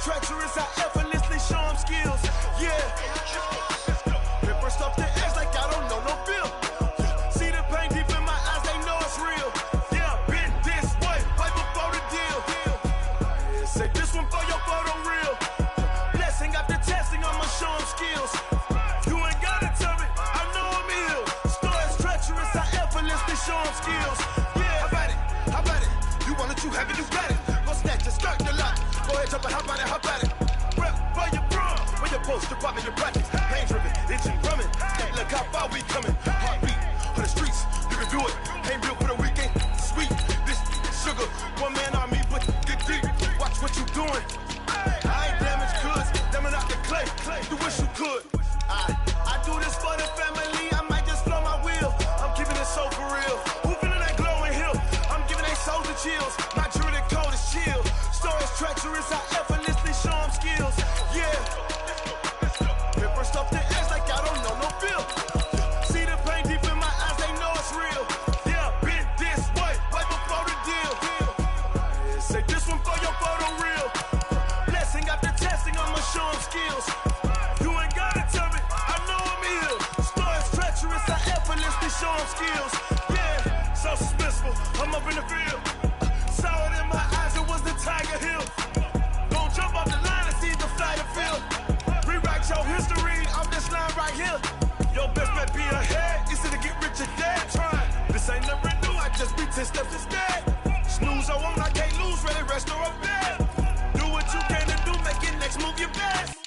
treacherous, I effortlessly show them skills. Yeah. Paper stuff the edge like I don't know no feel. See the pain deep in my eyes, they know it's real. Yeah, been this way, right before the deal. Say this one for your photo real. Blessing after testing, I'ma show them skills. You ain't gotta tell me, I know I'm ill. Stories treacherous, I effortlessly show them skills. Yeah, how about it? You want it, you have it, you got it. Go snatch it, skirt the lot. Go ahead, jump it, how about it? Rep for your bro, where your poster, pop in your practice. Pain driven, itching, drumming. Look how far we coming. Heartbeat for the streets, you can do it. Ain't built for the weekend, sweet. This sugar, one man army, but get deep. Watch what you doing. I ain't damaged goods, damn it out the clay. You wish you could. I do this for the family, I might just blow my wheel. I'm keeping it so for real. Who feeling that glowing hill? I'm giving they souls the chills. My druid code is chill. Stories treacherous, I effortlessly show them skills. Yeah. Paper stuff the edge like I don't know no feel. See the pain deep in my eyes, they know it's real. Yeah, been this way, right before the deal. Say this one for your photo real. Blessing after testing, I'ma show them skills. You ain't gotta tell me, I know I'm ill. Stories treacherous, I effortlessly show them skills. Yeah, so suspenseful, I'm up in the field. Saw it in my eyes, it was the Tiger Hill. Don't jump off the line and see the fly the field. Rewrite your history off this line right here. Your best bet be ahead, easy to get rich or dead. Trying, this ain't never new, I just be 10 steps instead. Snooze I won't, I can't lose, ready, rest or up bed. Do what you can to do, make it next move your best.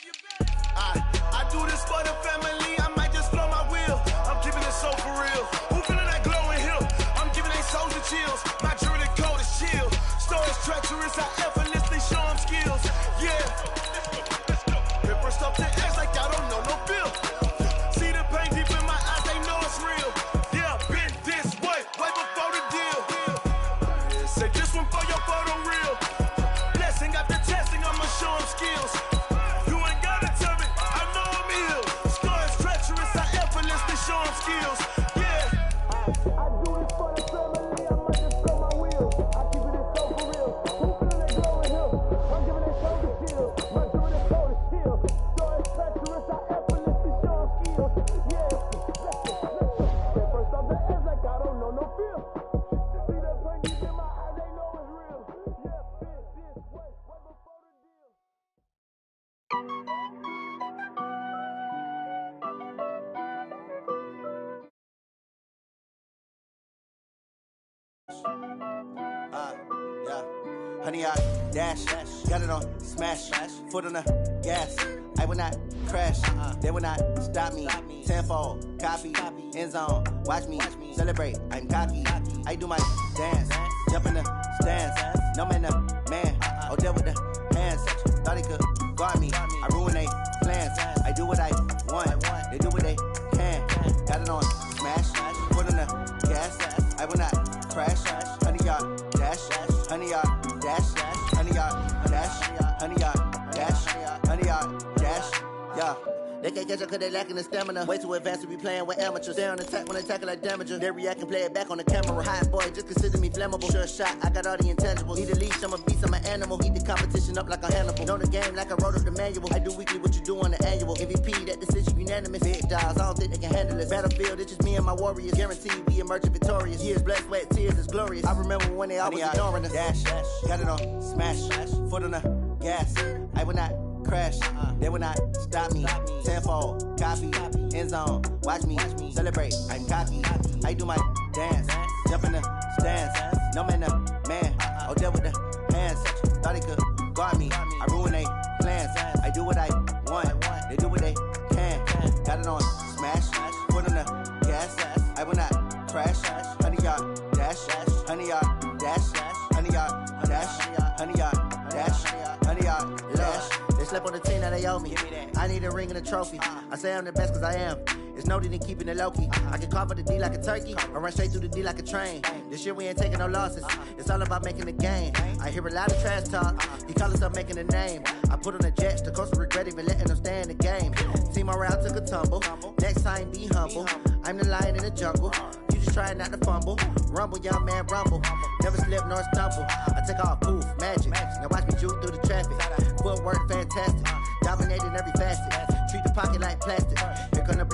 I do this for the family, I might just blow my wheel. I'm keeping it so for real. Who feeling that glowing hill? I'm giving they souls the chills. My druid code is chill. Stories treacherous, I effortlessly show them skills. Yeah. Paper stuff the edge like I don't know no feel. See the pain deep in my eyes, they know it's real. Yeah, been this way, right before the deal. Say this one for your photo real. Blessing after testing, I'ma show them skills. You ain't gotta tell me, I know I'm ill. Stories treacherous, I effortlessly show them skills. Yeah. I do it for the family, I might just blow my wheel. I keep it so for real. Who feeling that glowing hill? I'm giving it so to chill. My druid code is chill. Stories treacherous, I effortlessly show them skills. Yeah. First off the edge like I don't know no feel. See the pain deep in my eyes, they know it's real. Yeah, been this way, right before the deal. Yeah. Honey, I dash, got it on smash, foot on the gas. I will not crash, they will not stop me. Tenfold, copy, end zone, watch me celebrate. I'm cocky, I do my dance, jump in the stands. No man, the man, oh, there with the hands. Thought he could guard me, I ruin they plans. I do what I want, they do what they can. Got it on smash, foot on the gas. I will not crash, honey, y'all dash, honey, y'all dash, honey, y'all dash, honey, y'all dash, honey, y'all dash, yeah. They can't catch up cause they lacking the stamina. Way too advanced to be playing with amateurs. Stay on attack when they tackle like damager. They react and play it back on the camera. Hot boy, just consider me flammable. Sure shot, I got all the intangibles. Need a leash, I'm a beast, I'm an animal. Heat the competition up like a Hannibal. Know the game like I wrote up the manual. I do weekly what you do on the annual. MVP, that decision unanimous. Big dials, I don't think they can handle it. Battlefield, it's just me and my warriors. Guaranteed we emerging victorious. Years, blood, sweat, tears, it's glorious. I remember when they always ignoring us. Dash, got it on smash, foot on the gas. I will not crash, they will not stop me. Tenfold, copy, end zone, watch me celebrate. I'm cocky, I do my dance, jump in the stands. No man, the man, oh, there with the hands. Thought he could guard me, I ruin they plans. I do what I want, they do what they can. Got it on smash, foot on the gas. I will not crash, honey, y'all dash, honey, y'all dash, honey, y'all dash, honey, y'all dash, honey, y'all dash. They slept on the team, now they owe me. I need a ring and a trophy. I say I'm the best cause I am. It's no need in keeping it low-key. I can carve for the D like a turkey, or run straight through the D like a train. This year we ain't taking no losses. It's all about making the game. I hear a lot of trash talk. He call himself making a name. I put on the jets, the coach will regret even letting them stay in the game. Team around took a tumble. Next time be humble. I'm the lion in the jungle. You just trying not to fumble. Rumble, young man, rumble. Never slip nor stumble. I take off, poof, magic. Now watch me juke through the traffic. Footwork,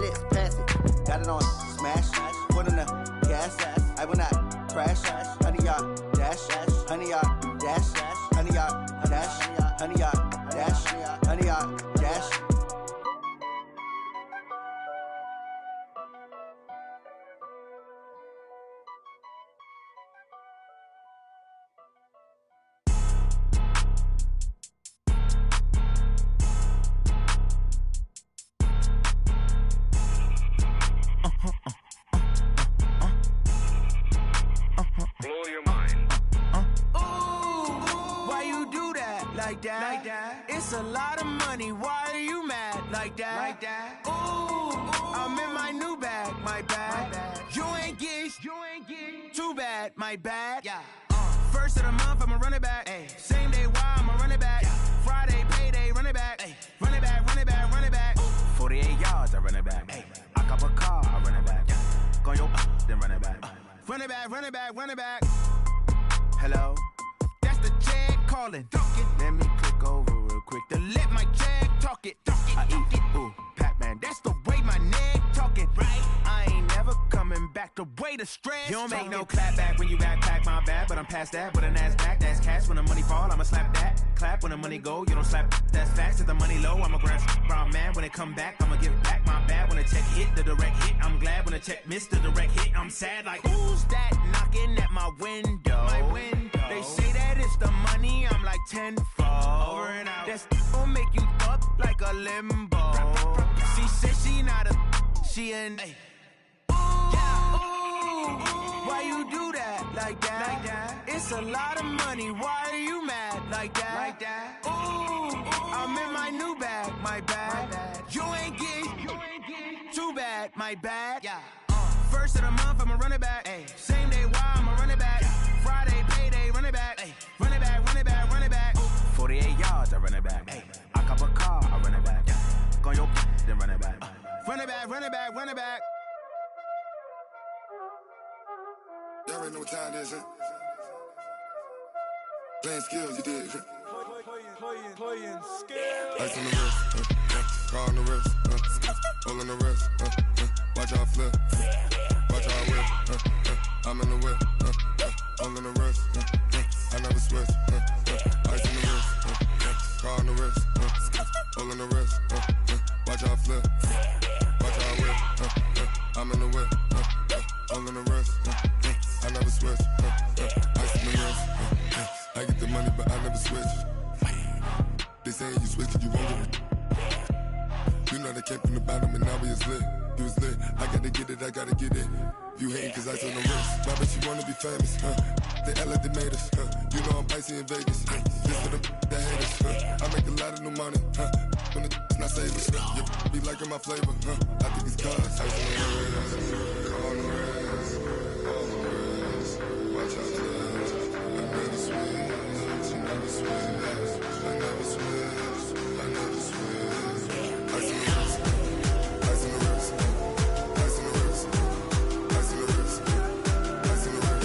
six, pass it. Got it on smash, foot on the gas. I will not crash. 100 yard dash, 100 yard dash, 100 yard dash, 100 yard dash, 100 yard dash. It's a lot of money, why are you mad like that? Ooh, I'm in my new bag, my bad. You ain't get too bad, my bad. Yeah. First of the month, I'ma run it back. Ay. Same day, why I'ma run it back. Yeah. Friday, payday, run it back. Ay. Run it back, run it back, run it back. 48 yards, I run it back. Ay. I cop a car, I run it back. Go yo, then run it back. Run it back, run it back, run it back. Hello? That's the check calling. Let me click over real quick to let my check talk it. I eat it, ooh, Pac-Man, that's the way my neck talking. Right? I ain't never coming back the way the stress. You don't make no clap back when you backpack, my bad, but I'm past that. With an ass back, that's cash. When the money fall, I'ma slap that. Clap when the money go, you don't slap. That's facts. If the money low, I'ma grab brown man. When it come back, I'ma give back my bad. When the check hit, the direct hit, I'm glad. When the check missed the direct hit, I'm sad. Like, who's that knocking at my window? My window. They say that it's the money, I'm like tenfold. Over and out. That's gon' make you up like a limbo. She said she not a, she an. Why you do that like that? It's a lot of money, why are you mad like that? Ooh, I'm in my new bag, my bad. You ain't get too bad, my bad. Yeah. First of the month, I'ma run it back. Ay. Same day, why I'ma run it back. Friday, payday, run it back. Ay. Run it back, run it back, run it back. 48 yards, I run it back. Ay. I cop a car, I run it back. Go yo, then run it back. Run it back, run it back, run it back. Y'all already know what time it is, huh? Playing skills, you did. Playing skills. Ice on the wrist, car on the wrist, hole in the wrist, watch out flip, watch out whip, I'm in the whip, hole in the wrist, I never switch, ice on the wrist, car on the wrist, hole in the wrist, watch out flip, watch out whip, I'm in the whip, hole in the wrist, I never switch, ice on the wrist, I get the money but I never switch. They saying you switch it, you won't get it. You know they came from the bottom and now we is lit. You was lit, I gotta get it, I gotta get it. You hating cause I on the wrist. Why bet you wanna be famous, They act like they made us, You know I'm icy in Vegas, This for the that hate us, I make a lot of new money, When the not savers, You be liking my flavor, I think it's cause I on the wrist, on the wrist, watch out flip. I never switch, you never switch. I never switch, I never switch. Ice in the wrist, ice in the wrist, ice in the wrist, ice in the wrist, ice in the wrist.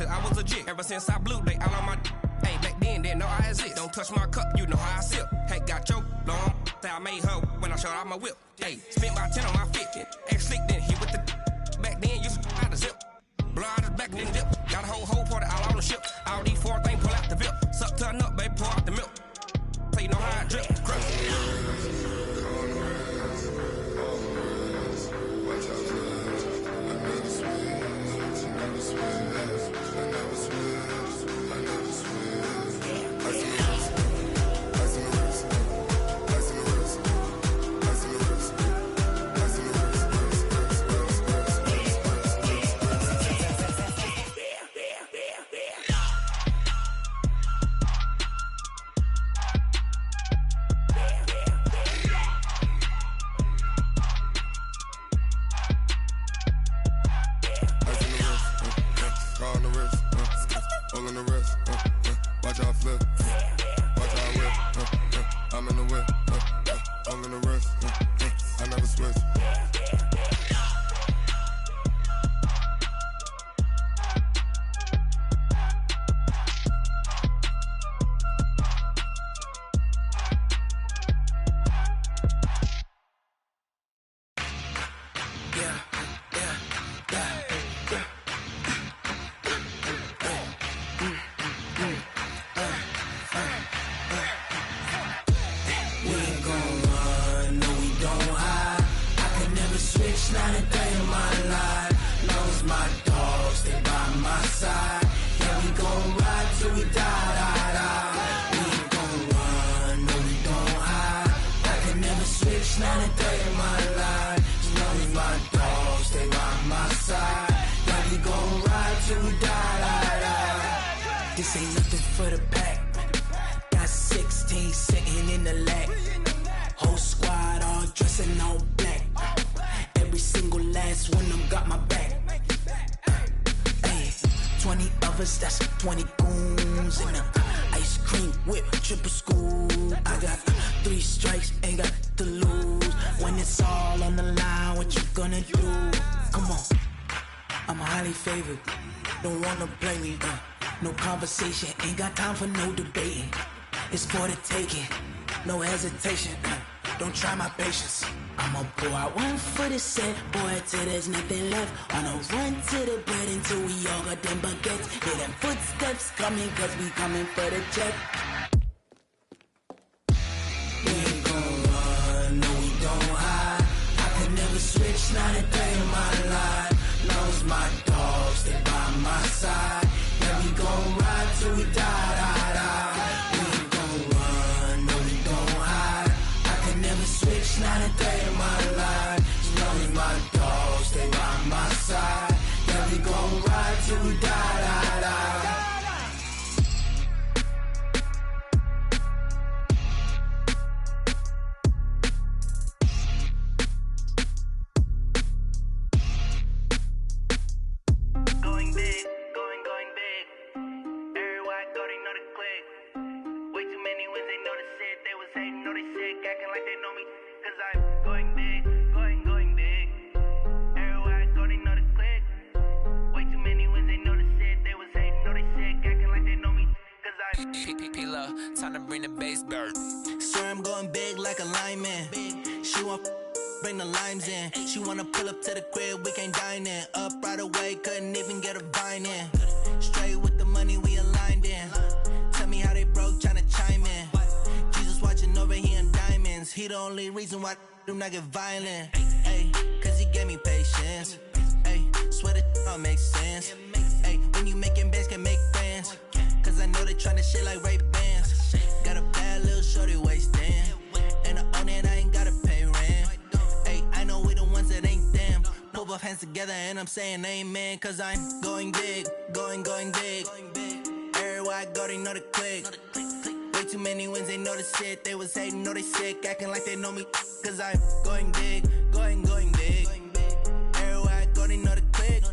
I was legit ever since I blew they all on my hey back then didn't know I exist. Don't touch my cup, you know how I sip. Hey, got your long I made her when I showed out my whip. Hey, spent about 10 on my fit. Ex slick then he with the back then used to out the zip. Blow out his back then dip. Got a whole party all on the ship. All these four things pull out the VIP. Suck to a nut, baby, pour out the milk. So you know how I drip. side. Yeah, we gon' ride till we die, die, die. We ain't gon' run, no, we don't hide. I can never switch, not a day in my life. As long as my dogs stay by my side. Yeah, we gon' ride till we die, die, die. This ain't nothing for the pack. Got 16 sitting in the lag. Whole squad all dressing all black. Every single last one of them got my back. Hey, 20 of us, that's 20 goons. And a ice cream whip, triple scoop. I got 3 strikes, ain't got to lose. When it's all on the line, what you gonna do? Come on, I'm highly favored. Don't wanna play me, no conversation, ain't got time for no debating. It's for the taking, no hesitation. Don't try my patience. I'ma pour out one for the set, boy, till there's nothing left. Wanna run to the bread until we all got them baguettes. Hear them footsteps coming, cause we coming for the check. We ain't gon' run, no, we don't hide. I could never switch, not a day in my life. Long as my dogs stay by my side. Yeah, we gon' ride till we die, die, die. We ain't gon' run, no, we don't hide. I can never switch, not a day in my life. As long as my dogs stay by my side. Yeah, we gon' ride till we die, die, die. Going big, going big. Everywhere I go, they know the click. Way too many wins, they know the shit. They was hating, know they sick, acting like they know me. Cause I'm going big, going big. Everywhere I go, they know the click. Way too many wins, they know the shit. They was hating, know they sick, acting like they know me. Cause I'm P-P-P-Love, time to bring the bass bird. Swear I'm going big like a lineman. She want bring the limes in. She wanna pull up to the crib, we can't dine in. Up right away, couldn't even get a vine in. Straight with the money we aligned in. Tell me how they broke, tryna chime in. Jesus watching over here in diamonds. He the only reason why I do not get violent. Ay, cause he gave me patience. Ay, swear that all makes sense. Ay, when you making bands, can make friends. Cause I know they tryna shit like Ray-Bans. Got a bad little shorty wasting. And I own it, I ain't gotta pay rent. Ay, I know we the ones that ain't them. Pull both hands together and I'm saying amen. Cause I'm going big, going big. Everywhere I go, they know the click. Way too many wins, they know the shit. They was hating, know they sick, acting like they know me. Cause I'm going big, going big. Everywhere I go, they know the click.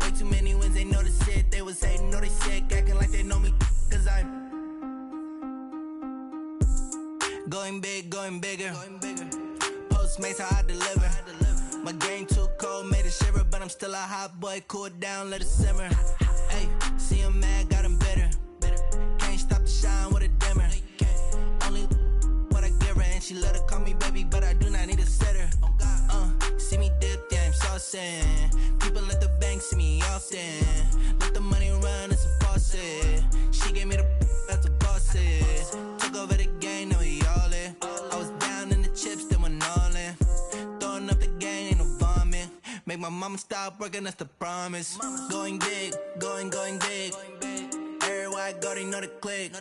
Way too many wins, they know the shit. They was hating, know they sick, acting like they know me. Cause I'm going big, going bigger. Postmates, how I deliver. My game too cold, made it shiver. But I'm still a hot boy, cool down, let it simmer. Hey, see him mad, got him bitter. Can't stop the shine with a dimmer. Only what I give her, and she let her call me baby, but I do not need a sitter. See me dip, yeah, I'm saucing. People at the bank see me often. Let the money run, it's a faucet. She gave me the that's a boss is. Took over the game, now we all in. I was down in the chips, then went all in. Throwing up the gang, ain't no vomit. Make my mama stop working, that's the promise. Going big, going big. Everywhere I go, they know the click.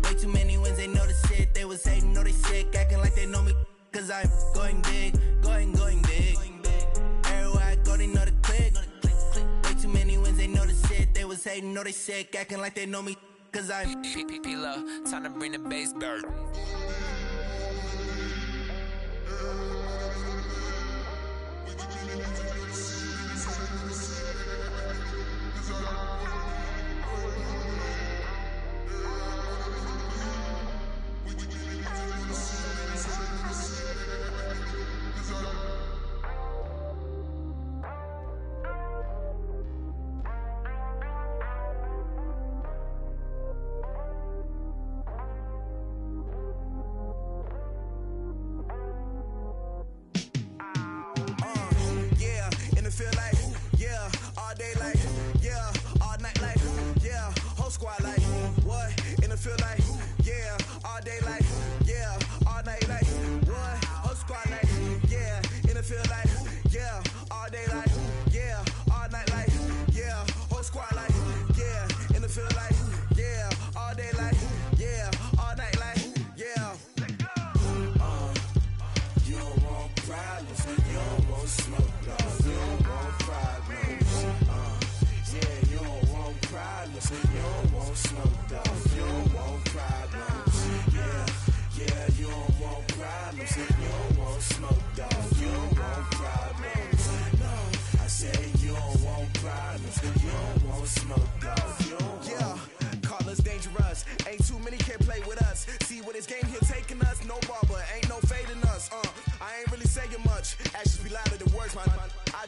Way too many wins, they know the shit. They was hating, know they sick, acting like they know me. Cause I'm going big, going big. Everywhere I go, they know the click. Way too many wins, they know the shit. They was hating, know they sick, acting like they know me. Cause I'm P-P-P-Love, time to bring the bass bird.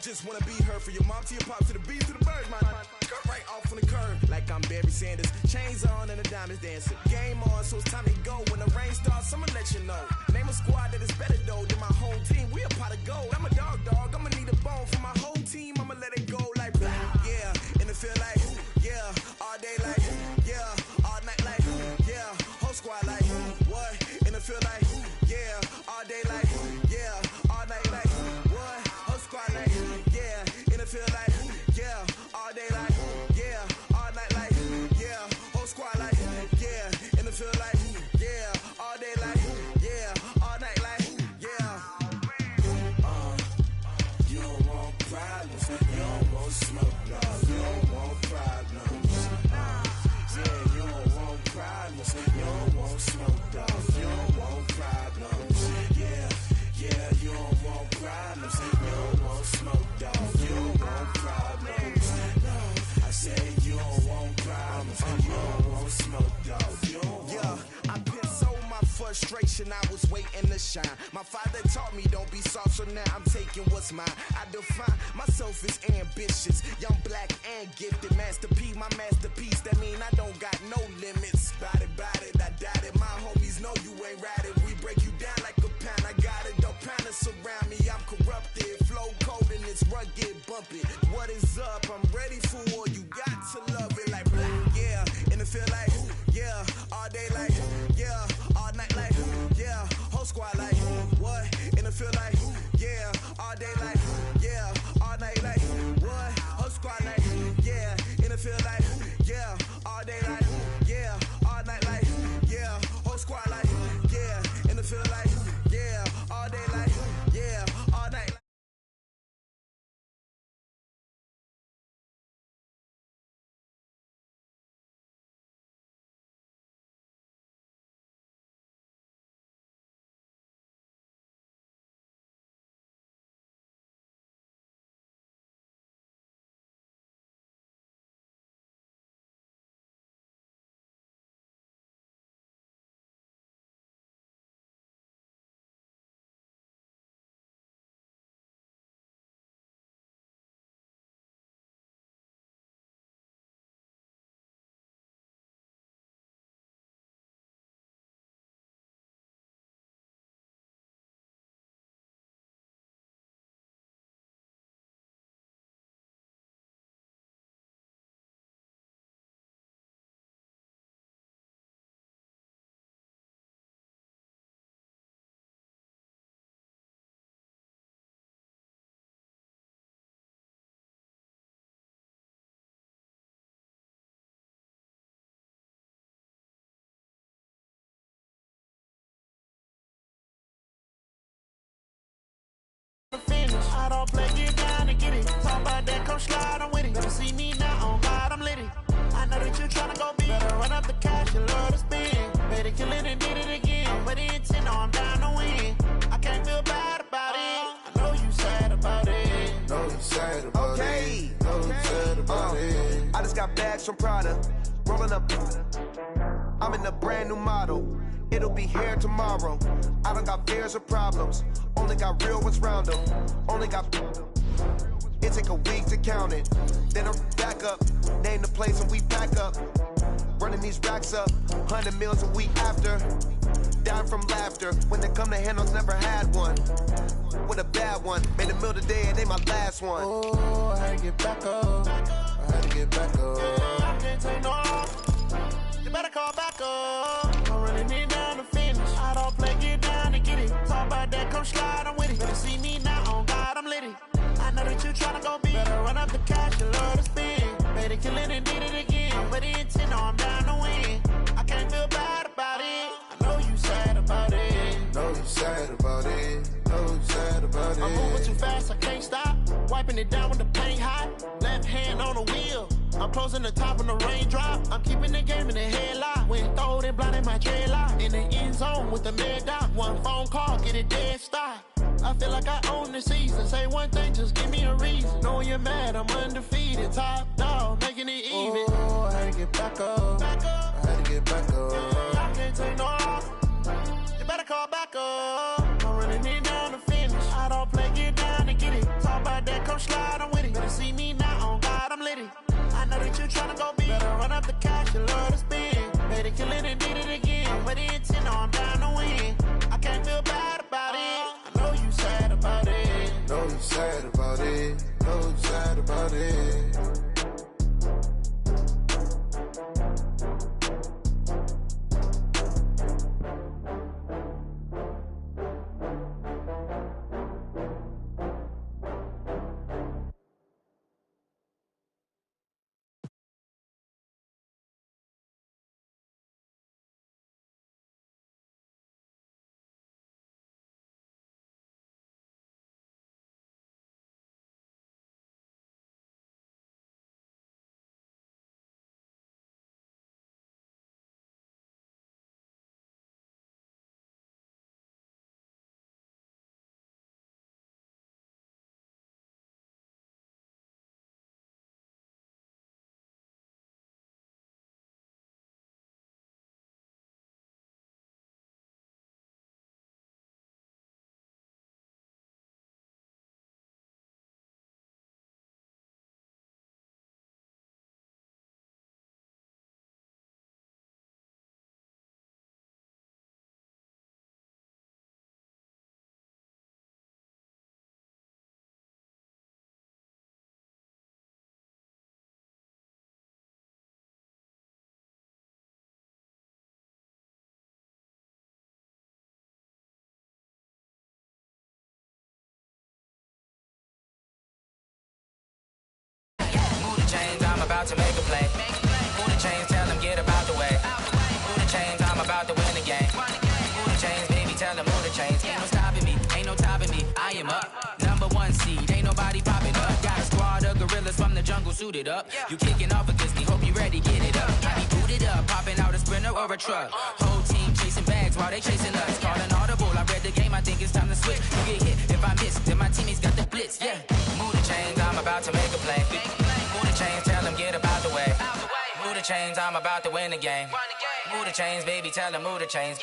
just wanna be her. For your mom to your pop to the beat to the bird, man. Cut right off on the curb, like I'm Barry Sanders. Chains on and the diamonds dancing. Game on, so it's time to go. When the rain starts, I'ma let you know. Name a squad that is better though than my whole team. We a pot of gold. I'm a dog, I'ma need a bone for my whole team. I'ma let it go like yeah, and it feel like yeah, all day like yeah, all night like yeah, whole squad like what? And it feel like yeah, all day like yeah, all night like what? Whole squad like yeah, and it feel like yeah, all day like yeah, all night like yeah, whole squad like yeah, and it feel like yeah, all day like yeah, all night like yeah. You don't want problems, you don't want smoke, no. You don't want problems. Yeah, you don't want problems, you don't want smoke, dog. You don't want problems. Yeah, yeah, you don't want problems, you don't want smoke, dog. You don't want problems. No, I said you don't want problems, you don't want smoke, dog. You don't Yeah, I put so my frustration, I was waiting to shine. My father taught me don't be soft, so now I'm taking what's mine. I define myself as ambitious, young, black, and gifted. Master P, my masterpiece, that mean I don't got no limits. Bout it, I doubt it. My homies know you ain't ratted. We break you down like a pound. I got it, don't pound us around me. I'm corrupted, flow cold and it's rugged, bumpy. What is up? I'm ready for war. You got to love it like yeah, and it feel like yeah, all day like yeah, all night like yeah, whole squad like what? And it feel like yeah, all day like yeah, all night like what? Whole squad like yeah, and it feel like yeah, all day like yeah, all night like yeah, whole squad like yeah, and it feel like yeah, all day like yeah, all night like I don't play, get down and get it. Talk about that, come slide, I'm with it. Better see me now, on God, I'm lit it. I know that you tryna go big. Better run up the cash, you love to spend. Better kill it and did it again. But the intent, no, I'm down to win. I can't feel bad about it. I know you sad about it. know you sad about it. Know you sad about it. I just got bags from Prada, rolling up. I'm in a brand new model. It'll be here tomorrow. I don't got fears or problems. Only got real ones round them. Only got. It take a week to count it. Then I'm back up. Name the place and we pack up. Running these racks up. 100 meals a week after. Dying from laughter. When they come to handles, never had one. With a bad one. Made a meal today and they my last one. Oh, I had to get back up. I had to get back up. I can't take no. You better call back up. I'm running it down to finish. I don't play, get down and get it. Talk about that, come slide, I'm with it. Better see me now, on God, I'm lit it. I know that you tryna go big. Better run up the cash, you love to spend. Better kill it and did it again. But the intent, no, I'm down to win. I can't feel bad about it. I know you sad about it. Know you sad about it. Know you sad about it. I'm moving too fast, I can't stop. Wiping it down with the paint hot. Left hand on the wheel. I'm closing the top on the raindrop. I'm keeping the game in the headlock. When throwed and blinded my dreadlock. In the end zone with the mad dot. One phone call, get it dead stop. I feel like I own the season. Say one thing, just give me a reason. Knowing you're mad, I'm undefeated. Top dog, making it even. Oh, I had to get back up. I had to get back up. I can't take no. You better call back up. I'm running it down to finish. I don't play, get down and get it. Talk about that. I'm sliding with it. Better see me now, on God, I'm litty. I know that you tryna go big. Better run up the cash, you love to spend. Better kill it and did it again. But the intent, no, I'm down to win. I can't feel bad about it. I know you sad about it. Know you sad about it. Know you sad about it. About to make a play. Move the chains, tell them get about the way. Move the chains, I'm about to win the game. Move the chains, baby, tell them move the chains. Ain't no stopping me, ain't no topping me. I am up, #1 seed, ain't nobody popping up. Got a squad of gorillas from the jungle suited up. You kicking off against me, hope you ready, get it up. I be booted up, popping out a sprinter or a truck. Whole team chasing bags while they chasing us. Calling audible, I read the game, I think it's time to switch. You get hit, if I miss, then my teammates got the blitz, yeah. Move the chains, I'm about to make a play. Move the chains, tell them get about the way. Move the chains, I'm about to win the game. Move the chains, baby, tell them move the chains.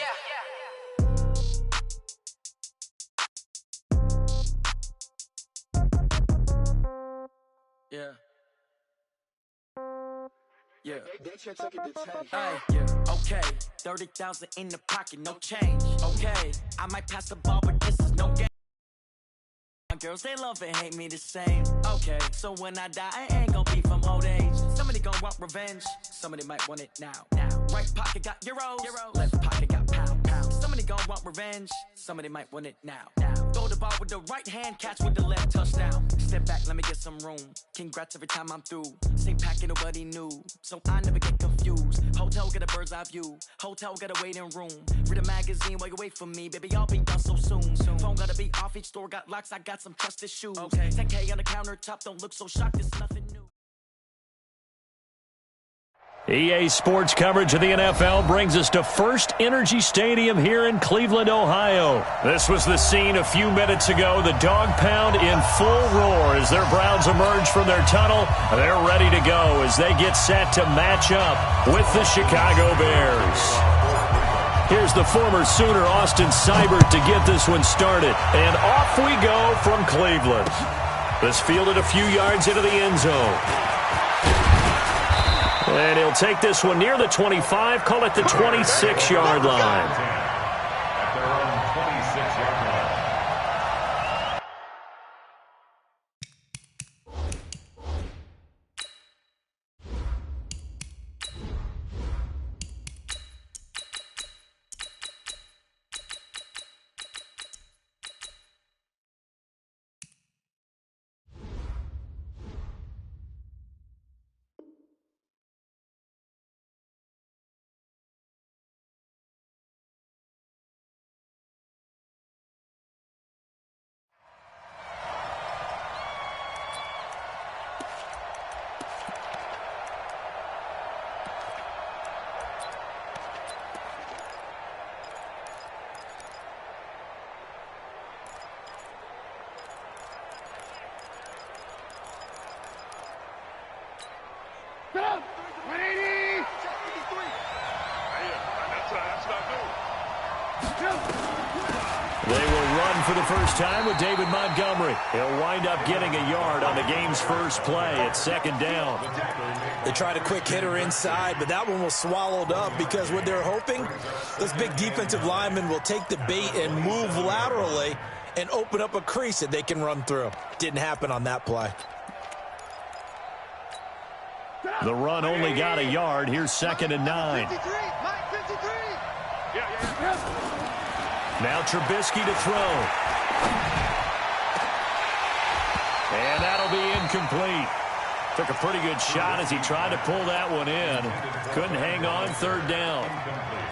Yeah. Yeah. Hey, yeah. Okay. 30,000 in the pocket, no change. Okay. I might pass the ball, but this is no game. Girls, they love and hate me the same. Okay, so when I die, I ain't gon' be from old age. Somebody gon' want revenge, somebody might want it now. Right pocket got euros, left pocket got pound. Somebody gon' want revenge, somebody might want it now. Throw the ball with the right hand, catch with the left, touchdown. Step back, let me get some room. Congrats every time I'm through. Same packet, nobody knew, so I never get confused. Hotel got a bird's eye view, hotel got a waiting room. Read a magazine while you wait for me, baby, I'll be done so soon. Phone gotta be off, each store got locks, I got some trusted shoes. Okay. 10K on the countertop, don't look so shocked, it's nothing new. EA Sports coverage of the NFL brings us to First Energy Stadium here in Cleveland, Ohio. This was the scene a few minutes ago. The dog pound in full roar as their Browns emerge from their tunnel. They're ready to go as they get set to match up with the Chicago Bears. Here's the former Sooner, Austin Seibert, to get this one started. And off we go from Cleveland. This fielded a few yards into the end zone. And he'll take this one near the 25, call it the 26-yard line. They will run for the first time with David Montgomery. He'll wind up getting a yard on the game's first play at second down. They tried a quick hitter inside, but that one was swallowed up because what they're hoping, those big defensive linemen will take the bait and move laterally and open up a crease that they can run through. Didn't happen on that play. The run only got a yard. Here's 2nd and 9. Now Trubisky to throw. And that'll be incomplete. Took a pretty good shot as he tried to pull that one in. Couldn't hang on, 3rd down.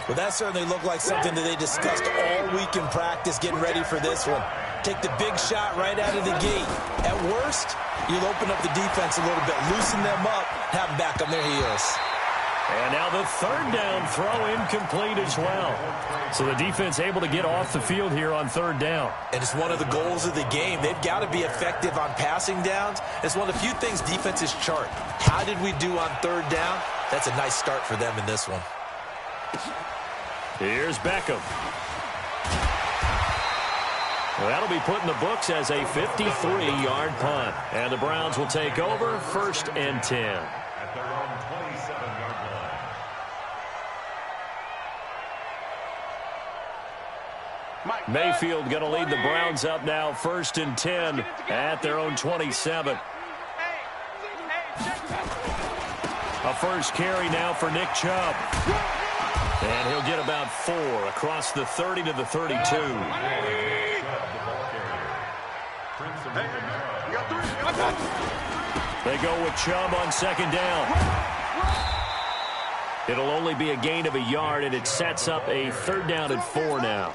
Well, that certainly looked like something that they discussed all week in practice getting ready for this one. Take the big shot right out of the gate. At worst, you'll open up the defense a little bit, loosen them up, have them back on their heels. And now the 3rd down throw incomplete as well. So the defense able to get off the field here on 3rd down. And it's one of the goals of the game. They've got to be effective on passing downs. It's one of the few things defenses chart. How did we do on 3rd down? That's a nice start for them in this one. Here's Beckham. Well, that'll be put in the books as a 53-yard punt. And the Browns will take over 1st and 10. At their own 27-yard line. Mayfield going to lead the Browns up now 1st and 10 at their own 27. A first carry now for Nick Chubb. And he'll get about 4 across the 30 to the 32. They go with Chubb on 2nd down. It'll only be a gain of a yard, and it sets up a 3rd down and 4 now.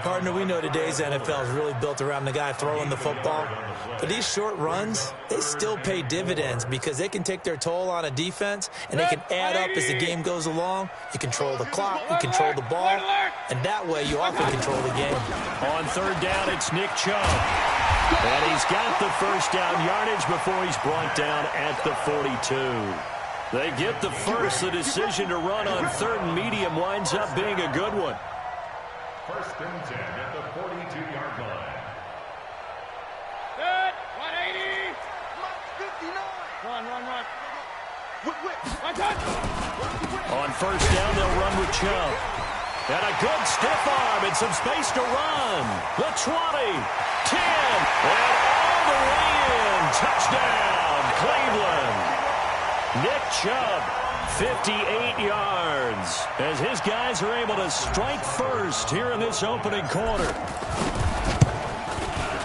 Partner, we know today's NFL is really built around the guy throwing the football. But these short runs, they still pay dividends because they can take their toll on a defense, and they can add up as the game goes along. You control the clock, you control the ball, and that way you often control the game. On 3rd down, it's Nick Chubb. And he's got the first down yardage before he's brought down at the 42. They get the first. The decision to run on 3rd and medium winds up being a good one. 1st and 10 at the 42-yard line. Good. 180. 59. Run. On 1st down, they'll run with Chubb. And a good stiff arm and some space to run. The 20, 10, and all the way in. Touchdown, Cleveland. Nick Chubb, 58 yards, as his guys are able to strike first here in this opening quarter.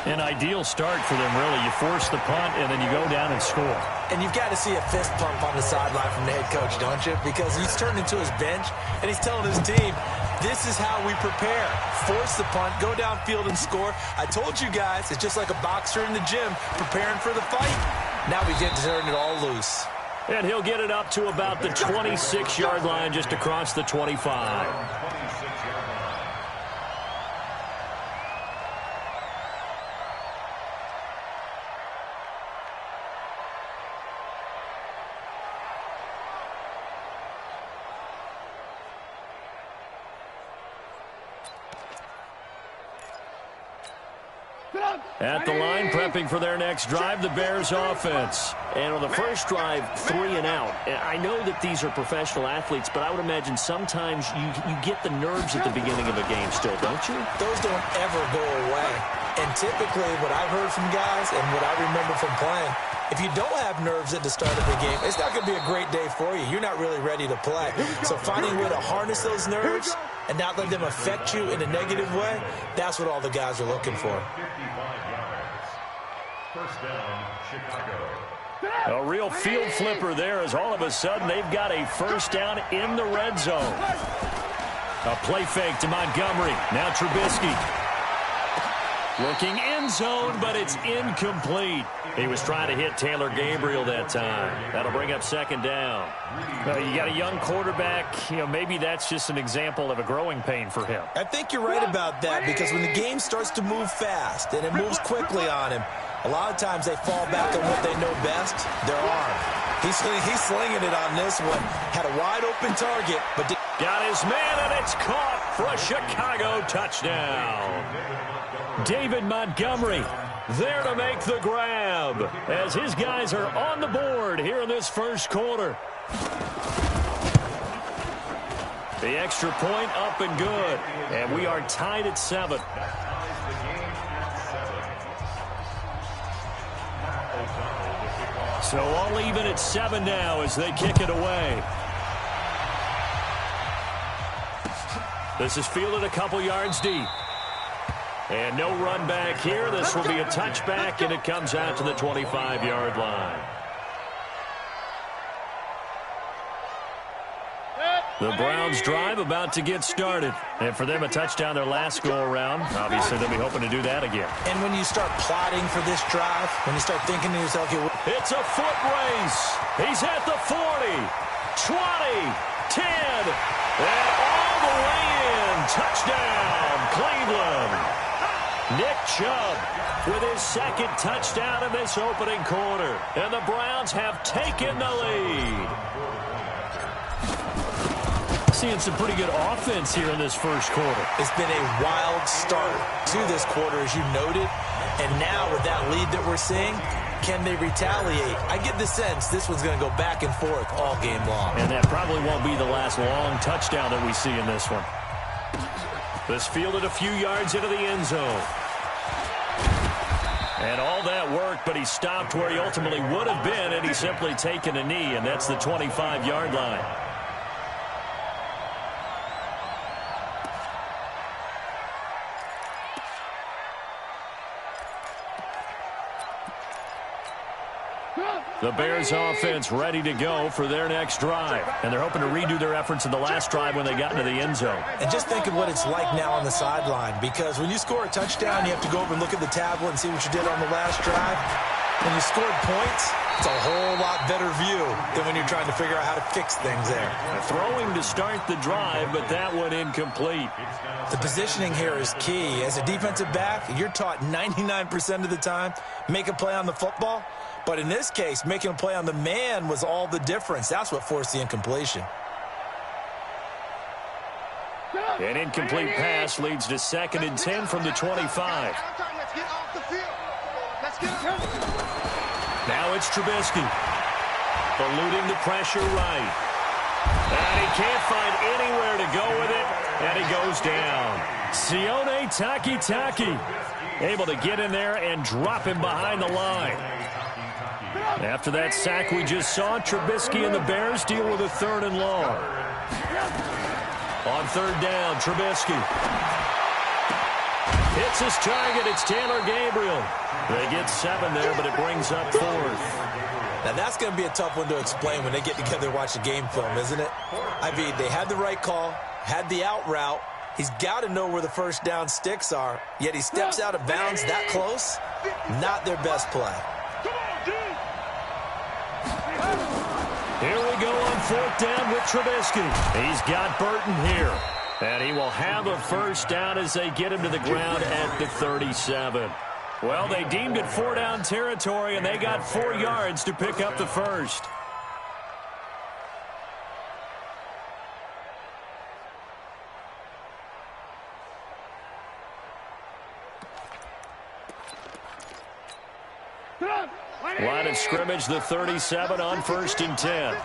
An ideal start for them, really. You force the punt, and then you go down and score. And you've got to see a fist pump on the sideline from the head coach, don't you? Because he's turned into his bench, and he's telling his team, this is how we prepare. Force the punt, go downfield and score. I told you guys, it's just like a boxer in the gym preparing for the fight. Now we get to turn it all loose. And he'll get it up to about the 26-yard line, just across the 25. At the line, prepping for their next drive, the Bears offense. And on the first drive, 3 and out. I know that these are professional athletes, but I would imagine sometimes you get the nerves at the beginning of a game still, don't you? Those don't ever go away. And typically, what I've heard from guys and what I remember from playing, if you don't have nerves at the start of the game, it's not going to be a great day for you. You're not really ready to play. So finding a way to harness those nerves and not let them affect you in a negative way, that's what all the guys are looking for. 55 yards. First down, Chicago. A real field flipper there as all of a sudden they've got a first down in the red zone. A play fake to Montgomery. Now Trubisky. Looking end zone, but it's incomplete. He was trying to hit Taylor Gabriel that time. That'll bring up 2nd down. You got a young quarterback. Maybe that's just an example of a growing pain for him. I think you're right about that because when the game starts to move fast and it moves quickly on him, a lot of times they fall back on what they know best, their arm. He's slinging it on this one. Had a wide open target, but got his man, and it's caught. for a Chicago touchdown. David Montgomery there to make the grab as his guys are on the board here in this first quarter. The extra point up and good, and we are tied at 7. So all even at 7 now as they kick it away. This is fielded a couple yards deep. And no run back here. This will be a touchback, and it comes out to the 25-yard line. The Browns drive about to get started. And for them, a touchdown their last go-around. Obviously, they'll be hoping to do that again. And when you start plotting for this drive, when you start thinking to yourself, it's a foot race. He's at the 40, 20, 10, and all the way in. Touchdown, Cleveland. Nick Chubb with his second touchdown in this opening quarter. And the Browns have taken the lead. Seeing some pretty good offense here in this first quarter. It's been a wild start to this quarter, as you noted. And now with that lead that we're seeing, can they retaliate? I get the sense this one's going to go back and forth all game long. And that probably won't be the last long touchdown that we see in this one. This fielded a few yards into the end zone. And all that work, but he stopped where he ultimately would have been, and he's simply taken a knee, and that's the 25-yard line. The Bears offense ready to go for their next drive. And they're hoping to redo their efforts in the last drive when they got into the end zone. And just think of what it's like now on the sideline. Because when you score a touchdown, you have to go over and look at the tablet and see what you did on the last drive. When you scored points, it's a whole lot better view than when you're trying to figure out how to fix things there. Throwing to start the drive, but that one incomplete. The positioning here is key. As a defensive back, you're taught 99% of the time, make a play on the football. But in this case, making a play on the man was all the difference. That's what forced the incompletion. An incomplete pass leads to 2nd and 10 from the 25. Now it's Trubisky. Eluding the pressure right. And he can't find anywhere to go with it. And he goes down. Sione Takitaki able to get in there and drop him behind the line. After that sack we just saw, Trubisky and the Bears deal with a 3rd and long. On 3rd down, Trubisky hits his target. It's Taylor Gabriel. They get 7 there, but it brings up 4th. Now, that's going to be a tough one to explain when they get together and watch the game film, isn't it? I mean, they had the right call, had the out route. He's got to know where the first down sticks are, yet he steps out of bounds that close. Not their best play. Here we go on 4th down with Trubisky. He's got Burton here. And he will have a first down as they get him to the ground at the 37. Well, they deemed it 4-down territory, and they got 4 yards to pick up the first. Line of scrimmage, the 37 on 1st and 10.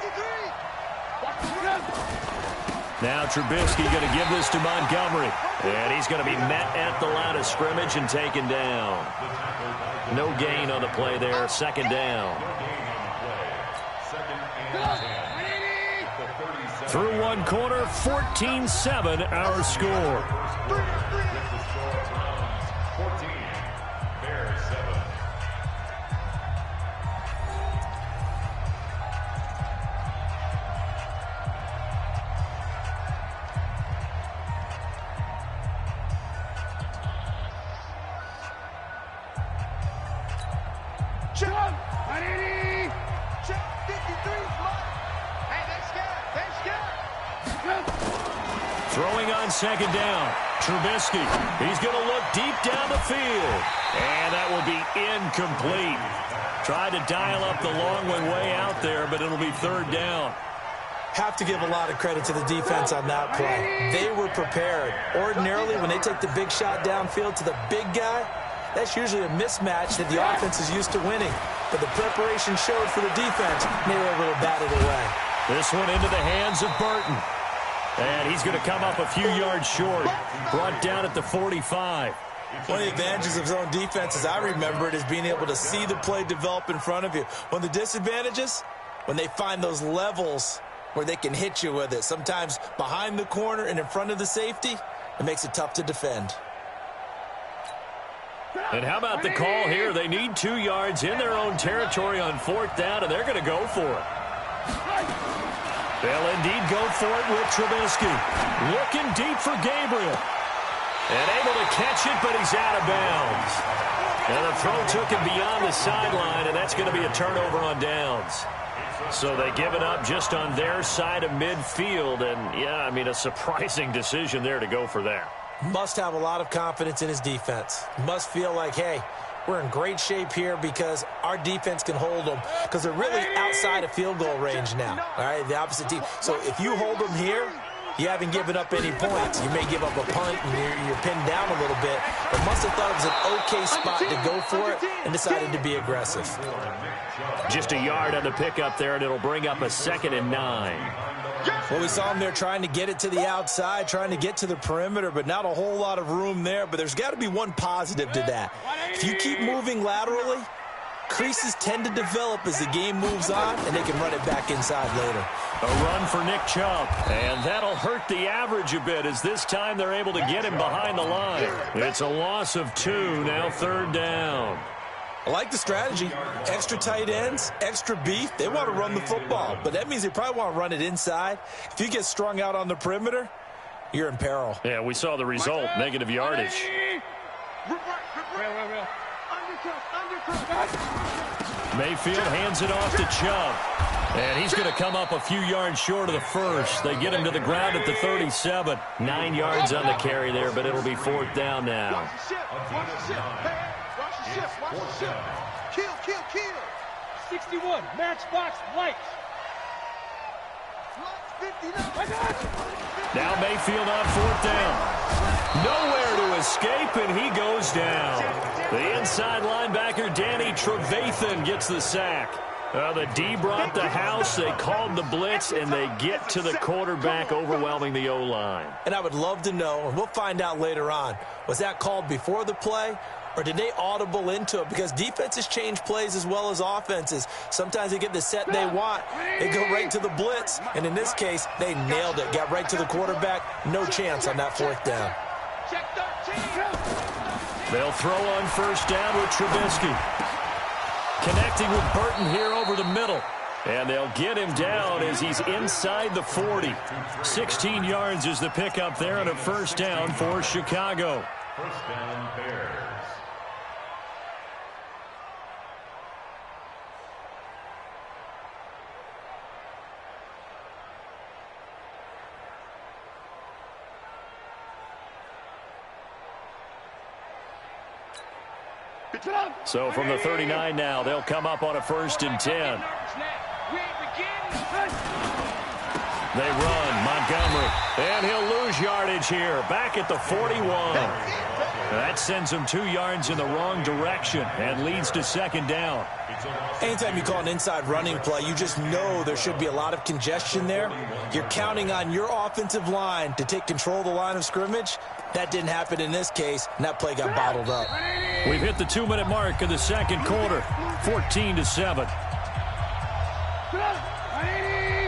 Now Trubisky going to give this to Montgomery. And he's going to be met at the line of scrimmage and taken down. No gain on the play there. 2nd down. Through one quarter, 14-7 our score. 14, Bears 7. Throwing on 2nd down. Trubisky. He's going to look deep down the field. And that will be incomplete. Tried to dial up the long one way out there, but it'll be 3rd down. Have to give a lot of credit to the defense on that play. They were prepared. Ordinarily, when they take the big shot downfield to the big guy, that's usually a mismatch that the offense is used to winning. But the preparation showed for the defense, and they were able to bat it away. This one into the hands of Burton. And he's going to come up a few yards short. Brought down at the 45. One of the advantages of zone defense, as I remember it, is being able to see the play develop in front of you. One of the disadvantages, when they find those levels where they can hit you with it, sometimes behind the corner and in front of the safety, it makes it tough to defend. And how about the call here? They need 2 yards in their own territory on 4th down, and they're going to go for it. They'll indeed go for it with Trubisky. Looking deep for Gabriel. And able to catch it, but he's out of bounds. And the throw took him beyond the sideline, and that's going to be a turnover on downs. So they give it up just on their side of midfield. And, yeah, I mean, a surprising decision there to go for that. Must have a lot of confidence in his defense. Must feel like, hey, we're in great shape here because our defense can hold them, because they're really outside of field goal range now, all right, the opposite team. So if you hold them here, you haven't given up any points. You may give up a punt and you're pinned down a little bit, but must have thought it was an okay spot to go for it and decided to be aggressive. Just a yard on the pickup there, and it'll bring up a 2nd and 9. Well, we saw him there trying to get it to the outside, trying to get to the perimeter, but not a whole lot of room there. But there's got to be one positive to that. If you keep moving laterally, creases tend to develop as the game moves on, and they can run it back inside later. A run for Nick Chubb, and that'll hurt the average a bit as this time they're able to get him behind the line. It's a loss of 2, now 3rd down. I like the strategy. Extra tight ends, extra beef. They want to run the football, but that means they probably want to run it inside. If you get strung out on the perimeter, you're in peril. Yeah, we saw the result, negative yardage. Mayfield hands it off to Chubb. And he's going to come up a few yards short of the first. They get him to the ground at the 37. 9 yards on the carry there, but it'll be 4th down now. Kill. 61, matchbox lights. Now Mayfield on 4th down. Nowhere to escape, and he goes down. The inside linebacker, Danny Trevathan, gets the sack. The D brought the house. They called the blitz, and they get to the quarterback, overwhelming the O-line. And I would love to know, and we'll find out later on, was that called before the play, or did they audible into it? Because defenses change plays as well as offenses. Sometimes they get the set they want. They go right to the blitz. And in this case, they nailed it. Got right to the quarterback. No chance on that 4th down. They'll throw on 1st down with Trubisky. Connecting with Burton here over the middle. And they'll get him down as he's inside the 40. 16 yards is the pickup there on a 1st down for Chicago. 1st down Bears. So from the 39 now, they'll come up on a 1st and 10. They run, Montgomery, and he'll lose yardage here, back at the 41. That sends him 2 yards in the wrong direction and leads to 2nd down. Anytime you call an inside running play, you just know there should be a lot of congestion there. You're counting on your offensive line to take control of the line of scrimmage. That didn't happen in this case, and that play got bottled up. We've hit the 2-minute mark of the 2nd quarter, 14-7.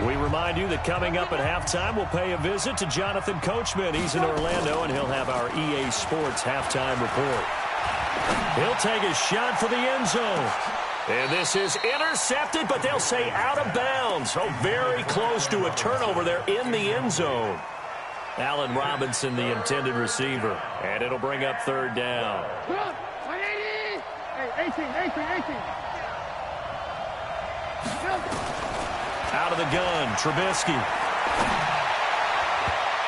We remind you that coming up at halftime, we'll pay a visit to Jonathan Coachman. He's in Orlando, and he'll have our EA Sports halftime report. He'll take a shot for the end zone. And this is intercepted, but they'll say out of bounds. Oh, very close to a turnover there in the end zone. Allen Robinson, the intended receiver. And it'll bring up 3rd down. 18. Out of the gun, Trubisky.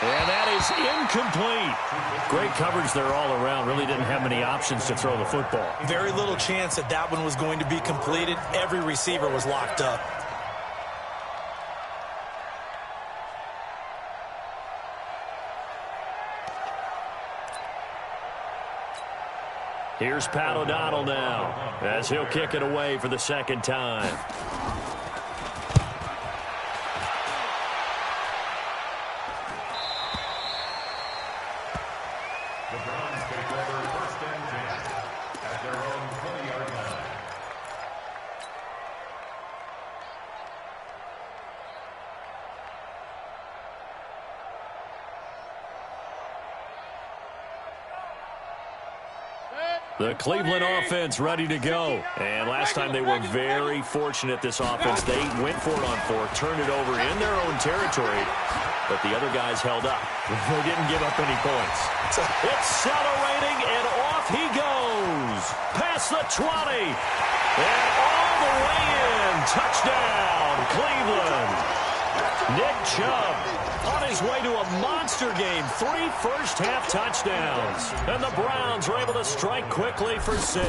And that is incomplete. Great coverage there all around. Really didn't have many options to throw the football. Very little chance that that one was going to be completed. Every receiver was locked up. Here's Pat O'Donnell now as he'll kick it away for the second time. The Browns take over 1st and 10 at their own 20-yard line. The Cleveland offense ready to go. And last time they were very fortunate, this offense. They went for it on 4, turned it over in their own territory, but the other guys held up. They didn't give up any points. Accelerating, and off he goes. Past the 20. And all the way in. Touchdown, Cleveland. Nick Chubb on his way to a monster game. 3 first-half touchdowns. And the Browns were able to strike quickly for 6.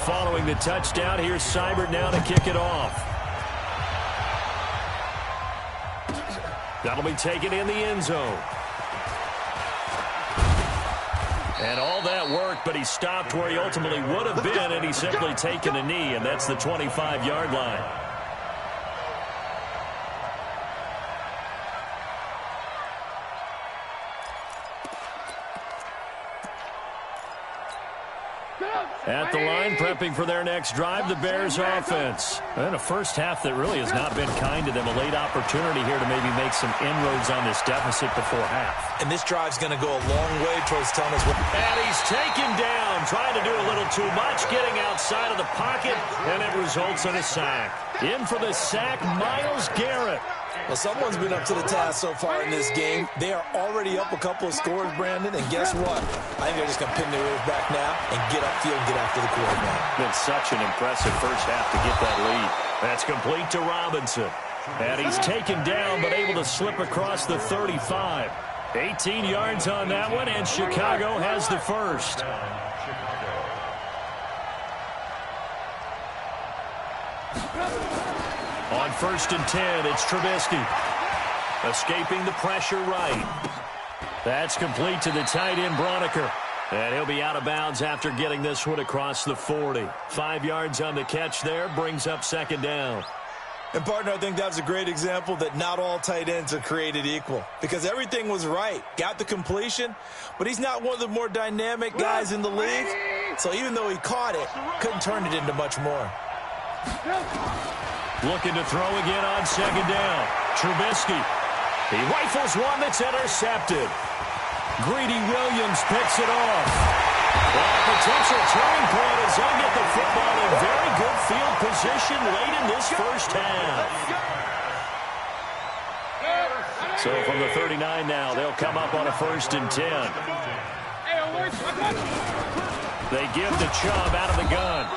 Following the touchdown, here's Seibert now to kick it off. That'll be taken in the end zone. And all that work, but he stopped where he ultimately would have been, and he's simply taken a knee, and that's the 25-yard line. At the line, prepping for their next drive, the Bears offense. And a first half that really has not been kind to them. A late opportunity here to maybe make some inroads on this deficit before half. And this drive's going to go a long way towards telling us what... And he's taken down, trying to do a little too much, getting outside of the pocket, and it results in a sack. In for the sack, Myles Garrett. Well, someone's been up to the task so far in this game. They are already up a couple of scores, Brandon, and guess what? I think they're just going to pin their ears back now and get upfield and get after the quarterback. Been such an impressive first half to get that lead. That's complete to Robinson. And he's taken down, but able to slip across the 35. 18 yards on that one, and Chicago has the first. On 1st and 10, it's Trubisky. Escaping the pressure right. That's complete to the tight end, Broniker. And he'll be out of bounds after getting this one across the 40. 5 yards on the catch there, brings up 2nd down. And, partner, I think that's a great example that not all tight ends are created equal. Because everything was right. Got the completion, but he's not one of the more dynamic guys in the league. So even though he caught it, couldn't turn it into much more. Looking to throw again on 2nd down. Trubisky. He rifles one that's intercepted. Greedy Williams picks it off. Well, a potential turning point as they'll get the football in very good field position late in this first half. So from the 39 now, they'll come up on a 1st and 10. They give to Chubb out of the gun.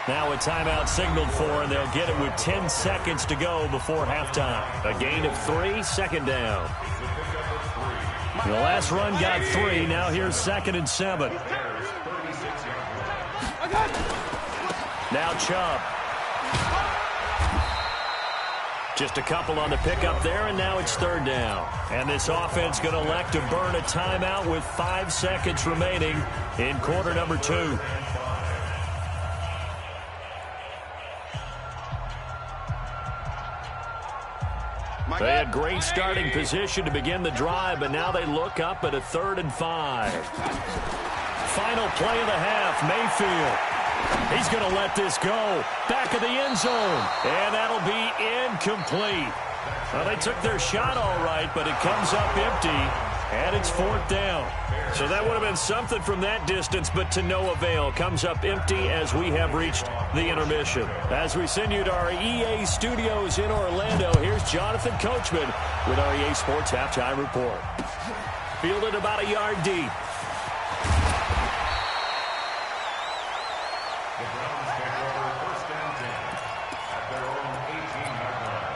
Now a timeout signaled for, and they'll get it with 10 seconds to go before halftime. A gain of 3, 2nd down. The last run got 3. Now here's 2nd and 7. Now Chubb. Just a couple on the pickup there, and now it's 3rd down. And this offense going to elect to burn a timeout with 5 seconds remaining in quarter number 2. They had great starting position to begin the drive, but now they look up at a 3rd and 5. Final play of the half, Mayfield. He's going to let this go. Back of the end zone, and that'll be incomplete. Well, they took their shot all right, but it comes up empty, and it's 4th down. So that would have been something from that distance, but to no avail. Comes up empty as we have reached the intermission. As we send you to our EA studios in Orlando, here's Jonathan Coachman with our EA Sports Halftime Report. Fielded about a yard deep. The Browns take over 1st and 10 at their own 18-yard line.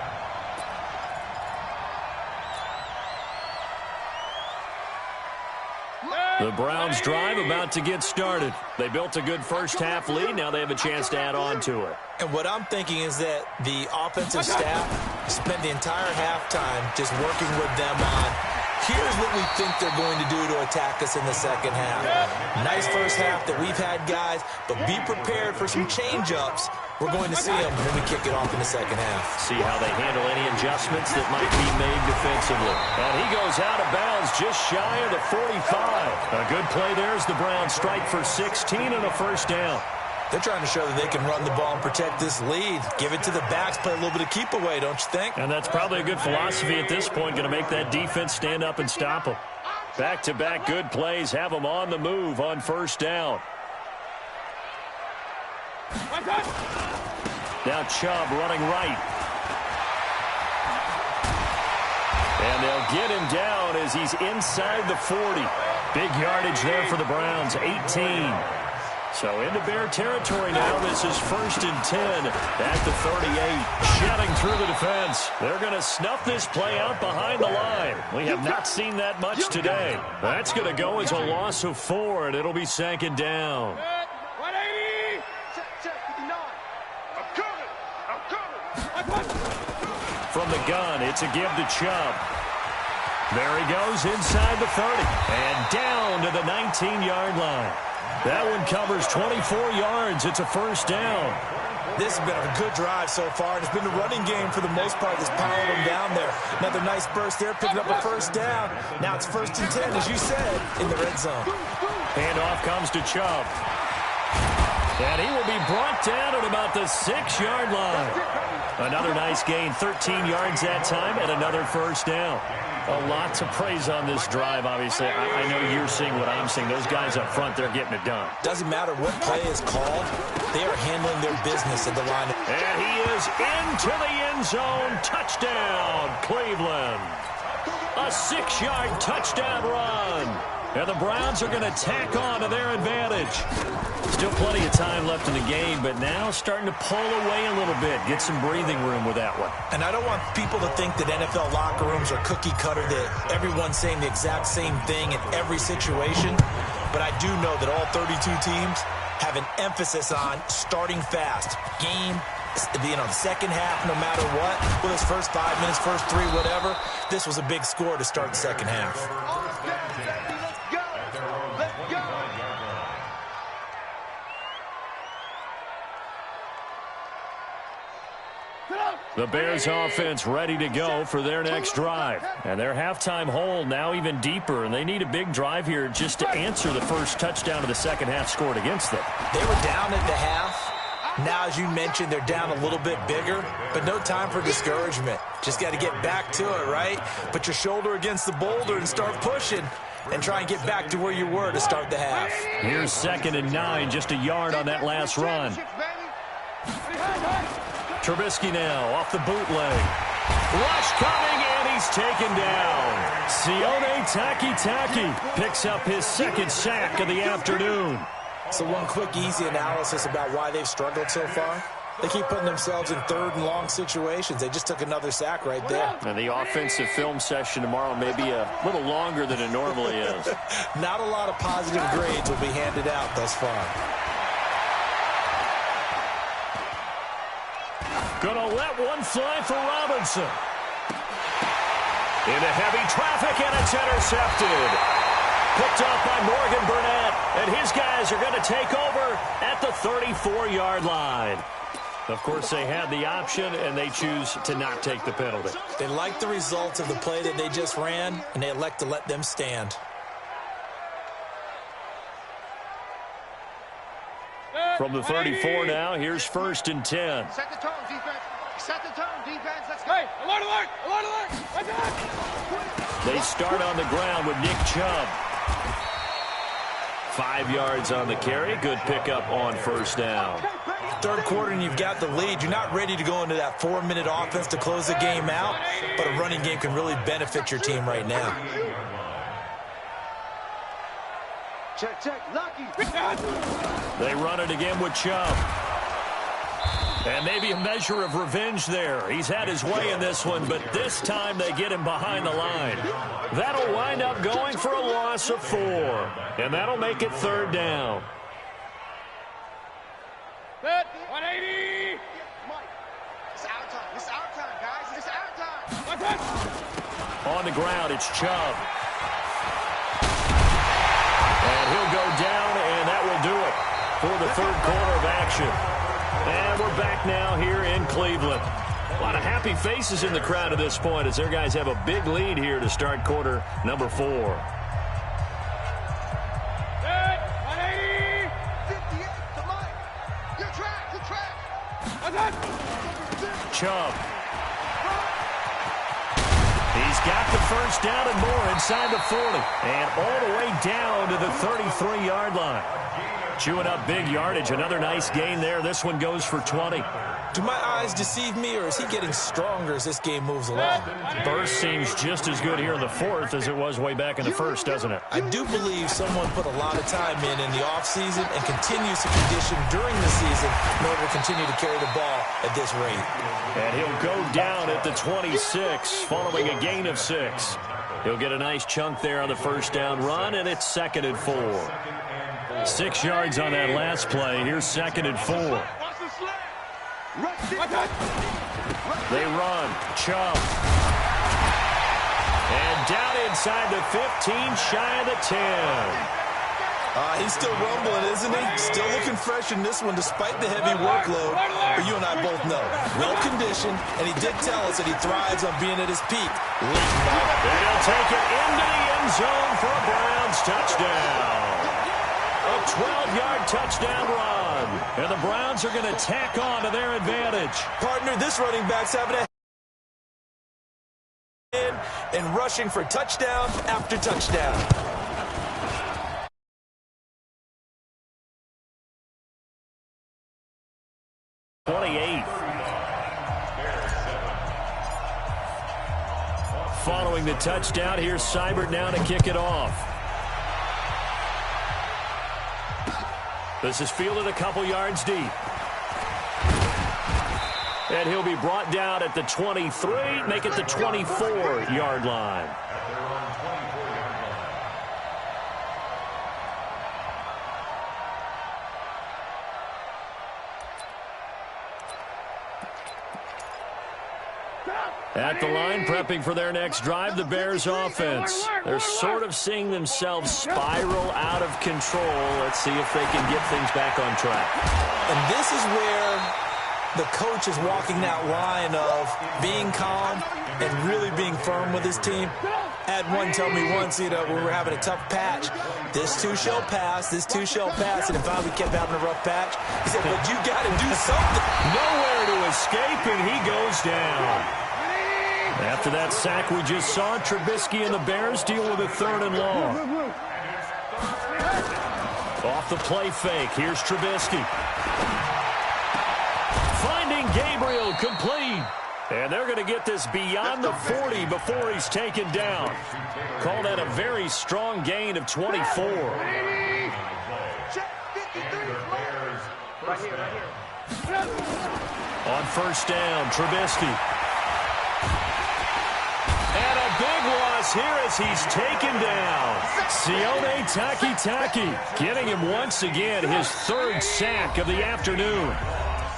The Browns drive about to get started. They built a good first-half lead. Now they have a chance to add on to it. And what I'm thinking is that the offensive staff spent the entire halftime just working with them on, here's what we think they're going to do to attack us in the second half. Nice first half that we've had, guys, but be prepared for some change-ups. We're going to see them when we kick it off in the second half. See how they handle any adjustments that might be made defensively. And he goes out of bounds just shy of the 45. A good play there as the Browns strike for 16 and a first down. They're trying to show that they can run the ball and protect this lead. Give it to the backs, play a little bit of keep away, don't you think? And that's probably a good philosophy at this point, going to make that defense stand up and stop them. Back-to-back good plays have them on the move on first down. Now Chubb running right. And they'll get him down as he's inside the 40. Big yardage there for the Browns, 18. So into Bear territory now. This is 1st and 10 at the 38. Shedding through the defense. They're going to snuff this play out behind the line. We have not seen that much today. That's going to go as a loss of 4, and it'll be 2nd down. 180. Check 59. I'm coming. From the gun, it's a give to Chubb. There he goes inside the 30 and down to the 19-yard line. That one covers 24 yards. It's a first down. This has been a good drive so far. It's been the running game for the most part that's powered them down there. Another nice burst there, picking up a first down. Now it's 1st and 10, as you said, in the red zone. Handoff comes to Chubb. And he will be brought down at about the 6-yard line. Another nice gain, 13 yards that time, and another first down. A lot to praise on this drive, obviously. I know you're seeing what I'm seeing. Those guys up front, they're getting it done. Doesn't matter what play is called. They are handling their business at the line. And he is into the end zone. Touchdown, Cleveland. A 6-yard touchdown run. And the Browns are going to tack on to their advantage. Still plenty of time left in the game, but now starting to pull away a little bit. Get some breathing room with that one. And I don't want people to think that NFL locker rooms are cookie cutter, that everyone's saying the exact same thing in every situation. But I do know that all 32 teams have an emphasis on starting fast. Game, the second half, no matter what, whether it's first 5 minutes, first 3, whatever, this was a big score to start the second half. The Bears offense ready to go for their next drive. And their halftime hole now even deeper, and they need a big drive here just to answer the first touchdown of the second half scored against them. They were down at the half. Now, as you mentioned, they're down a little bit bigger, but no time for discouragement. Just got to get back to it, right? Put your shoulder against the boulder and start pushing and try and get back to where you were to start the half. Here's 2nd and 9, just a yard on that last run. Trubisky now off the bootleg. Rush coming, and he's taken down. Sione Taki picks up his 2nd sack of the afternoon. So one quick, easy analysis about why they've struggled so far. They keep putting themselves in 3rd and long situations. They just took another sack right there. And the offensive film session tomorrow may be a little longer than it normally is. Not a lot of positive grades will be handed out thus far. Gonna let one fly for Robinson. Into heavy traffic, and it's intercepted. Picked off by Morgan Burnett, and his guys are going to take over at the 34-yard line. Of course, they had the option, and they choose to not take the penalty. They like the results of the play that they just ran, and they elect to let them stand. From the 34 now, here's 1st and 10. Set the tone, defense. Set the tone, defense. Let's go. Hey, alert, alert, alert, alert. Attack. They start on the ground with Nick Chubb. 5 yards on the carry. Good pickup on first down. 3rd quarter, and you've got the lead. You're not ready to go into that 4-minute offense to close the game out, but a running game can really benefit your team right now. Check, Lucky. They run it again with Chubb. And maybe a measure of revenge there. He's had his way in this one, but this time they get him behind the line. That'll wind up going for a loss of 4. And that'll make it 3rd down. Set, 180. It's our time. It's our time, guys. It's our time. On the ground, it's Chubb. And he'll go down, and that will do it for the 3rd quarter of action. And we're back now here in Cleveland. A lot of happy faces in the crowd at this point as their guys have a big lead here to start quarter number 4. 180. 58 to Mike. Your track. Chubb. He's got the first down and more inside the 40. And all the way down to the 33-yard line. Chewing up big yardage. Another nice gain there. This one goes for 20. Do my eyes deceive me, or is he getting stronger as this game moves along? Burst seems just as good here in the 4th as it was way back in the 1st, doesn't it? I do believe someone put a lot of time in the offseason and continues to condition during the season in order to continue to carry the ball at this rate. And he'll go down at the 26 following a gain of 6. He'll get a nice chunk there on the first down run, and it's 2nd and 4. 6 yards on that last play. Here's 2nd and 4. They run. Chubb. And down inside the 15, shy of the 10. He's still rumbling, isn't he? Still looking fresh in this one despite the heavy workload. But you and I both know, well-conditioned, and he did tell us that he thrives on being at his peak. And he'll take it into the end zone for a Browns touchdown. A 12-yard touchdown run. And the Browns are going to tack on to their advantage. Partner, this running back's having a and rushing for touchdown after touchdown. Following the touchdown, here's Seibert now to kick it off. This is fielded a couple yards deep. And he'll be brought down at the 23, make it the 24-yard line. At the line, prepping for their next drive, the Bears offense. They're sort of seeing themselves spiral out of control. Let's see if they can get things back on track. And this is where the coach is walking that line of being calm and really being firm with his team. Had one tell me once, when we were having a tough patch, this too shall pass, this too shall pass, and finally we kept having a rough patch. He said, but you got to do something. Nowhere to escape, and he goes down. After that sack we just saw, Trubisky and the Bears deal with a 3rd and long. Off the play fake, here's Trubisky. Finding Gabriel, complete. And they're going to get this beyond the 40 before he's taken down. Call that a very strong gain of 24. On first down, Trubisky. And a big loss here as he's taken down. Sione Takitaki getting him once again his 3rd sack of the afternoon.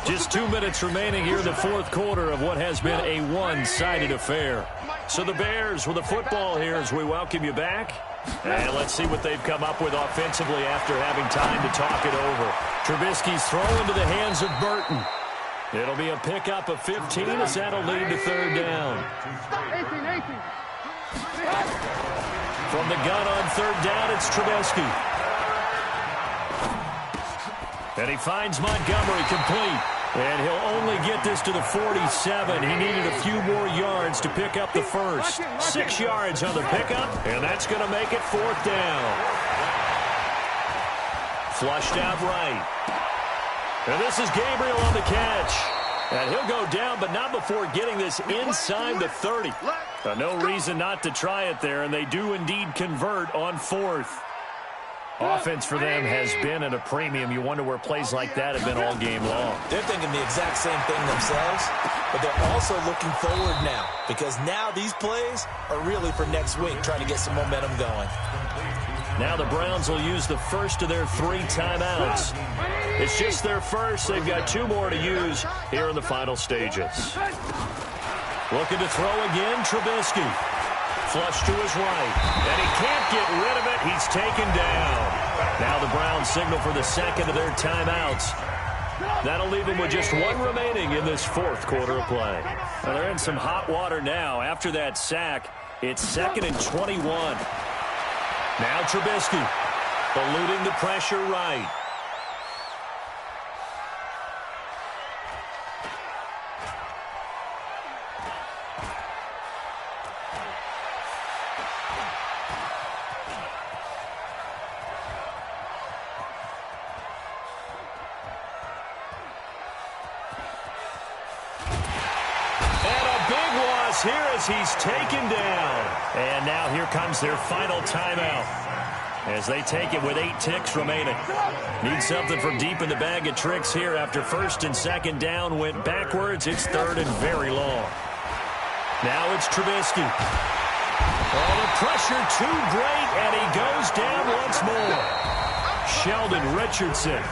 Just 2 minutes remaining here in the 4th quarter of what has been a one-sided affair. So the Bears with the football here as we welcome you back. And let's see what they've come up with offensively after having time to talk it over. Trubisky's throw into the hands of Burton. It'll be a pickup of 15 as that'll lead to 3rd down. From the gun on 3rd down, it's Trubisky. And he finds Montgomery complete. And he'll only get this to the 47. He needed a few more yards to pick up the first. 6 yards on the pickup, and that's going to make it 4th down. Flushed out right. And this is Gabriel on the catch. And he'll go down, but not before getting this inside the 30. No reason not to try it there, and they do indeed convert on 4th. Offense for them has been at a premium. You wonder where plays like that have been all game long. They're thinking the exact same thing themselves, but they're also looking forward now because now these plays are really for next week, trying to get some momentum going. Now the Browns will use the first of their 3 timeouts. It's just their first. They've got 2 more to use here in the final stages. Looking to throw again, Trubisky. Flush to his right, and he can't get rid of it. He's taken down. Now the Browns signal for the second of their timeouts. That'll leave them with just 1 remaining in this 4th quarter of play. Well, they're in some hot water now. After that sack, it's 2nd and 21. Now Trubisky, eluding the pressure right. Here as he's taken down. And now here comes their final timeout as they take it with 8 ticks remaining. Need something from deep in the bag of tricks here after 1st and 2nd down went backwards. It's 3rd and very long. Now it's Trubisky. Oh, the pressure too great, and he goes down once more. Sheldon Richardson.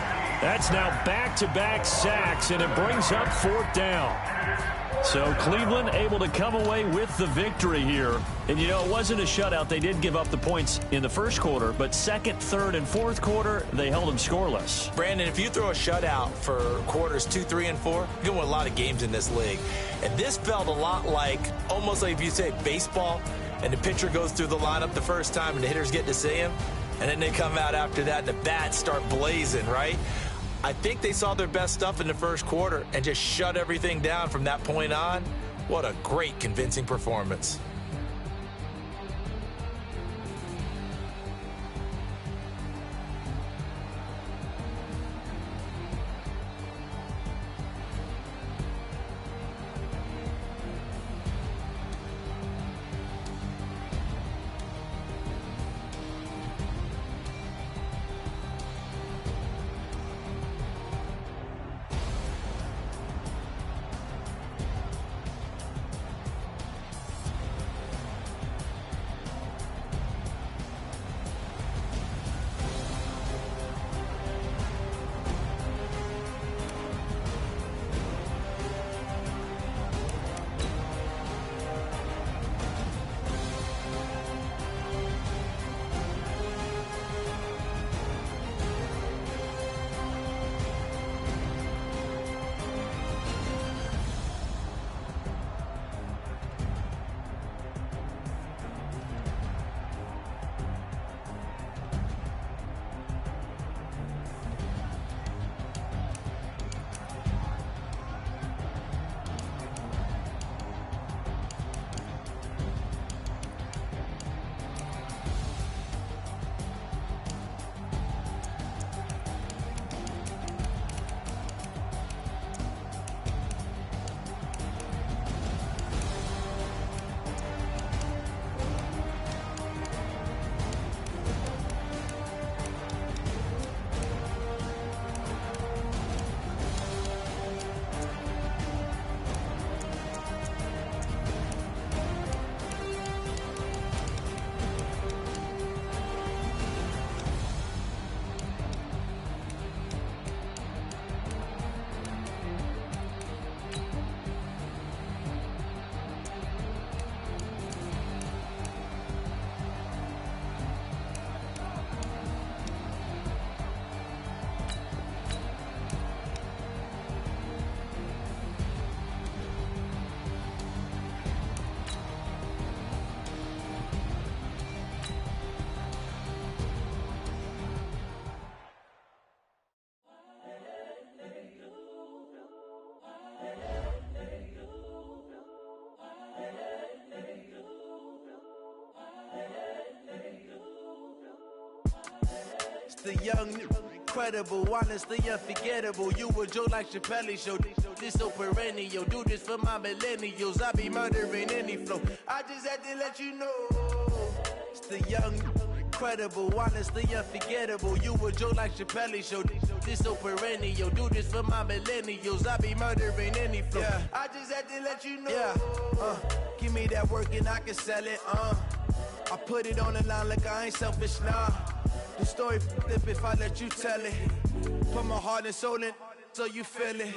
That's now back-to-back sacks, and it brings up 4th down. So Cleveland able to come away with the victory here. And, you know, it wasn't a shutout. They did give up the points in the 1st quarter, but 2nd, 3rd, and 4th quarter, they held them scoreless. Brandon, if you throw a shutout for quarters 2, 3, and 4, you're going to win a lot of games in this league. And this felt a lot like, almost like if you say baseball, and the pitcher goes through the lineup the first time and the hitters get to see him, and then they come out after that and the bats start blazing, right? I think they saw their best stuff in the 1st quarter and just shut everything down from that point on. What a great, convincing performance. The young, incredible, honestly unforgettable. You a joke like Chappelle Show. This so perennial. Do this for my millennials. I be murdering any flow. I just had to let you know. It's the young, incredible, honestly unforgettable. You a joke like Chappelle show. This so perennial. Do this for my millennials. I be murdering any flow. Yeah. I just had to let you know. Yeah. Give me that work and I can sell it. I put it on the line like I ain't selfish, nah. The story flip if I let you tell it. Put my heart and soul in so you feel it.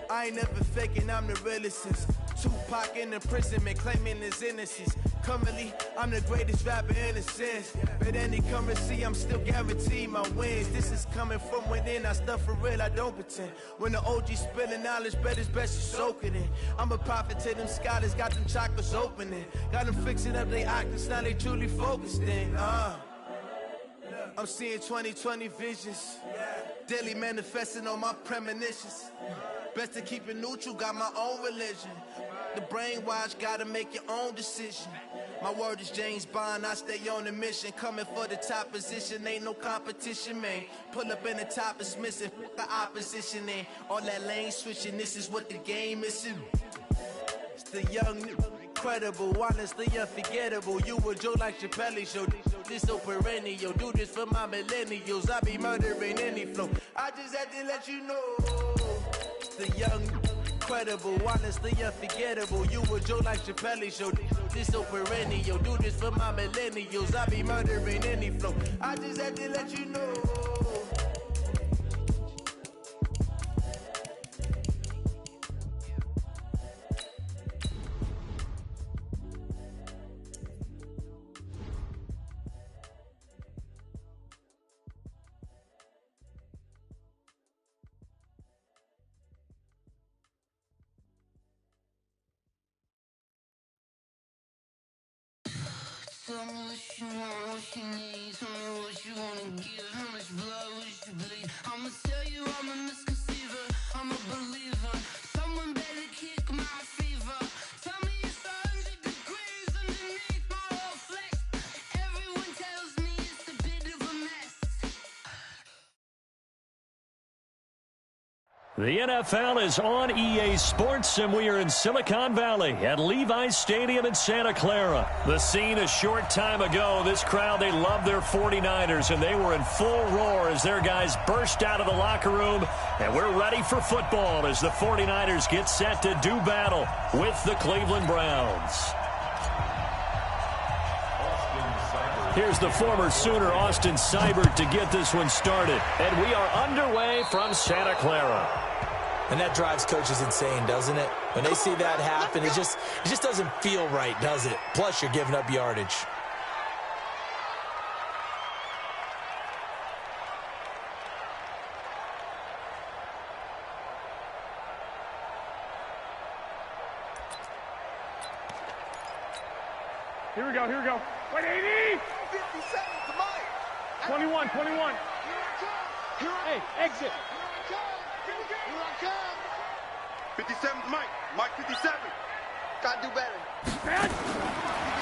I ain't never faking, I'm the realest since Tupac in imprisonment, claiming his innocence. Currently, I'm the greatest rapper in a sense. But any currency, I'm still guaranteed my wins. This is coming from within, I stuff for real, I don't pretend. When the OG spilling knowledge, bet it's best you soak it in. I'm a prophet to them scholars, got them chakras opening. Got them fixing up their octaves, now they truly focused in. I'm seeing 2020 visions. Daily manifesting on my premonitions. Best to keep it neutral, got my own religion. The brainwash, gotta make your own decision. My word is James Bond, I stay on a mission. Coming for the top position, ain't no competition, man. Pull up in the top is missing, the opposition in. All that lane switching, this is what the game is. It's the young, incredible, honestly unforgettable. You a joke like Chappelle show. This so perennial. Do this for my millennials. I be murdering any flow. I just had to let you know. The young, incredible, honestly unforgettable. You a joke like Chappelle show. This so perennial. Do this for my millennials. I be murdering any flow. I just had to let you know. Tell me what you want, what you need. Tell me what you wanna give. How much blood would you bleed? I'ma tell you I'm a misconceiver. I'm a believer. Someone better kick my fever. Tell me it's 100 degrees underneath my whole flesh. Everyone tells me it's a bit of a mess. The NFL is on EA Sports, and we are in Silicon Valley at Levi's Stadium in Santa Clara. The scene a short time ago, this crowd, they love their 49ers, and they were in full roar as their guys burst out of the locker room, and we're ready for football as the 49ers get set to do battle with the Cleveland Browns. Here's the former Sooner, Austin Seibert, to get this one started. And we are underway from Santa Clara. And that drives coaches insane, doesn't it? When they see that happen, it just doesn't feel right, does it? Plus, you're giving up yardage. Here we go, here we go. 180! 57 to Mike. 21, 21. Hey, exit. 57 to Mike. Mike 57. Gotta do better.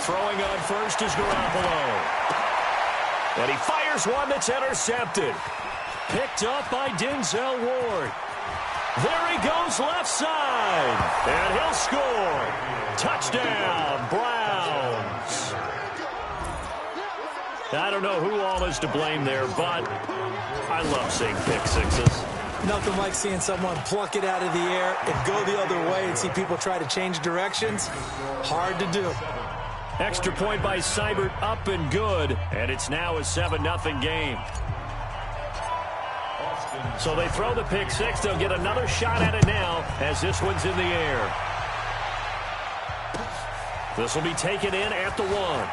Throwing on first is Garoppolo. And he fires one that's intercepted. Picked up by Denzel Ward. There he goes left side. And he'll score. Touchdown, Browns. I don't know who all is to blame there, but I love seeing pick sixes. Nothing like seeing someone pluck it out of the air and go the other way and see people try to change directions. Hard to do. Extra point by Seibert, up and good, and it's now a 7-0 game. So they throw the pick six. They'll get another shot at it now as this one's in the air. This will be taken in at the 1.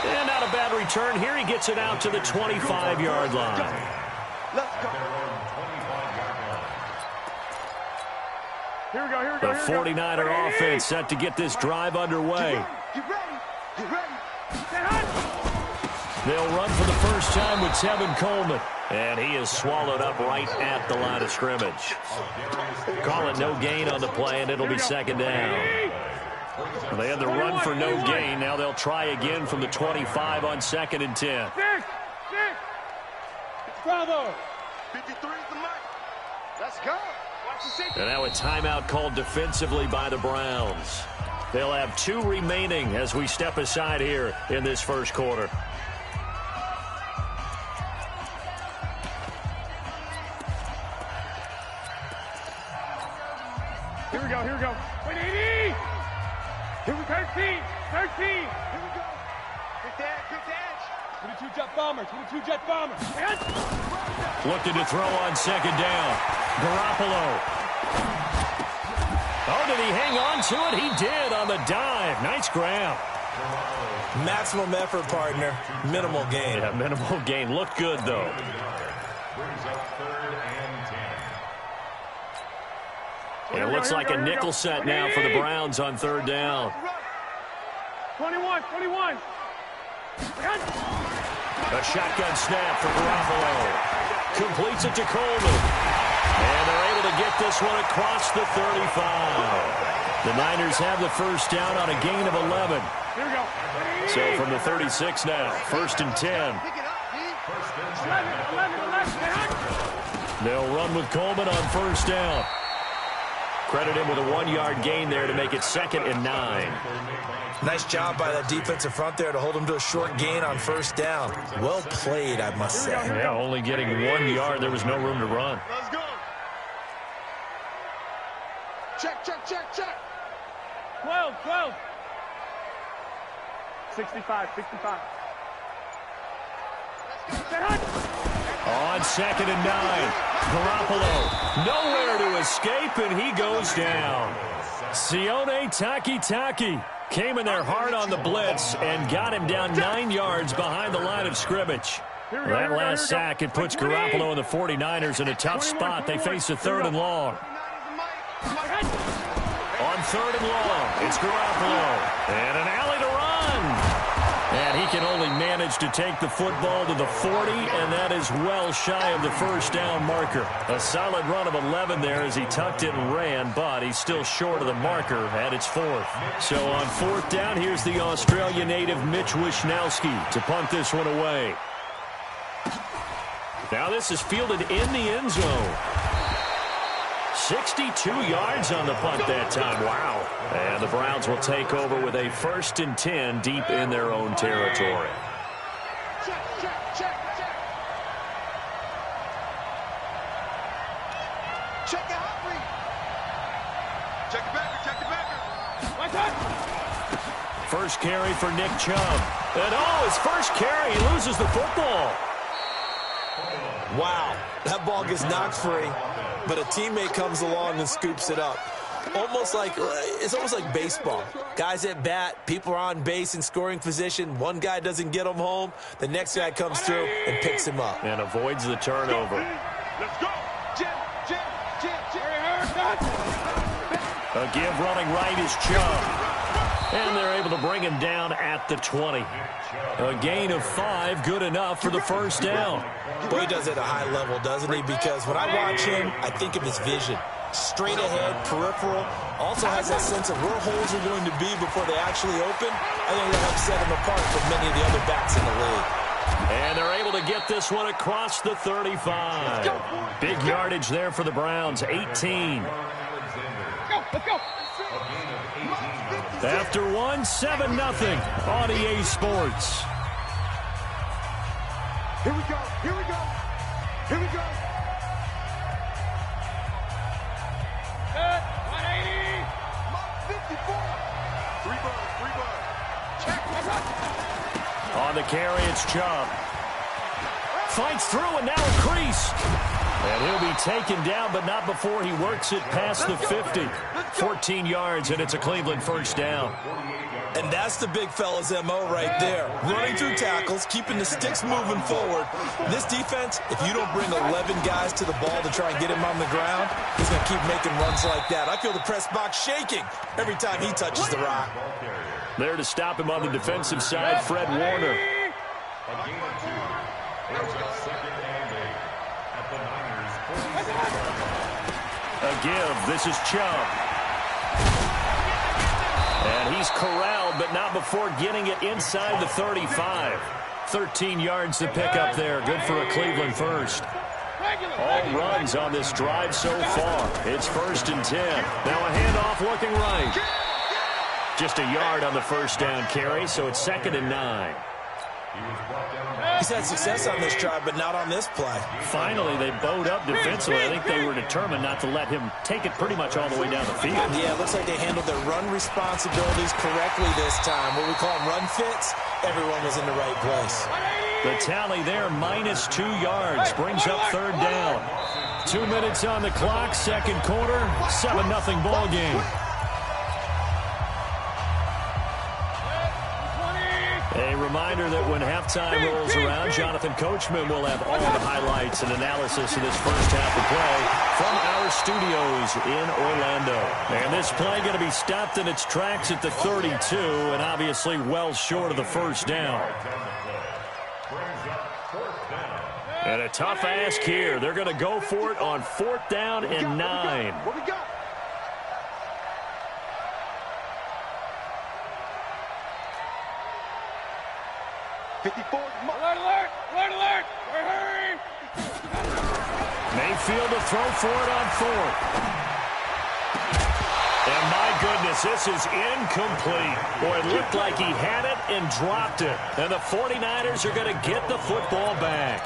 And not a bad return here. He gets it out to the 25-yard line. Let's go. Here we go, here we The go. 49er offense set to get this drive underway. You ready? You ready? They'll run for the first time with Tevin Coleman. And he is swallowed up right at the line of scrimmage. Call it no gain on the play, and it'll be second down. They had the run for no gain. Now they'll try again from the 25 on 2nd and 10. Bravo. 53 to Mike. Let's go. And now a timeout called defensively by the Browns. They'll have 2 remaining as we step aside here in this first quarter. Here we go, here we go. Wait, 80! Here we go, 13! 13! Here we go. Quick edge. 22 jet bomber, 22 jet bomber. Looking to throw on second down. Garoppolo. Oh, did he hang on to it? He did on the dive. Nice grab. Maximum effort, partner. Minimal gain. Yeah, minimal gain. Looked good, though. Brings up 3rd and 10. It looks like a nickel set now for the Browns on 3rd down. 21, 21. A shotgun snap for Garoppolo. Completes it to Coleman. And they're able to get this one across the 35. The Niners have the first down on a gain of 11. Here we go. So from the 36 now, 1st and 10. 11. They'll run with Coleman on 1st down. Credit him with a 1-yard gain there to make it 2nd and 9. Nice job by that defensive front there to hold him to a short gain on 1st down. Well played, I must say. Yeah, only getting 1 yard. There was no room to run. Let's go. Check. 12. 65. On 2nd and 9. Garoppolo nowhere to escape, and he goes down. Sione Takitaki came in there hard on the blitz and got him down 9 yards behind the line of scrimmage. That last sack, it puts Garoppolo and the 49ers in a tough spot. They face a 3rd and long. On 3rd and long, it's Garoppolo. And an alley to run. And he can only manage to take the football to the 40, and that is well shy of the 1st down marker. A solid run of 11 there as he tucked it and ran, but he's still short of the marker at its 4th. So on 4th down, here's the Australia native Mitch Wishnowsky to punt this one away. Now this is fielded in the end zone. 62 yards on the punt that time. Wow. And the Browns will take over with a 1st and 10 deep in their own territory. Check. Check the hot read. Check the backer. My touch. First carry for Nick Chubb. And his first carry, he loses the football. Wow, that ball gets knocked free, but a teammate comes along and scoops it up. It's almost like baseball. Guys at bat, people are on base in scoring position. One guy doesn't get him home. The next guy comes through and picks him up. And avoids the turnover. Let's go. Jim. A give running right is Chubb. And they're able to bring him down at the 20. A gain of 5, good enough for the 1st down. Boy, he does it at a high level, doesn't he? Because when I watch him, I think of his vision. Straight ahead, peripheral. Also has that sense of where holes are going to be before they actually open. I think that helps set him apart from many of the other backs in the league. And they're able to get this one across the 35. Big yardage there for the Browns, 18. Let's go. After 1, 7-0 on EA Sports. Here we go. Good. 180. 54. 3 bar. Check. On the carry, it's Chubb. Fights through and now a crease. And he'll be taken down, but not before he works it past the 50. 14 yards, and it's a Cleveland 1st down. And that's the big fella's MO right there. Running through tackles, keeping the sticks moving forward. This defense, if you don't bring 11 guys to the ball to try and get him on the ground, he's going to keep making runs like that. I feel the press box shaking every time he touches the rock. There to stop him on the defensive side, Fred Warner. A gain of 2. Brings up 2nd and 8 at the Niners' 40. A give. This is Chubb. And he's corralled, but not before getting it inside the 35. 13 yards to pick up there. Good for a Cleveland 1st. All runs on this drive so far. It's 1st and 10. Now a handoff looking right. Just a yard on the first down carry, so it's 2nd and 9. He's had success on this drive, but not on this play. Finally, they bowed up defensively. I think they were determined not to let him take it pretty much all the way down the field. Yeah, it looks like they handled their run responsibilities correctly this time. What we call them run fits, everyone was in the right place. The tally there, minus 2 yards, brings up 3rd down. 2 minutes on the clock, 2nd quarter, 7-0 ball game. A reminder that when halftime rolls around, Jonathan Coachman will have all the highlights and analysis of this first half of play from our studios in Orlando. And this play going to be stopped in its tracks at the 32, and obviously well short of the first down. And a tough ask here. They're going to go for it on 4th down and 9. What we got? Alert! Hurry! Mayfield to throw for it on 4th. And my goodness, this is incomplete. Boy, it looked like he had it and dropped it. And the 49ers are going to get the football back.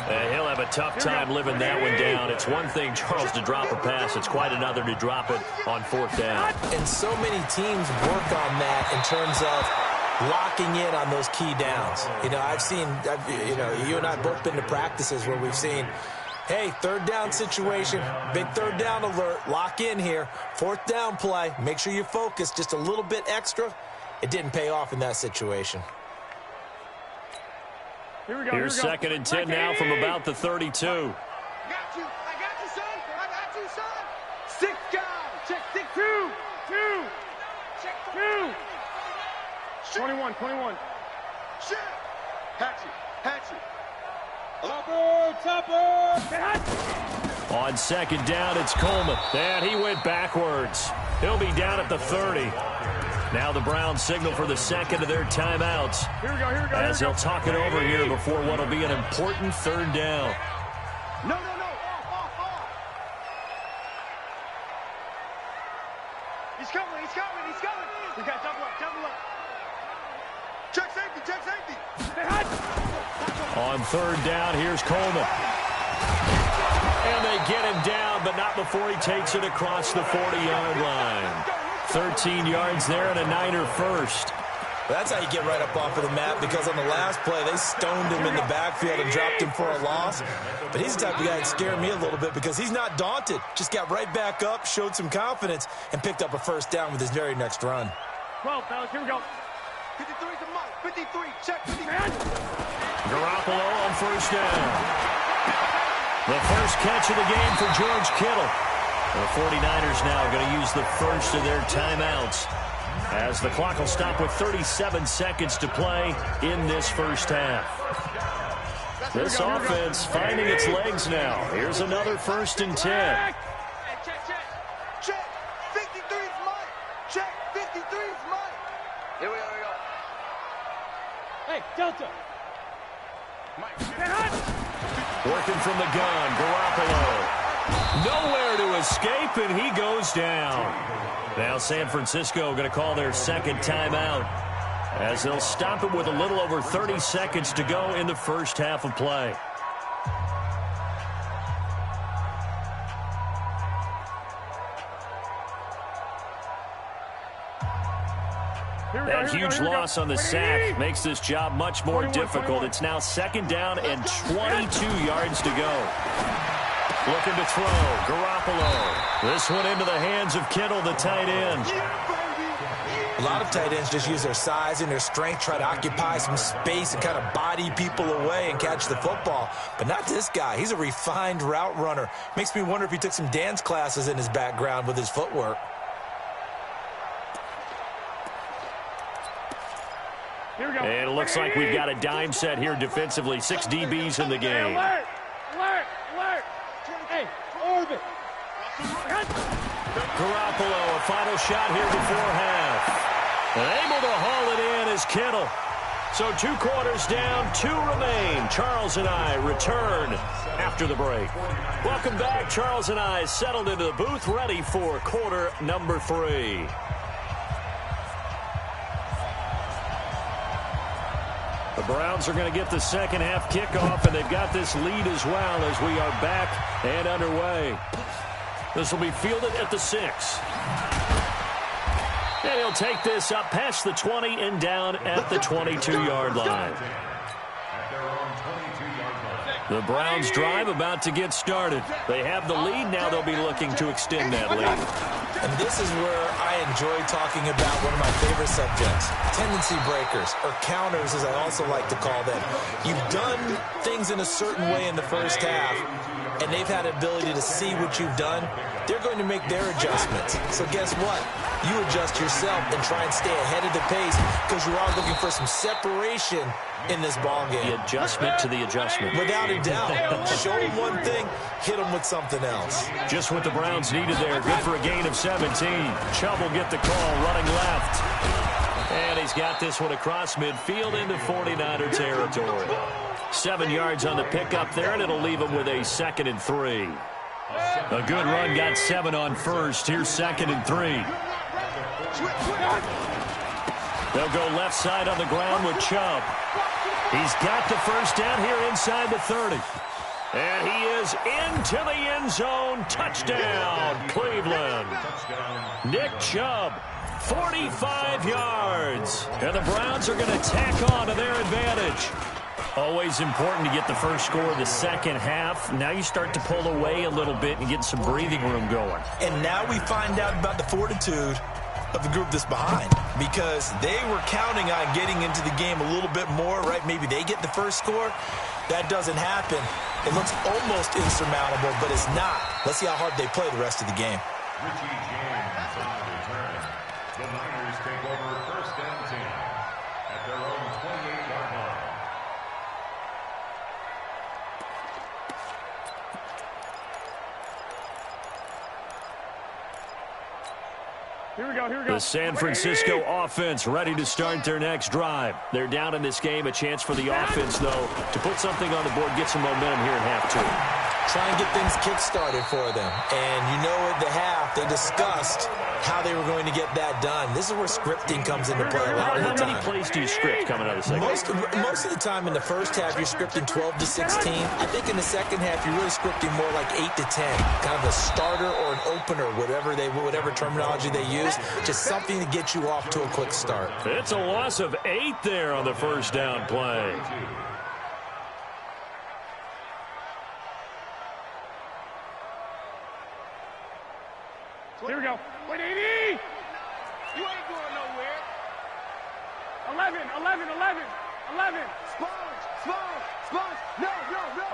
And he'll have a tough time living that one down. It's one thing, Charles, to drop a pass. It's quite another to drop it on 4th down. And so many teams work on that in terms of locking in on those key downs. I've seen, you and I both been to practices where we've seen, hey, 3rd down situation, big 3rd down alert, lock in here, 4th down play, make sure you focus just a little bit extra. It didn't pay off in that situation. Here's 2nd and 10 now from about the 32. I got you, son. 6 guys. Check 6, 2. Check 2. 21. Shit. Hatchet. Topper. On 2nd down, it's Coleman. And he went backwards. He'll be down at the 30. Now the Browns signal for the 2nd of their timeouts. Here we go. As they'll talk it over here before what will be an important 3rd down. No. He's coming. We got double up. Check safety. On 3rd down, here's Coleman. And they get him down, but not before he takes it across the 40-yard line. 13 yards there and a Niner first. That's how you get right up off of the map, because on the last play, they stoned him in the backfield and dropped him for a loss. But he's the type of guy that scared me a little bit because he's not daunted. Just got right back up, showed some confidence, and picked up a 1st down with his very next run. 12, fellas, here we go. 53 to Mike. 53, check 50. Garoppolo on 1st down. The first catch of the game for George Kittle. The 49ers now going to use the first of their timeouts, as the clock will stop with 37 seconds to play in this first half. This offense finding its legs now. Here's another 1st and 10. Check. 53's Mike. Check. 53's Mike. Here we go. Hey, Delta. Working from the gun, Garoppolo. Nowhere to escape, and he goes down. Now San Francisco going to call their 2nd timeout, as they'll stop it with a little over 30 seconds to go in the first half of play. That huge loss on the sack makes this job much more difficult. It's now 2nd down and 22 yards to go. Looking to throw, Garoppolo. This one into the hands of Kittle, the tight end. A lot of tight ends just use their size and their strength, try to occupy some space and kind of body people away and catch the football. But not this guy. He's a refined route runner. Makes me wonder if he took some dance classes in his background with his footwork. And it looks like we've got a dime set here defensively. 6 DBs in the game. Alert! Hey, orbit. Garoppolo, a final shot here before half. And able to haul it in is Kittle. So 2 quarters down, 2 remain. Charles and I return after the break. Welcome back. Charles and I settled into the booth, ready for quarter number 3. The Browns are going to get the second half kickoff, and they've got this lead as well as we are back and underway. This will be fielded at the 6. And he'll take this up past the 20 and down at the 22-yard line. The Browns drive about to get started. They have the lead. Now they'll be looking to extend that lead. And this is where I enjoy talking about one of my favorite subjects, tendency breakers, or counters as I also like to call them. You've done things in a certain way in the first half, and they've had the ability to see what you've done. They're going to make their adjustments. So guess what? You adjust yourself and try and stay ahead of the pace because you are looking for some separation in this ball game. The adjustment to the adjustment. Without a doubt. Show them one thing, hit them with something else. Just what the Browns needed there. Good for a gain of 17. Chubb will get the call, running left. And he's got this one across midfield into 49er territory. 7 yards on the pickup there, and it'll leave him with a 2nd and 3. A good run, got 7 on first. Here's 2nd and 3. They'll go left side on the ground with Chubb. He's got the first down here inside the 30. And he is into the end zone. Touchdown, Cleveland. Nick Chubb, 45 yards. And the Browns are going to tack on to their advantage. Always important to get the first score of the second half. Now you start to pull away a little bit and get some breathing room going. And now we find out about the fortitude of the group that's behind, because they were counting on getting into the game a little bit more, right? Maybe they get the first score. That doesn't happen. It looks almost insurmountable, but it's not. Let's see how hard they play the rest of the game. Richie James on the return. The Niners take over 1st and 10 at their own 28-yard line. Here we go. The San Francisco offense ready to start their next drive. They're down in this game. A chance for the offense, though, to put something on the board, get some momentum here in half 2. Try and get things kick-started for them. And you know at the half, they discussed how they were going to get that done. This is where scripting comes into play a lot of the time. How many plays do you script coming out of the second half? Most of the time in the first half, you're scripting 12 to 16. I think in the second half, you're really scripting more like 8 to 10. Kind of a starter or an opener, whatever terminology they use. Just something to get you off to a quick start. It's a loss of 8 there on the first down play. Here we go. 180! You ain't going nowhere. 11. Sponge. No.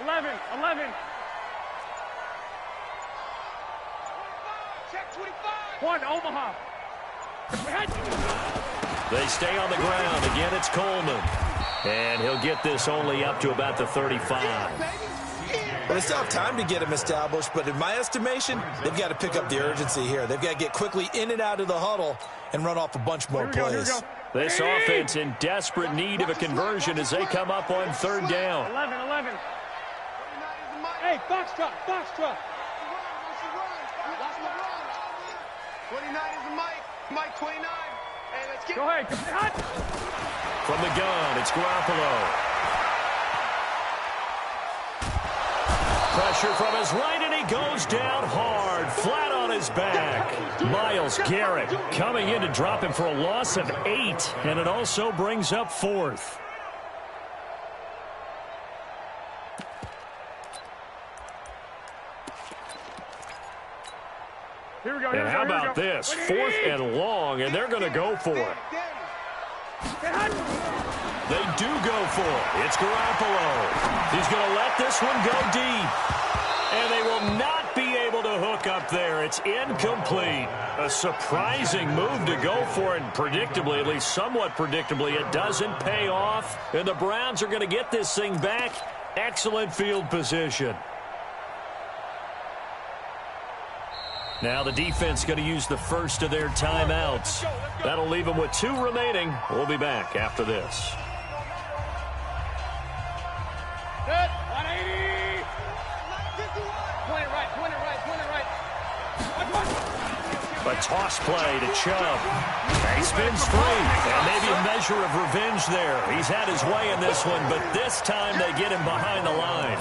11. Check 25. 1, Omaha. They stay on the ground. Again, it's Coleman. And he'll get this only up to about the 35. Well, they still have time to get him established, but in my estimation, they've got to pick up the urgency here. They've got to get quickly in and out of the huddle and run off a bunch more plays. This offense in desperate need of a conversion as they come up on 3rd down. 11. Hey, Foxtrot. 29 is the Mike 29. Hey, let's get. Go ahead. From the gun, it's Garoppolo. Pressure from his right, and he goes down hard, flat on his back. Myles Garrett coming in to drop him for a loss of 8, and it also brings up 4th. And how about this? 4th and long, and they're going to go for it. They do go for it. It's Garoppolo. He's going to let this one go deep. And they will not be able to hook up there. It's incomplete. A surprising move to go for it. And predictably, at least somewhat predictably, it doesn't pay off. And the Browns are going to get this thing back. Excellent field position. Now the defense going to use the first of their timeouts. That'll leave them with 2 remaining. We'll be back after this. Good. 180. Point it right. A toss play to Chubb. He spins free. And maybe a measure of revenge there. He's had his way in this one, but this time they get him behind the line.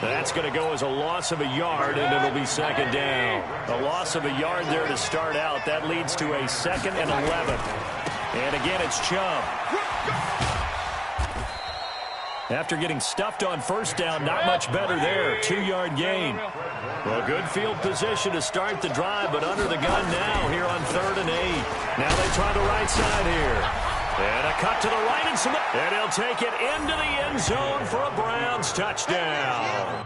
That's going to go as a loss of a yard, and it'll be second down. A loss of a yard there to start out. That leads to a 2nd and 11. And again, it's Chubb. After getting stuffed on first down, not much better there. 2-yard gain. Well, good field position to start the drive, but under the gun now here on 3rd and 8. Now they try the right side here. And a cut to the right, and he'll take it into the end zone for a Browns touchdown.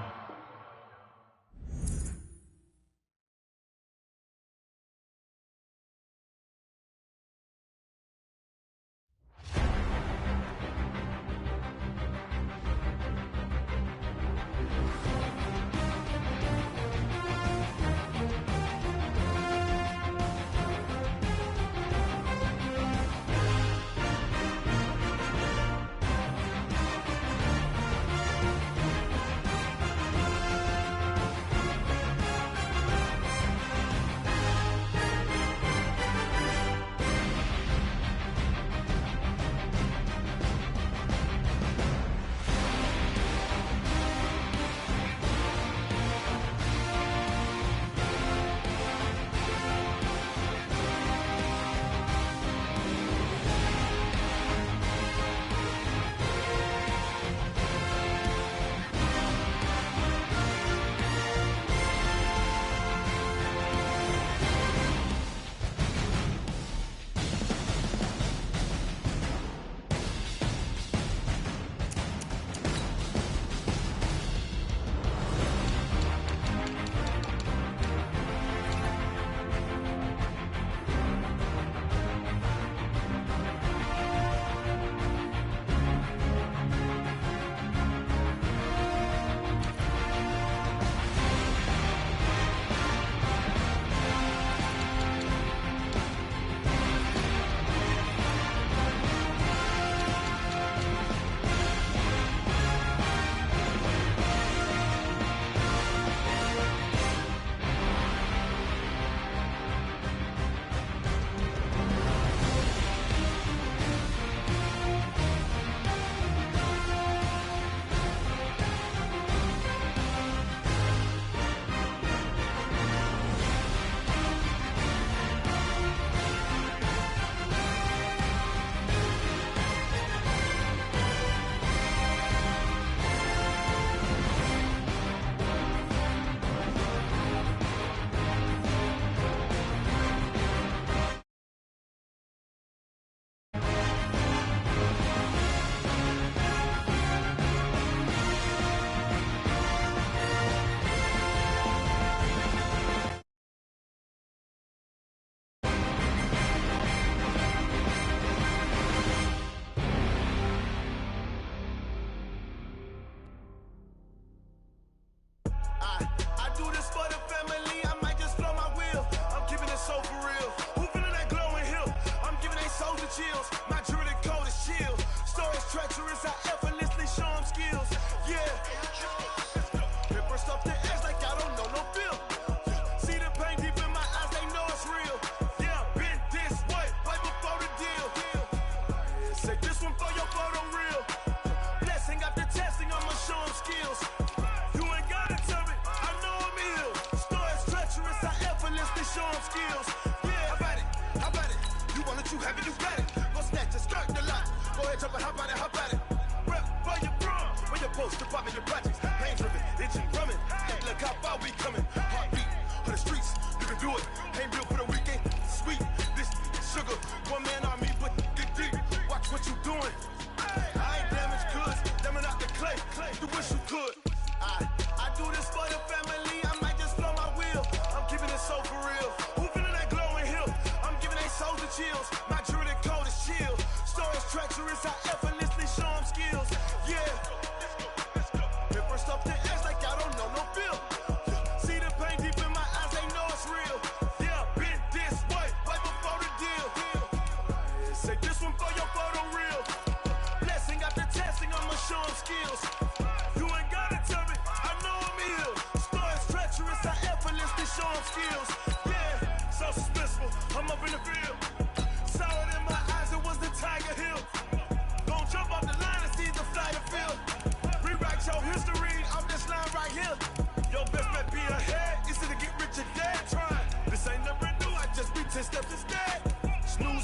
skills. Yeah, so suspenseful.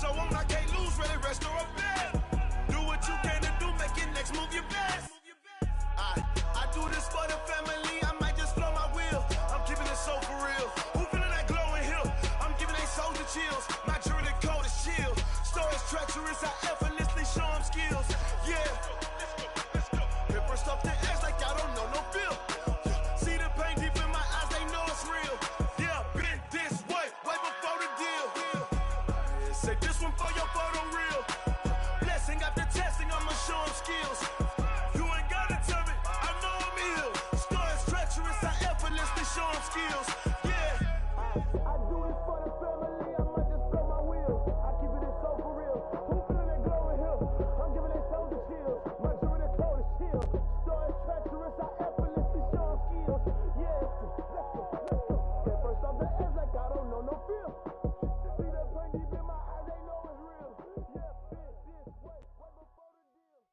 so on, I can't lose, really rest or a bet. Do what you can to do, make your next move your best. I do this for the family, I might just blow my wheel. I'm keeping it so for real. Who feeling that glowing hill? I'm giving they soldier chills. My jewelry coat is chill. Stories treacherous, I effortlessly show them skills. Yeah. Paper stuff the edge like I don't know no feel. See the pain deep in my eyes, they know it's real. Yeah, been this way before the deal. Say this one for your photo reel. Blessing after testing, I'ma show them skills. You ain't gotta tell me, I know I'm ill. Stories treacherous, I effortlessly show them skills. Yeah. I do this for the family, I might just blow my wheel. I keep it so for real. Who feeling that glowing hill? I'm giving they soldier chills. My jewelry coat is chill. Stories treacherous, I effortlessly show them skills. Yeah, let's go. Get first off the edge like I don't know no feel. See that pain deep in my eyes, they know it's real. Yeah, been this way before the deal.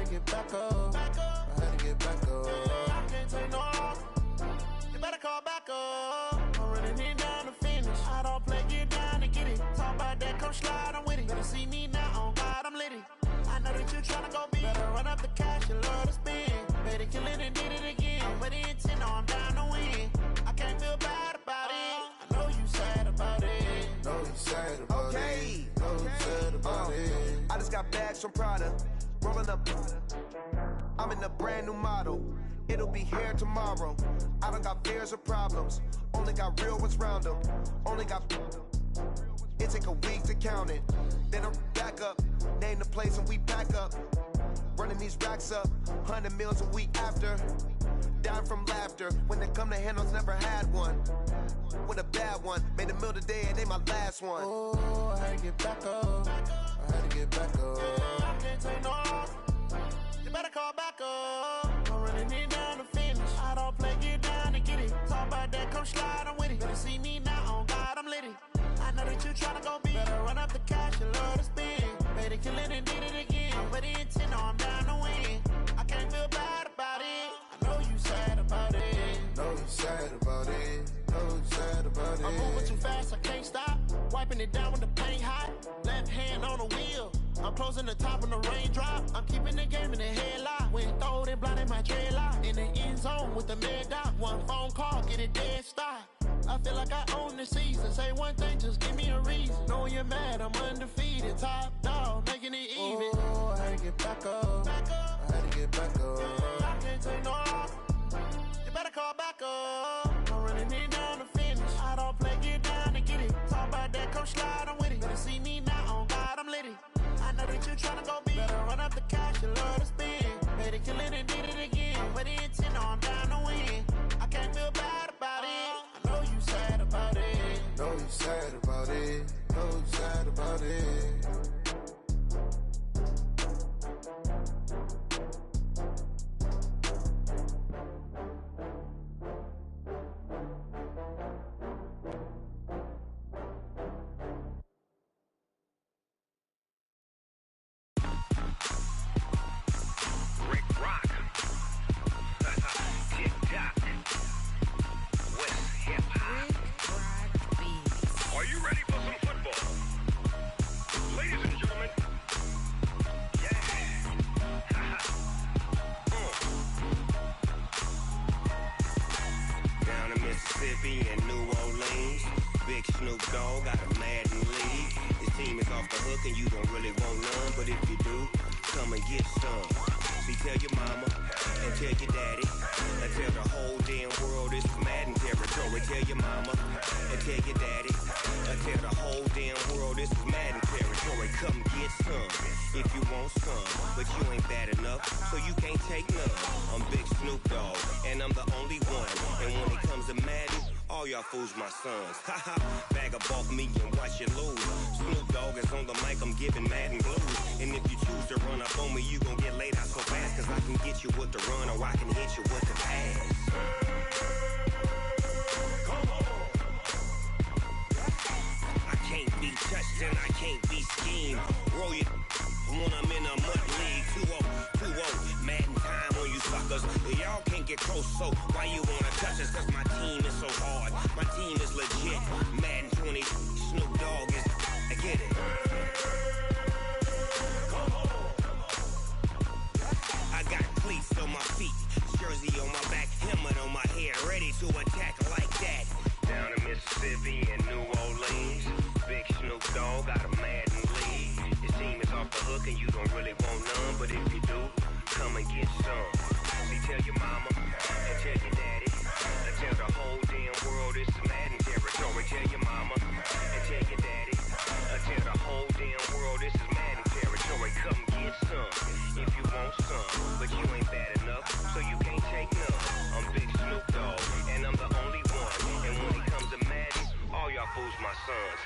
Get back up. I had to get back up. I can't take no loss. You better call back up. I'm running it down to finish. I don't play, get down to get it. Talk about that, come slide, I'm with it. Better see me now, on God, I'm lit it. I know that you tryna go big. Better run up the cash, you love to spend. Better kill it and did it again. With the intent, no, I'm down to win. I can't feel bad about it. I know you sad about it. Know you sad about it. Know you sad about it. I just got bags from Prada. Rolling up, I'm in a brand new model. It'll be here tomorrow. I don't got fears or problems. Only got real ones round them. Only got. It take a week to count it. Then I'm back up. Name the place and we pack up. Running these racks up. 100 meals a week after. Dying from laughter. When they come to handles, never had one. With a bad one. Made a meal today and they my last one. Oh, I had to get back up. I had to get back up. I can't take no loss. You better call back up. I'm running it down to finish. I don't play, get down to get it. Talk about that, come slide, I'm with it. Better see me now, on God, I'm lit it. I know that you tryna go big. Better run up the cash, you love to spend. Better kill it and did it again. With the intent, no, I'm down to win. I can't feel bad about it. I know you sad about it. Know you sad about it. Know you sad about it. I'm moving too fast, I can't stop. Wiping it down with the paint hot. Left hand on the wheel. I'm closing the top when the raindrop. I'm keeping the game in the headlock. When throw it blind in my dreadlock. In the end zone with the mad dot. One phone call, get it dead stop. I feel like I own the season. Say one thing, just give me a reason. Knowing you're mad, I'm undefeated. Top dog, making it even. Oh, I had to get back up. I had to get back up. I can't take no loss. You better call back up. I'm running it down to finish. I don't play, get down and get it. Talk about that, come slide, I'm with it. Better see me now, on God, I'm litty. I know that you tryna go big. Better run up the cash, you love to spin. Made it, kill it, and did it again. With the intent on down to win. I can't feel bad about it. I know you sad about it. Know you sad about it. Know you sad about it. Rick Rock. TikTok. West hip hop. Are you ready for some football? Ladies and gentlemen. Yeah. Down in Mississippi and New Orleans, Big Snoop Dogg got a Madden league. His team is off the hook and you don't really want none, but if you do, come and get some. See, tell your mama and tell your daddy and tell the whole damn world this is Madden territory. Tell your mama and tell your daddy and tell the whole damn world this is Madden territory. Come get some if you want some, but you ain't bad enough, so you can't take none. I'm Big Snoop Dogg and I'm the only one. And when it comes to Madden, all y'all fools my sons. Haha, bag up off me and watch you lose. Snoop Dogg is on the mic, I'm giving Madden blues. And if you choose to run up on me, you gon' get laid out so fast. Cause I can get you with the run or I can hit you with the pass. I can't be touched and I can't be schemed. Roll you when I'm in a mud league. 2-0, Madden time on you suckers. Y'all can't get close, so why you wanna touch us? Cause my team is so hard, my team is legit. Madden 20, Snoop Dogg is, I get it. I got cleats on my feet, jersey on my back, helmet on my head, ready to attack like that. Down in Mississippi and New Orleans, Big Snoop Dogg got a Madden league. His team is off the hook and you don't really want none, but if you do, come and get some. See, tell your mama and tell your daddy and tell the whole damn world this is Madden territory. Tell your mama and tell your daddy and tell the whole damn world this is Madden territory. Come get some if you want some, but you ain't bad enough, so you can't take none. I'm Big Snoop Dogg and I'm the only one. And when it comes to Madden, all y'all fools my sons.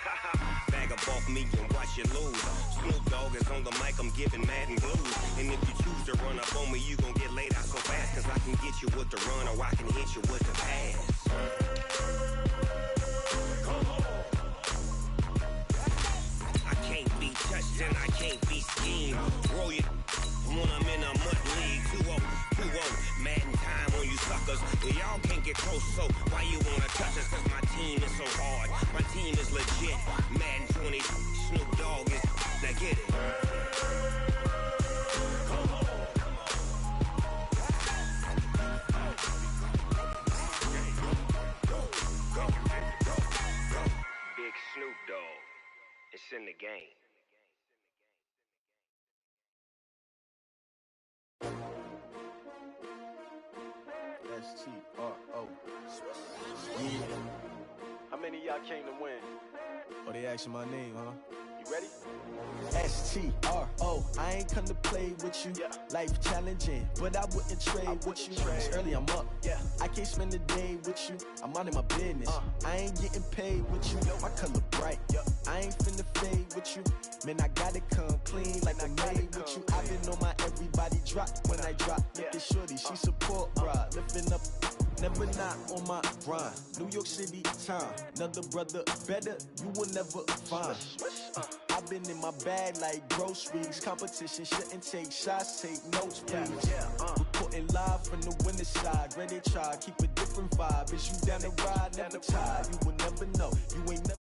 Bag up off me and watch you lose. Snoop Dogg is on the mic, I'm giving Madden blues. And if you choose to run up on me, you gon' get laid out so fast. Cause I can get you with the run or I can hit you with the pass. I can't be touched and I can't be schemed. Roll you when I'm in a mud league. 2-0, Madden time on you suckers. Y'all can't get close, so why you wanna touch us? Cause my team is so hard, my team is legit. Madden 20, Snoop Dogg is, now get it. Big Snoop Dogg, it's in the game. S-T-R-O. Yeah. How many of y'all came to win? Oh, they asking my name, huh? You ready? S-T-R-O. I ain't come to play with you. Life challenging, but I wouldn't trade with you. It's early, I'm up. I can't spend a day with you. I'm out of my business. I ain't getting paid with you. My color bright. I ain't finna fade with you. Man, I gotta come clean like I made with you. I've been on my everybody drop when I drop. Look at shorty, she support ride. Lifting up, never not on my grind. New York City time, another brother better, you will never find. I've been in my bag like groceries. Competition shouldn't take shots, take notes, please. Reporting live from the winter side. Ready to try, keep a different vibe. Is you down the ride, never tired. You will never know, you ain't never.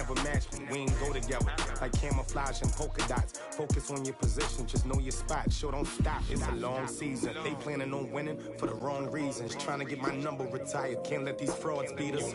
never match me. We ain't go together like camouflage and polka dots. Focus on your position, just know your spot. Sure, don't stop. It's a long season. They planning on winning for the wrong reasons. Trying to get my number retired. Can't let these frauds beat us.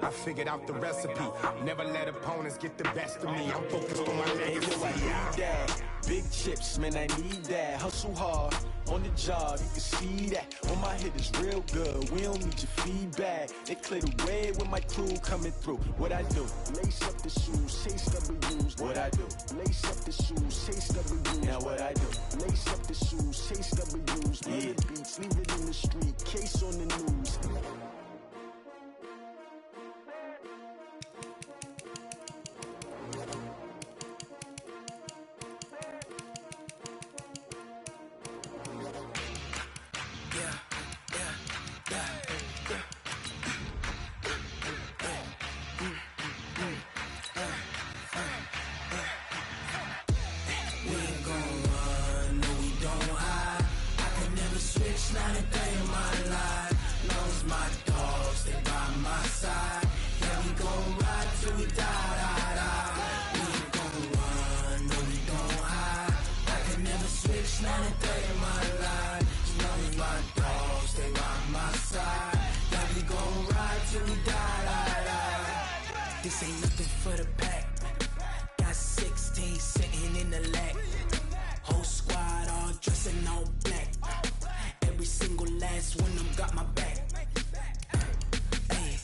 I figured out the recipe. Never let opponents get the best of me. I'm focused on my legacy. I need that. Big chips, man, I need that. Hustle hard on the job, you can see that. On my hit is real good. We don't need your feedback. They clear the way with my crew coming through. What I do? Lace up the shoes, chase W's. What I do? Lace up the shoes, chase W's. Now what I do? Lace up the shoes, chase W's. Yeah. The beats, leave it in the street. Case on the news. This ain't nothing for the pack. Got 16 sitting in the lag. Whole squad all dressing all black. Every single last one of them got my back. Hey,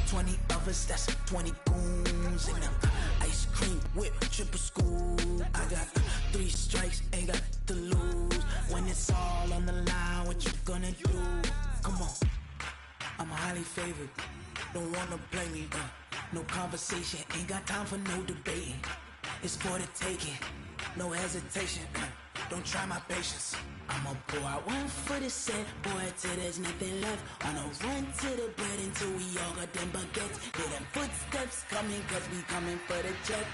20 of us, that's 20 goons in them. Ice cream whip, triple school. I got 3 strikes, ain't got to lose. When it's all on the line, what you gonna do? Come on, I'm highly favored. Don't wanna play me, no conversation, ain't got time for no debating. It's for the taking, no hesitation. Don't try my patience. I'ma pour out one for the set, boy, till there's nothing left. On a run to the bread until we all got them baguettes. Hear them footsteps coming, cause we coming for the check.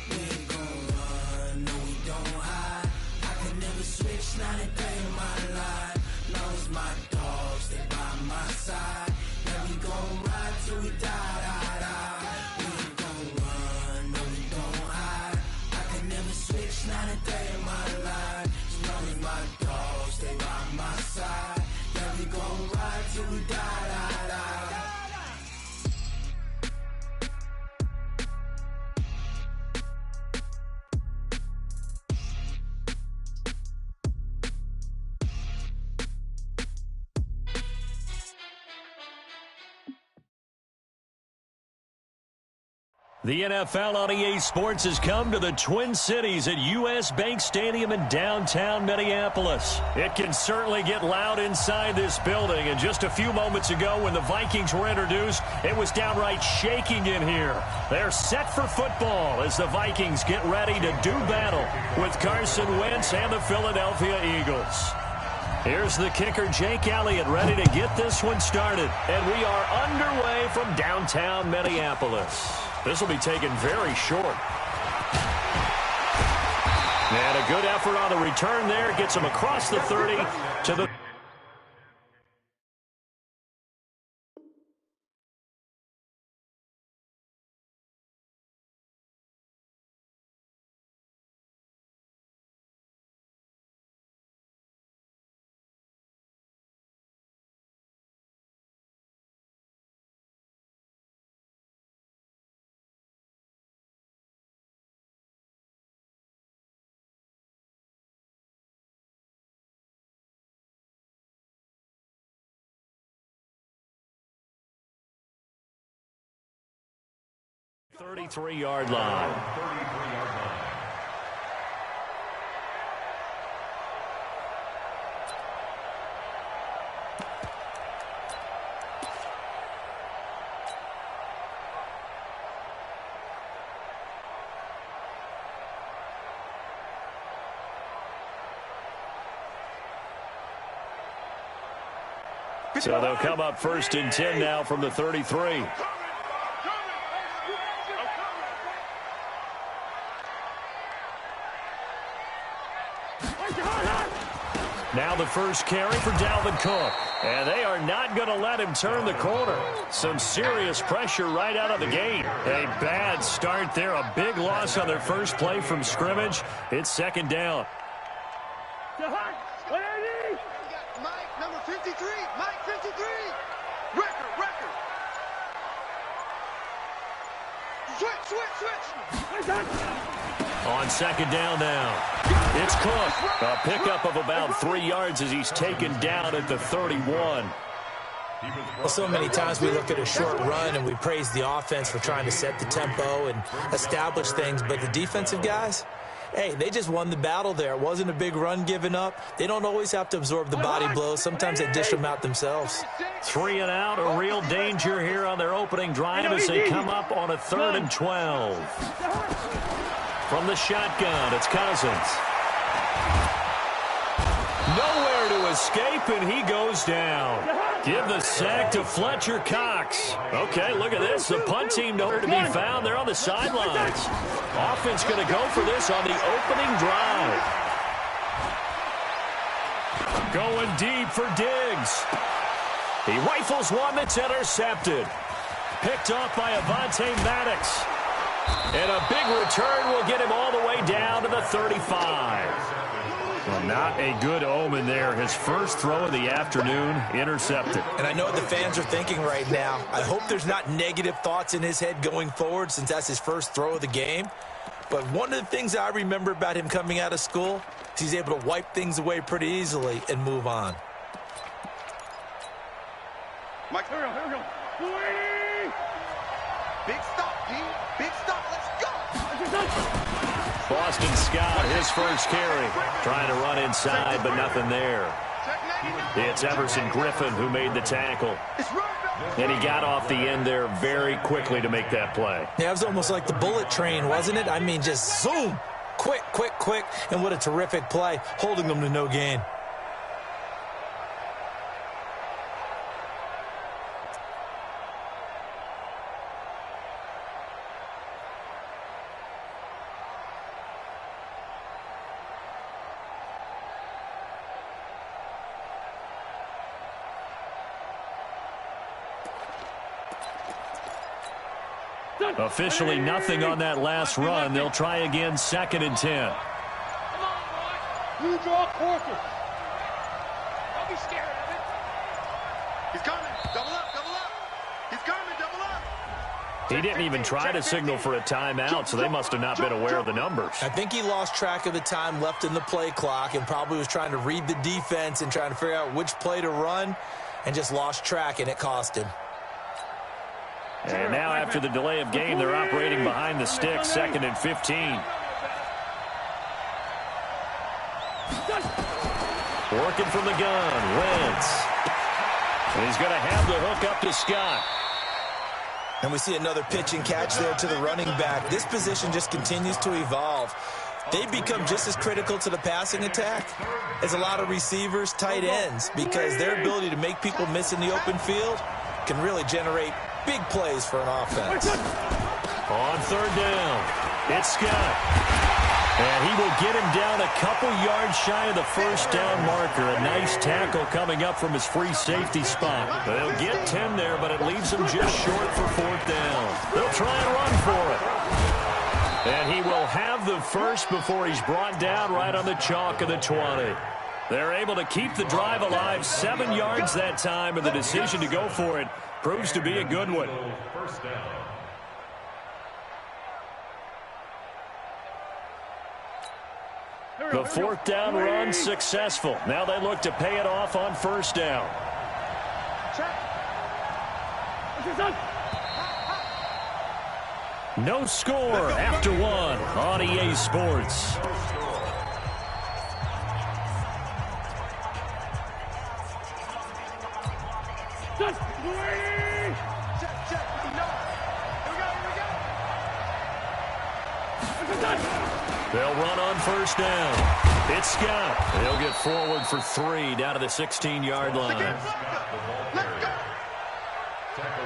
We ain't gon' run, no we don't hide. I can never switch, not a day in my life. Long as my dogs stay by my side. Yeah, we gon' ride till we die, die, die. We ain't gon' run, no we don't hide. I can never switch, not a day in my life. As long as my dogs stay by my side. Yeah, we gon' ride till we die, die, die. The NFL on EA Sports has come to the Twin Cities at U.S. Bank Stadium in downtown Minneapolis. It can certainly get loud inside this building, and just a few moments ago when the Vikings were introduced, it was downright shaking in here. They're set for football as the Vikings get ready to do battle with Carson Wentz and the Philadelphia Eagles. Here's the kicker, Jake Elliott, ready to get this one started. And we are underway from downtown Minneapolis. This will be taken very short. And a good effort on the return there. Gets him across the 30 to the... ...33-yard line. So they'll come up 1st and 10 now from the 33. Now the first carry for Dalvin Cook. And they are not going to let him turn the corner. Some serious pressure right out of the gate. A bad start there. A big loss on their first play from scrimmage. It's second down. Mike, number 53. Mike, 53. Record. Switch. On second down now. It's Cook. A pickup of about 3 yards as he's taken down at the 31. Well, so many times we look at a short run and we praise the offense for trying to set the tempo and establish things, but the defensive guys, hey, they just won the battle there. It wasn't a big run given up. They don't always have to absorb the body blows. Sometimes they dish them out themselves. 3 and out, a real danger here on their opening drive as they come up on a 3rd and 12. From the shotgun, it's Cousins. Nowhere to escape, and he goes down. Give the sack to Fletcher Cox. Okay, look at this. The punt team nowhere to be found. They're on the sidelines. Offense going to go for this on the opening drive. Going deep for Diggs. He rifles one that's intercepted. Picked off by Avonte Maddox. And a big return will get him all the way down to the 35. Well, not a good omen there. His first throw of the afternoon, intercepted. And I know what the fans are thinking right now. I hope there's not negative thoughts in his head going forward since that's his first throw of the game. But one of the things I remember about him coming out of school is he's able to wipe things away pretty easily and move on. Mike, here we go. Big stop, D. Big stop. Let's go. Boston Scott, his first carry. Trying to run inside, but nothing there. It's Everson Griffin who made the tackle. And he got off the end there very quickly to make that play. Yeah, it was almost like the bullet train, wasn't it? I mean, just zoom. Quick. And what a terrific play, holding them to no gain. Officially nothing on that last run. They'll try again, 2nd and 10. Come on, boy. You draw quarter. Don't be scared of it. He's coming. Double up. He's coming. Double up. He didn't even try to signal for a timeout, so they must have not been aware of the numbers. I think he lost track of the time left in the play clock and probably was trying to read the defense and trying to figure out which play to run and just lost track, and it cost him. And now after the delay of game, they're operating behind the stick, 2nd and 15. Working from the gun, Wentz. And he's going to have the hook up to Scott. And we see another pitch and catch there to the running back. This position just continues to evolve. They become just as critical to the passing attack as a lot of receivers, tight ends, because their ability to make people miss in the open field can really generate big plays for an offense. On 3rd down, it's Scott. And he will get him down a couple yards shy of the first down marker. A nice tackle coming up from his free safety spot. They'll get 10 there, but it leaves him just short for 4th down. They'll try and run for it. And he will have the first before he's brought down right on the chalk of the 20. They're able to keep the drive alive, 7 yards that time, and the decision to go for it proves to be a good one. First down. The 4th down run successful. Now they look to pay it off on 1st down. No score after 1 on EA Sports. They'll run on 1st down. It's Scott. They'll get forward for 3 down to the 16-yard line. Tackle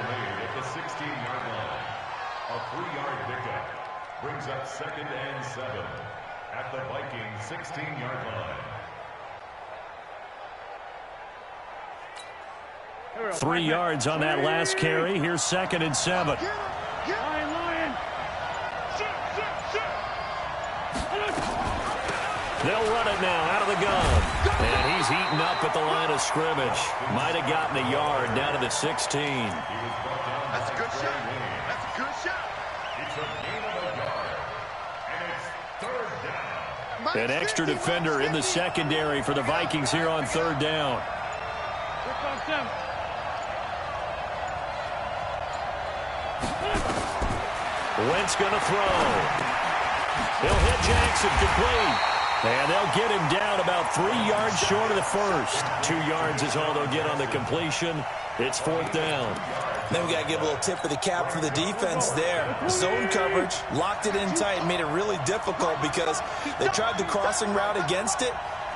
made at the 16-yard line. A 3-yard pickup brings up 2nd and 7 at the Vikings 16-yard line. 3 yards on that last carry. Here's 2nd and 7. They'll run it now out of the gun. And he's eaten up at the line of scrimmage. Might have gotten a yard down to the 16. That's a good shot. That's a good shot. It's a gain of a yard. And it's 3rd down. An extra defender in the secondary for the Vikings here on 3rd down. Wentz going to throw. He'll hit Jackson complete. And they'll get him down about 3 yards short of the first. 2 yards is all they'll get on the completion. It's 4th down. Then we got to give a little tip of the cap for the defense there. Zone coverage, locked it in tight, made it really difficult because they tried the crossing route against it,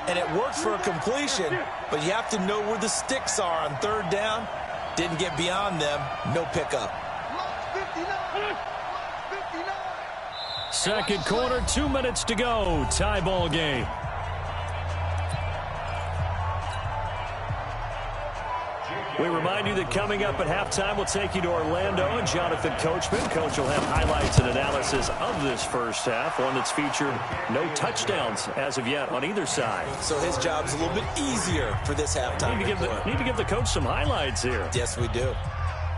and it worked for a completion, but you have to know where the sticks are on 3rd down. Didn't get beyond them. No pickup. Second quarter, 2 minutes to go. Tie ball game. We remind you that coming up at halftime, we'll take you to Orlando and Jonathan Coachman. Coach will have highlights and analysis of this first half, one that's featured no touchdowns as of yet on either side. So his job's a little bit easier for this halftime. Need to give the coach some highlights here. Yes, we do.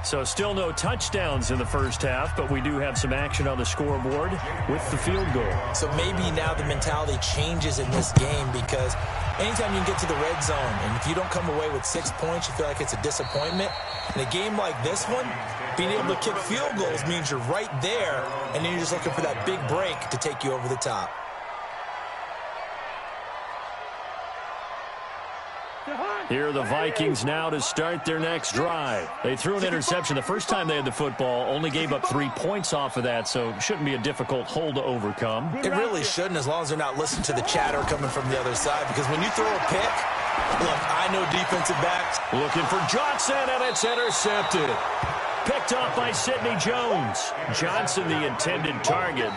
So still no touchdowns in the first half, but we do have some action on the scoreboard with the field goal. So maybe now the mentality changes in this game because anytime you can get to the red zone, and if you don't come away with 6 points, you feel like it's a disappointment. In a game like this one, being able to kick field goals means you're right there, and then you're just looking for that big break to take you over the top. Here are the Vikings now to start their next drive. They threw an interception the first time they had the football, only gave up 3 points off of that, so it shouldn't be a difficult hole to overcome. It really shouldn't, as long as they're not listening to the chatter coming from the other side, because when you throw a pick, look, I know defensive backs. Looking for Johnson, and it's intercepted. Picked off by Sidney Jones. Johnson, the intended target.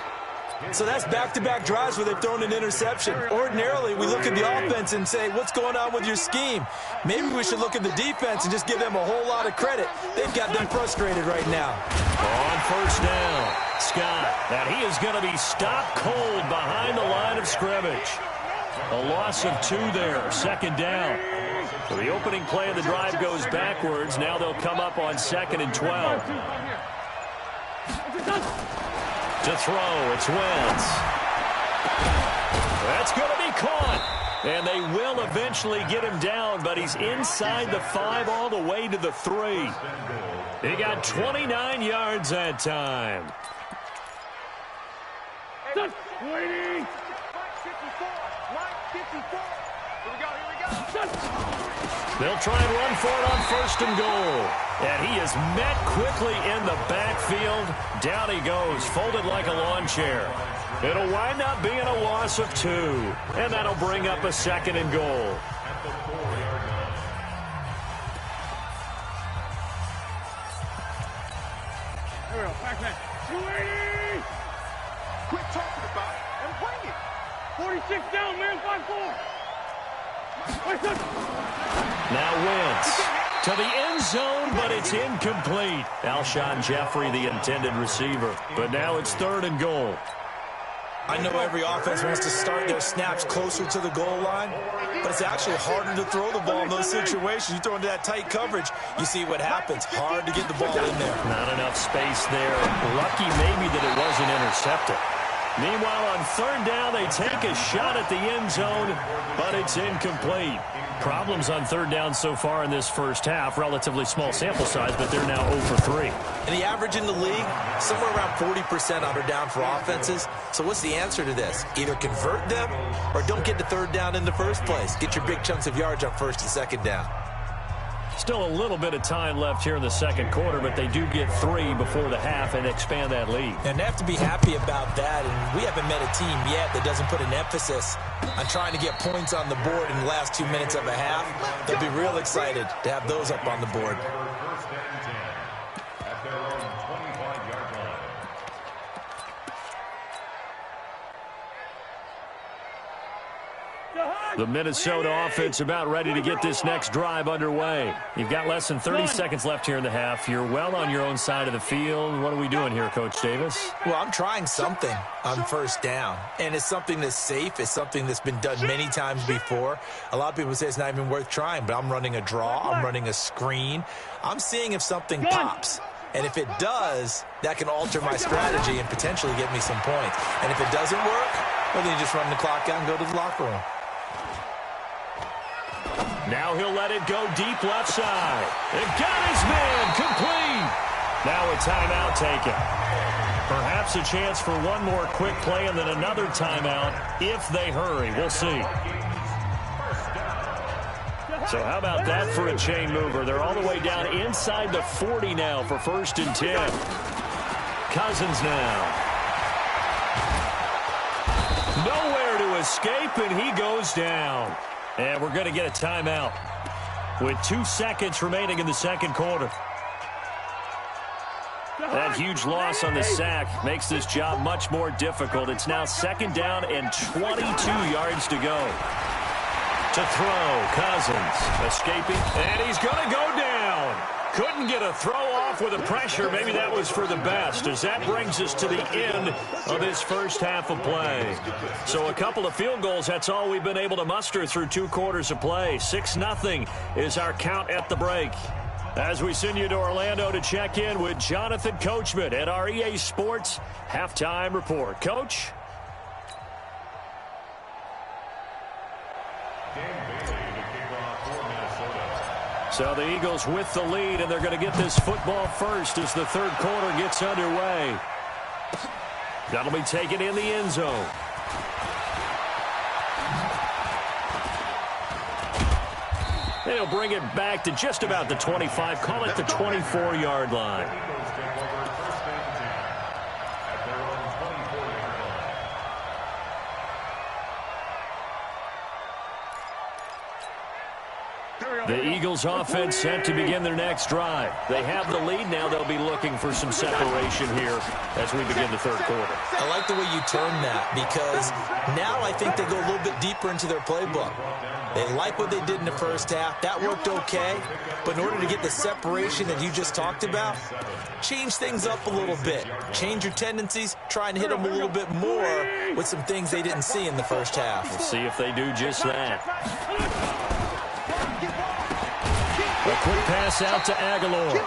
So that's back-to-back drives where they've thrown an interception. Ordinarily, we look at the offense and say, what's going on with your scheme? Maybe we should look at the defense and just give them a whole lot of credit. They've got them frustrated right now. On first down, Scott. And he is going to be stopped cold behind the line of scrimmage. A loss of 2 there, 2nd down. So the opening play of the drive goes backwards. Now they'll come up on 2nd and 12. To throw, it's Wentz. That's going to be caught. And they will eventually get him down, but he's inside the 5 all the way to the 3. He got 29 yards that time. Waiting. 54. Here we go. They'll try and run for it on 1st and goal. And he is met quickly in the backfield. Down he goes, folded like a lawn chair. It'll wind up being a loss of 2. And that'll bring up a 2nd and goal. Here we go. Back. 280. Quit talking about it and bring it. 46 down, man. 5-4. Now Wentz to the end zone, but it's incomplete. Alshon Jeffrey, the intended receiver. But now it's 3rd and goal. I know every offense wants to start their snaps closer to the goal line, but it's actually harder to throw the ball in those situations. You throw into that tight coverage, you see what happens. Hard to get the ball in there. Not enough space there. Lucky maybe that it wasn't intercepted. Meanwhile, on 3rd down, they take a shot at the end zone, but it's incomplete. Problems on 3rd down so far in this first half. Relatively small sample size, but they're now 0 for 3. And the average in the league, somewhere around 40% on or down for offenses. So what's the answer to this? Either convert them or don't get to 3rd down in the first place. Get your big chunks of yards on 1st and 2nd down. Still a little bit of time left here in the 2nd quarter, but they do get 3 before the half and expand that lead. And they have to be happy about that. And we haven't met a team yet that doesn't put an emphasis on trying to get points on the board in the last 2 minutes of a half. They'll be real excited to have those up on the board. The Minnesota offense about ready to get this next drive underway. You've got less than 30 seconds left here in the half. You're well on your own side of the field. What are we doing here, Coach Davis? Well, I'm trying something on first down, and it's something that's safe. It's something that's been done many times before. A lot of people say it's not even worth trying, but I'm running a draw. I'm running a screen. I'm seeing if something pops. And if it does, that can alter my strategy and potentially get me some points. And if it doesn't work, well, then you just run the clock out and go to the locker room. Now he'll let it go deep left side. It got his man complete. Now a timeout taken. Perhaps a chance for one more quick play and then another timeout if they hurry. We'll see. So how about that for a chain mover? They're all the way down inside the 40 now for 1st and 10. Cousins now. Nowhere to escape, and he goes down. And we're going to get a timeout with 2 seconds remaining in the second quarter. That huge loss on the sack makes this job much more difficult. It's now 2nd down and 22 yards to go. To throw, Cousins escaping, and he's going to go down. Couldn't get a throw off with the pressure. Maybe that was for the best, as that brings us to the end of this first half of play. So a couple of field goals, that's all we've been able to muster through 2 quarters of play. 6-0 is our count at the break. As we send you to Orlando to check in with Jonathan Coachman at our EA Sports Halftime Report. Coach? So the Eagles with the lead, and they're going to get this football first as the third quarter gets underway. That'll be taken in the end zone. They'll bring it back to just about the 25, call it the 24-yard line. The Eagles offense set to begin their next drive. They have the lead now. They'll be looking for some separation here as we begin the third quarter. I like the way you turn that, because now I think they go a little bit deeper into their playbook. They like what they did in the first half. That worked okay. But in order to get the separation that you just talked about, change things up a little bit. Change your tendencies. Try and hit them a little bit more with some things they didn't see in the first half. We'll see if they do just that. A quick pass out to Aguilar.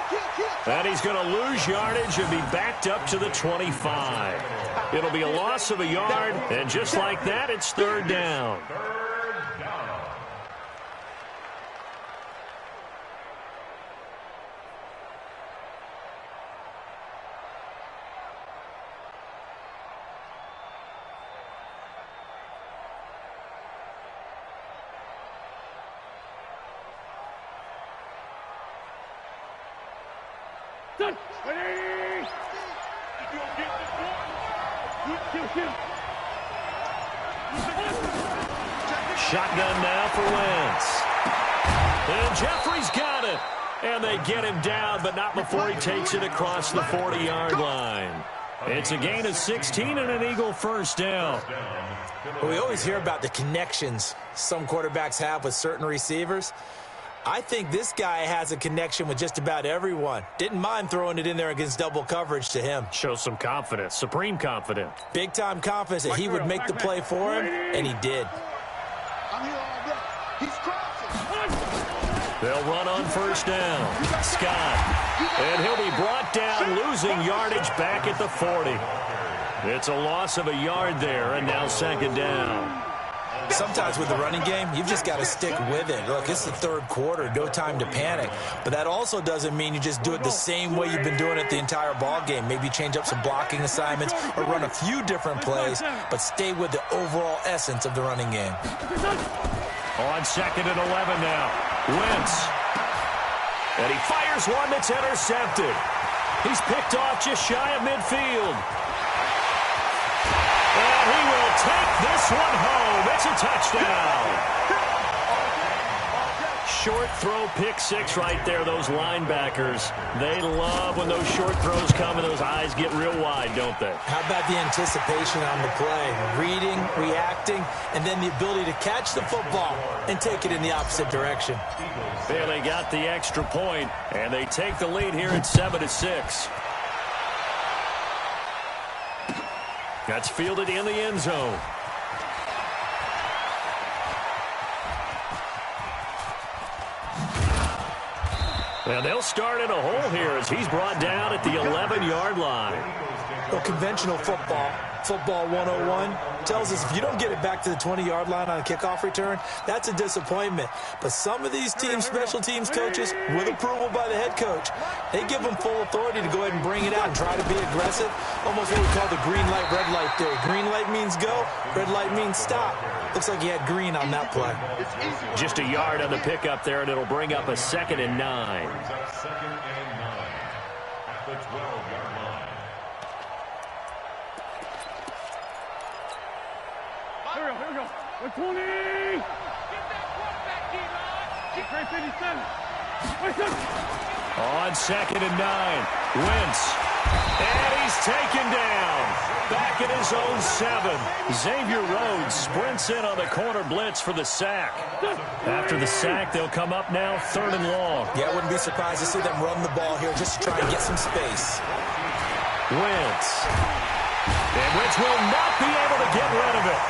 And he's going to lose yardage and be backed up to the 25. It'll be a loss of a yard, and just like that, it's 3rd down. Shotgun now for Wentz. And Jeffrey's got it. And they get him down, but not before he takes it across the 40-yard line. It's a gain of 16 and an Eagle first down. Well, we always hear about the connections some quarterbacks have with certain receivers. I think this guy has a connection with just about everyone. Didn't mind throwing it in there against double coverage to him. Shows some confidence, supreme confidence. Big-time confidence that he would make the play for him, and he did. They'll run on first down. Scott. And he'll be brought down, losing yardage back at the 40. It's a loss of a yard there, and now 2nd down. Sometimes with the running game, you've just got to stick with it. Look, it's the third quarter, no time to panic. But that also doesn't mean you just do it the same way you've been doing it the entire ball game. Maybe change up some blocking assignments or run a few different plays, but stay with the overall essence of the running game. On 2nd and 11 now. Wentz. And he fires one that's intercepted. He's picked off just shy of midfield. And he will take this one home. It's a touchdown. short throw pick six right there, those linebackers. They love when those short throws come and those eyes get real wide, don't they? How about the anticipation on the play? Reading, reacting, and then the ability to catch the football and take it in the opposite direction. Yeah, they got the extra point, and they take the lead here at 7-6. That's fielded in the end zone. And they'll start in a hole here as he's brought down at the 11-yard line. Well, conventional football 101, tells us if you don't get it back to the 20-yard line on a kickoff return, that's a disappointment. But some of these teams, special teams coaches, with approval by the head coach, they give them full authority to go ahead and bring it out and try to be aggressive. Almost what we call the green light, red light theory. Green light means go, red light means stop. Looks like he had green on that play. Just a yard on the pickup there, and it'll bring up a 2nd and 9. Second and 9 at the 12-yard line. Here we go. 120. Get that quarterback, D-line. Get 57. On 2nd and 9, Wentz. And he's taken down. Back at his own 7. Xavier Rhodes sprints in on the corner blitz for the sack. After the sack, they'll come up now 3rd and long. Yeah, I wouldn't be surprised to see them run the ball here just to try and get some space. Wentz. And Wentz will not be able to get rid of it.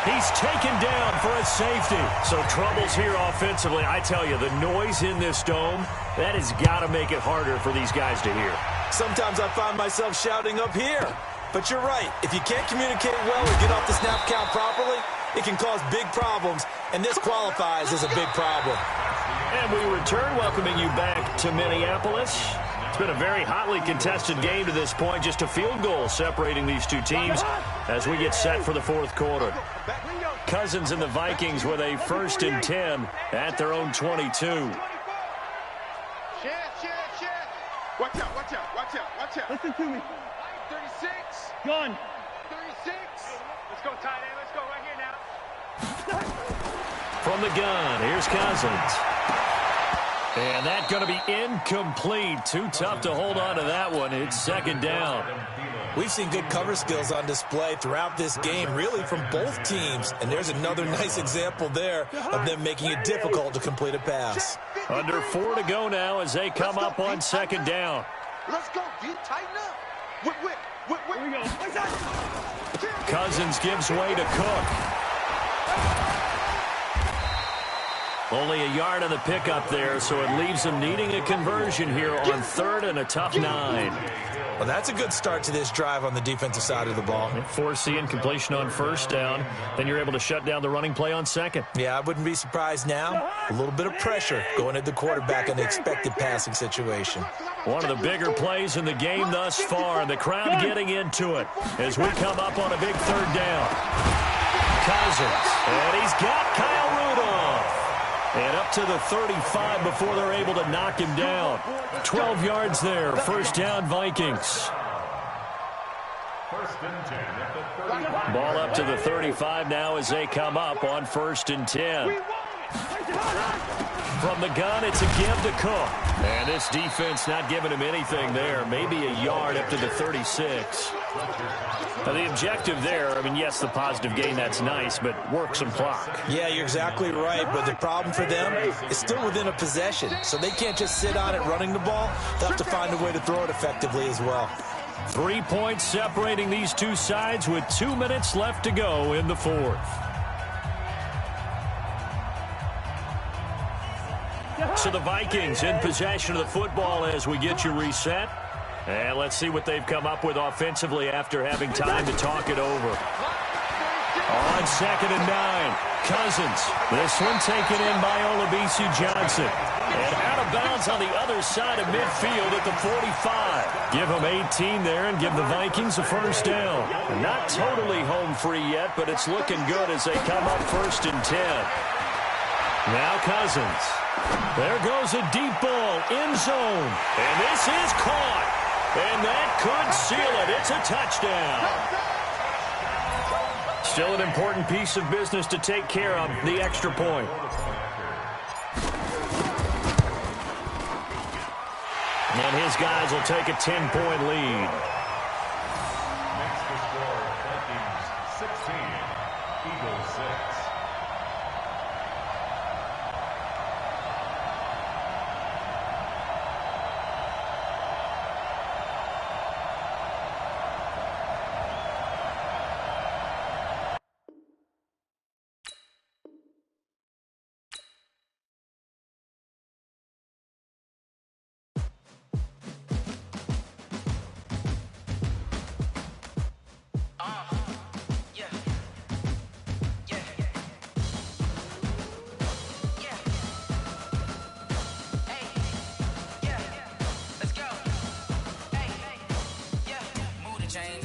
He's taken down for a safety. So troubles here offensively. I tell you, the noise in this dome, that has got to make it harder for these guys to hear. Sometimes I find myself shouting up here. But you're right. If you can't communicate well or get off the snap count properly, it can cause big problems, and this qualifies as a big problem. And we return, welcoming you back to Minneapolis. It's been a very hotly contested game to this point. Just a field goal separating these two teams as we get set for the 4th quarter. Cousins and the Vikings with a 1st and 10 at their own 22. Watch out, watch out, watch out, watch out. Listen to me. 36. Gun. 36. Let's go, tight end. Let's go right here now. From the gun, here's Cousins. And that's going to be incomplete. Too tough to hold on to that one. It's 2nd down. We've seen good cover skills on display throughout this game, really from both teams. And there's another nice example there of them making it difficult to complete a pass. Under 4 to go now as they come up on 2nd down. Let's go, D. Tighten up. Here we go. Cousins gives way to Cook. Only a yard on the pickup there, so it leaves them needing a conversion here on 3rd and a tough 9. Well, that's a good start to this drive on the defensive side of the ball. Forcing completion on 1st down. Then you're able to shut down the running play on 2nd. Yeah, I wouldn't be surprised now. A little bit of pressure going at the quarterback in the expected passing situation. One of the bigger plays in the game thus far, and the crowd getting into it as we come up on a big 3rd down. Cousins, and he's got Kyle Rudolph. And up to the 35 before they're able to knock him down. 12 yards there. 1st down, Vikings. 1st and 10 at the 35. Ball up to the 35 now as they come up on 1st and 10. From the gun, it's a give to Cook. And this defense not giving him anything there. Maybe a yard up to the 36. Now, the objective there, I mean, yes, the positive gain, that's nice, but work some clock. Yeah, you're exactly right, but the problem for them is still within a possession, so they can't just sit on it running the ball. They'll have to find a way to throw it effectively as well. 3 points separating these two sides with 2 minutes left to go in the 4th. So the Vikings in possession of the football as we get you reset. And let's see what they've come up with offensively after having time to talk it over. On 2nd and 9, Cousins. This one taken in by Olabisi Johnson. And out of bounds on the other side of midfield at the 45. Give them 18 there and give the Vikings a 1st down. Not totally home free yet, but it's looking good as they come up 1st and 10. Now Cousins. There goes a deep ball, end zone. And this is caught. And that could seal it. It's a touchdown. Still an important piece of business to take care of, the extra point. And his guys will take a 10-point lead. Makes the score Vikings 16, Eagles 6.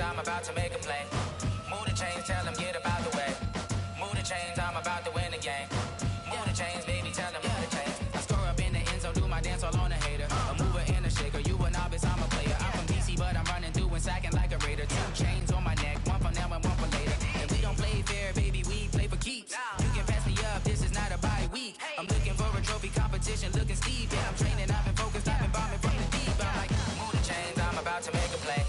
I'm about to make a play. Move the chains, tell them get about the way. Move the chains, I'm about to win the game. Move the chains, baby, tell them move the chains. I score up in the end zone, do my dance all on a hater. A mover and a shaker, you a novice, I'm a player. I'm from DC, but I'm running through and sacking like a raider. 2 chains on my neck, one for now and one for later. And we don't play fair, baby, we play for keeps. You can pass me up, this is not a bye week. I'm looking for a trophy competition, looking steep. Yeah, I'm training, I've been focused, I've been bombing from the deep. I'm like, move the chains, I'm about to make a play.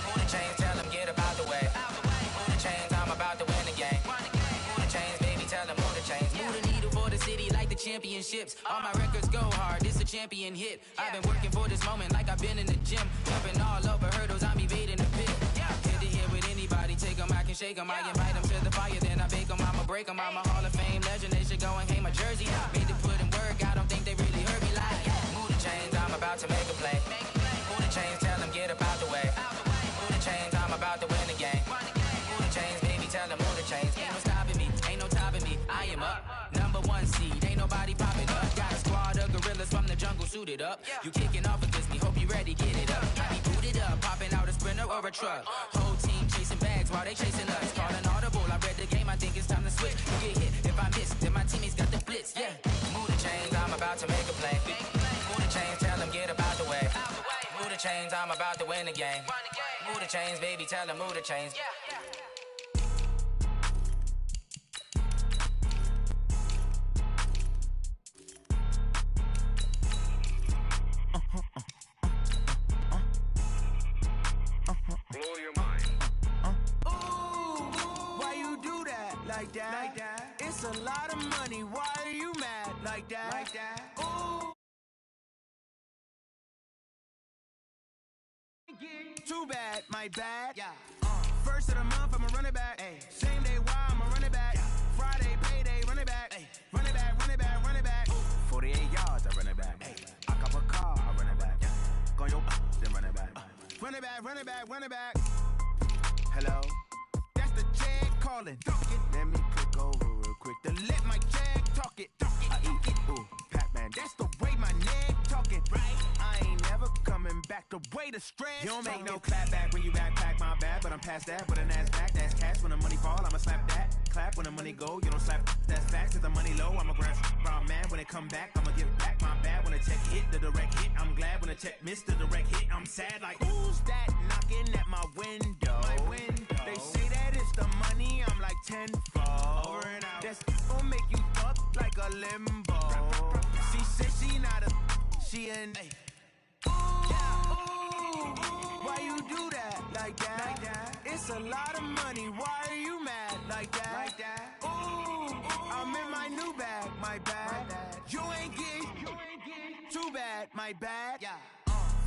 Move the chains, tell them get about the way. Move the chains, I'm about to win the game. Move the chains, baby, tell them move the chains. Move the needle for the city like the championships. All my records go hard, this a champion hit. I've been working for this moment like I've been in the gym. Jumping all over hurdles, I'm evading the pit. Hit to hit with anybody, take them, I can shake them. I invite them to the fire, then I bake them, I'ma break them. I'm a Hall of Fame legend, they should go and hang my jersey. Made to put in work, I don't think they really heard me like. Move the chains, I'm about to make a play. Move the chains, tell them get about the way. Move the chains, I'm about to win the game. Move the chains, baby, tell them move the chains. Ain't no stopping me, ain't no topping me. I am up, #1 seed, ain't nobody popping up. Got a squad of gorillas from the jungle suited up. You kicking off against me, hope you ready, get it up. I be booted up, popping out a sprinter or a truck. Whole team chasing bags while they chasing us. Calling audible, I read the game, I think it's time to switch. You get hit, if I miss, then my teammates got the blitz, yeah. Move the chains, I'm about to make a play. Move the chains, tell them get about the way. Move the chains, I'm about to win the game. Move the chains, baby, tell them move the chains. Blow your mind. Why you do that like that? It's a lot of money. Why are you mad like that? Ooh. Too bad, my bad. First of the month, I'ma run it back. Same day, why I'ma run it back. Friday, payday, run it back. Run it back, run it back, run it back. 48 yards, I run it back. I cop a car, I run it back. Go your then run it back. Run it back, run it back, run it back. Hello? That's the Jag calling. Let me click over real quick to let my Jag talk it. I eat it. Ooh, Pac-Man, that's the way my neck talking. Right? I ain't never coming back the way the stress. You don't make no clap back when you backpack, my bad. But I'm past that with an ass back. That's cash when the money fall, I'ma slap that. Clap when the money go, you don't slap. That's facts. Cause the money low, I'ma grab brown man. When it come back, I'ma give back my bad. When the check hit, the direct hit. I'm glad when the check missed the direct hit. I'm sad like, who's that knocking at my window? They say that it's the money, I'm like tenfold. Over and out. That's gon' make you up like a limbo. She said she not a, she an ooh, why you do that like that? It's a lot of money, why are you mad like that? Ooh, I'm in my new bag, my bad. You ain't get too bad, my bad.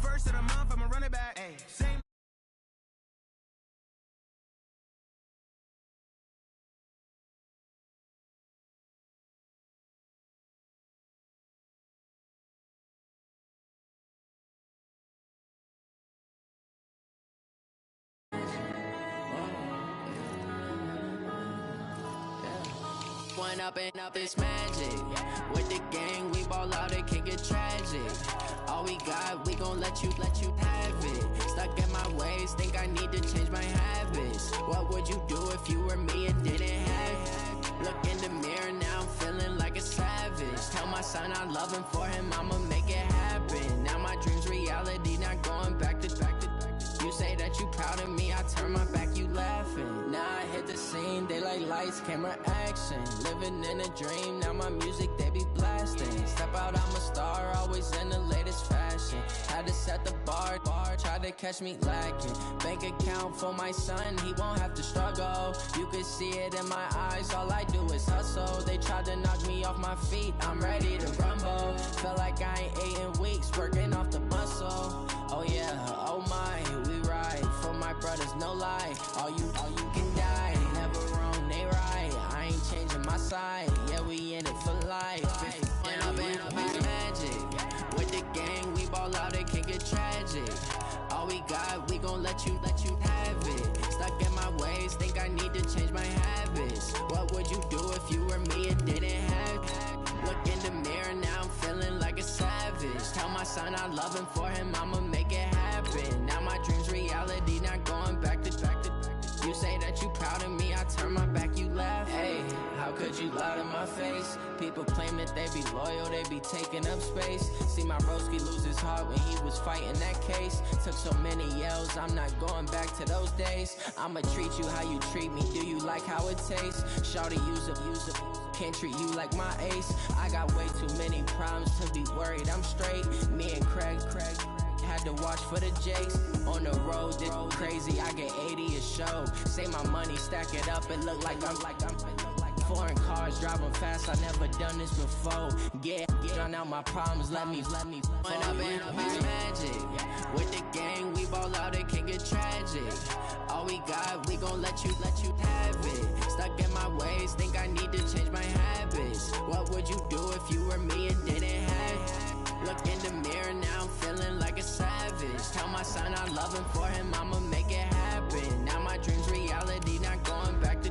First of the month, I'ma run it back. Same. One up and up, it's magic. With the gang, we ball out, it can get tragic. All we got, we gon' let you have it. Stuck in my ways, think I need to change my habits. What would you do if you were me and didn't have it? Look in the mirror, now I'm feeling like a savage. Tell my son I love him, for him I'ma make it happen. Now my dream's reality, not going back to. You say that you proud of me, I turn my back, you laughing. Now I hit the scene, they like lights, camera, action. Living in a dream, now my music, they be blasting. Step step out, I'm a star, always in the latest fashion. Had to set the bar, tried to catch me lacking. Bank account for my son, he won't have to struggle. You can see it in my eyes, all I do is hustle. They tried to knock me off my feet, I'm ready to rumble. Felt like I ain't ate in weeks, working off the muscle. Oh yeah, oh my, we ride for my brothers, no lie. All you can die, never wrong, they right. I ain't changing my side, yeah, we in it for life. When I've been magic, with the gang, we ball out, it can get tragic. All we got, we gon' let you have it. Stuck in my ways, think I need to change my habits. What would you do if you were me and didn't have it? Look in the mirror, now I'm feeling like a savage. Tell my son I love him, for him I'ma make it happen. Now my dream's reality, not going back to. You say that you proud of me, I turn my back, you laugh. Hey, how could you lie to my face? People claim that they be loyal, they be taking up space. See my broski lose his heart when he was fighting that case. Took so many yells, I'm not going back to those days. I'ma treat you how you treat me, do you like how it tastes? Shawty, use up, can't treat you like my ace. I got way too many problems to be worried, I'm straight. Me and Craig had to watch for the Jakes. On the road, this crazy, I get 80 a show. Say my money, stack it up, it look like I'm foreign cars, driving fast, I never done this before. Drown out my problems, let me When I've been magic, with the gang, we ball out, it can get tragic. All we got, we gon' let you have it. Stuck in my ways, think I need to change my habits. What would you do if you were me and didn't have it? Look in the mirror, now I'm feeling like a savage. Tell my son I love him, for him I'ma make it happen. Now my dream's reality, not going back to.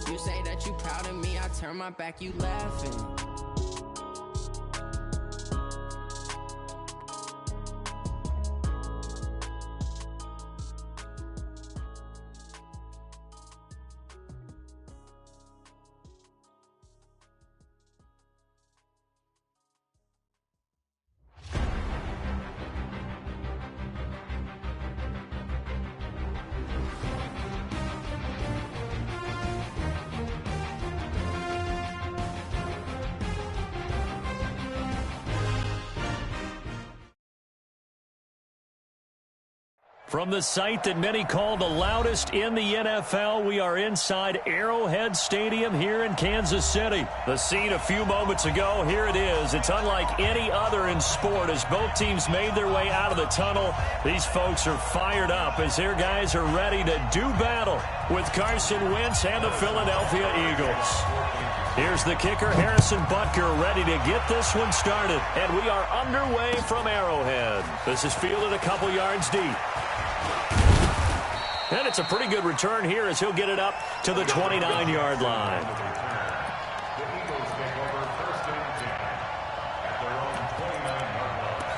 You say that you proud of me, I turn my back, you laughing. From the site that many call the loudest in the NFL, we are inside Arrowhead Stadium here in Kansas City. The scene a few moments ago, here it is. It's unlike any other in sport as both teams made their way out of the tunnel. These folks are fired up as their guys are ready to do battle with Carson Wentz and the Philadelphia Eagles. Here's the kicker, Harrison Butker, ready to get this one started. And we are underway from Arrowhead. This is fielded a couple yards deep. And it's a pretty good return here as he'll get it up to the 29-yard line. The Eagles take over first and 10 at their own 29-yard line.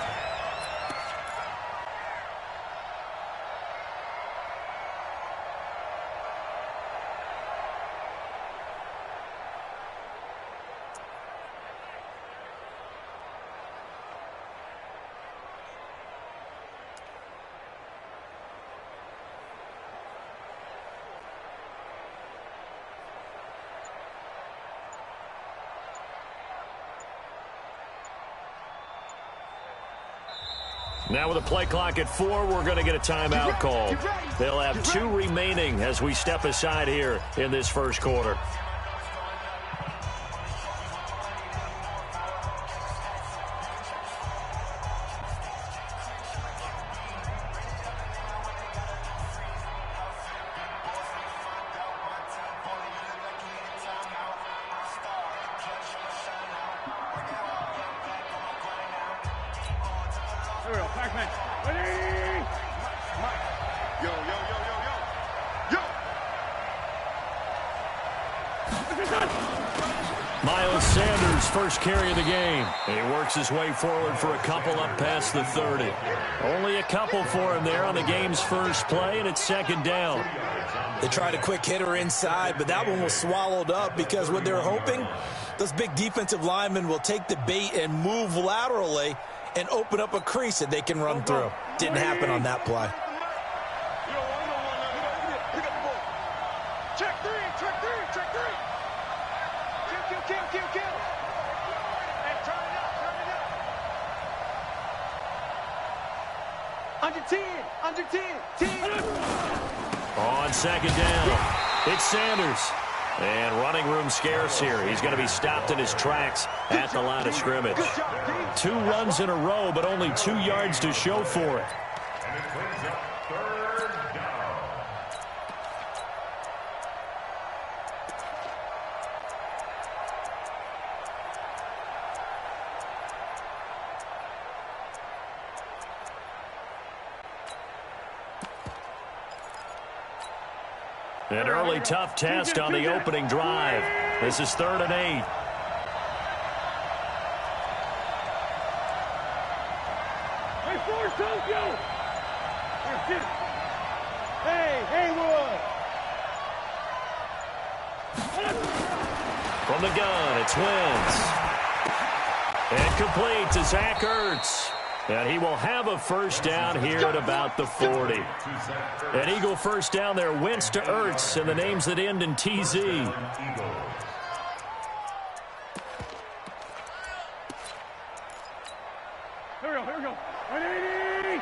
Now with a play clock at 4, we're going to get a timeout called. They'll have 2 remaining as we step aside here in this first quarter. First carry of the game. And he works his way forward for a couple up past the 30. Only a couple for him there on the game's first play, and it's second down. They tried a quick hitter inside, but that one was swallowed up because what they're hoping, those big defensive linemen will take the bait and move laterally and open up a crease that they can run through. Didn't happen on that play. Check three. Kill. And turn it up. Under 10. Under 10. 10. On second down, it's Sanders. And running room scarce here. He's going to be stopped in his tracks at the line of scrimmage. 2 runs in a row, but only 2 yards to show for it. And it brings up third down. An early tough test on the opening drive. This is 3rd and 8. Hey, Haywood. From the gun, it's Wentz. And complete to Zach Ertz. And he will have a first down here at about the 40. An Eagle first down there. Wentz to Ertz, and the names that end in TZ. Here we go, here we go. 180.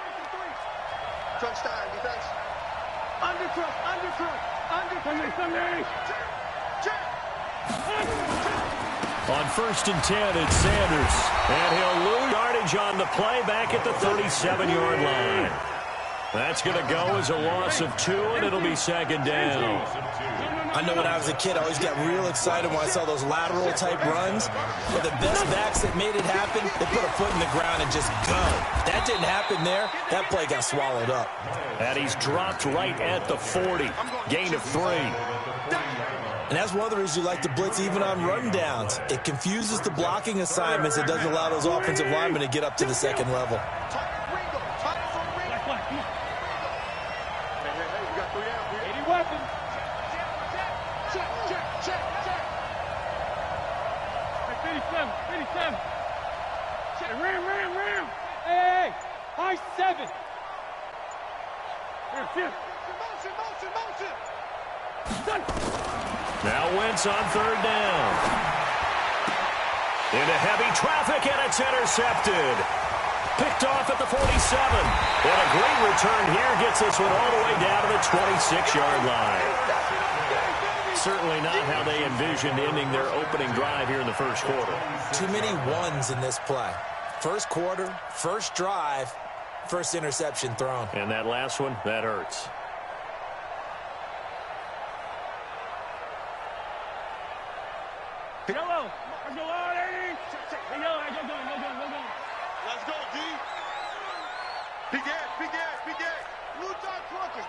Touchdown, defense. Sunday. On 1st and 10, it's Sanders. And he'll lose yardage on the play back at the 37-yard line. That's going to go as a loss of 2, and it'll be second down. I know when I was a kid, I always got real excited when I saw those lateral-type runs. But the best backs that made it happen, they put a foot in the ground and just go. That didn't happen there. That play got swallowed up. And he's dropped right at the 40. Gain of 3. And that's one of the reasons you like to blitz even on run downs. It confuses the blocking assignments. It doesn't allow those offensive linemen to get up to the second level. Ram. Hey, high 7. Here. Motion. Now Wentz on 3rd down. Into heavy traffic, and it's intercepted. Picked off at the 47. And a great return here gets this one all the way down to the 26-yard line. Certainly not how they envisioned ending their opening drive here in the first quarter. Too many ones in this play. First quarter, first drive, first interception thrown. And that last one, that hurts. Yellow. Let's go, Artie. Hey, go. Let's go, D. Big ass. Blue Dog Cruckers.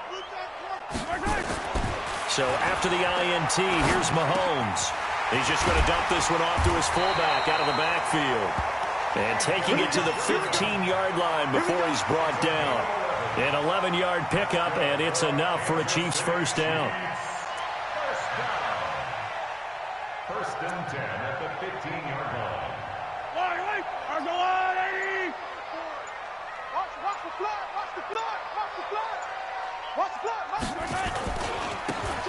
So after the INT, here's Mahomes. He's just going to dump this one off to his fullback out of the backfield. And taking it to the 15-yard line before he's brought down. An 11-yard pickup, and it's enough for a Chiefs first down. First and 10 at the 15-yard line.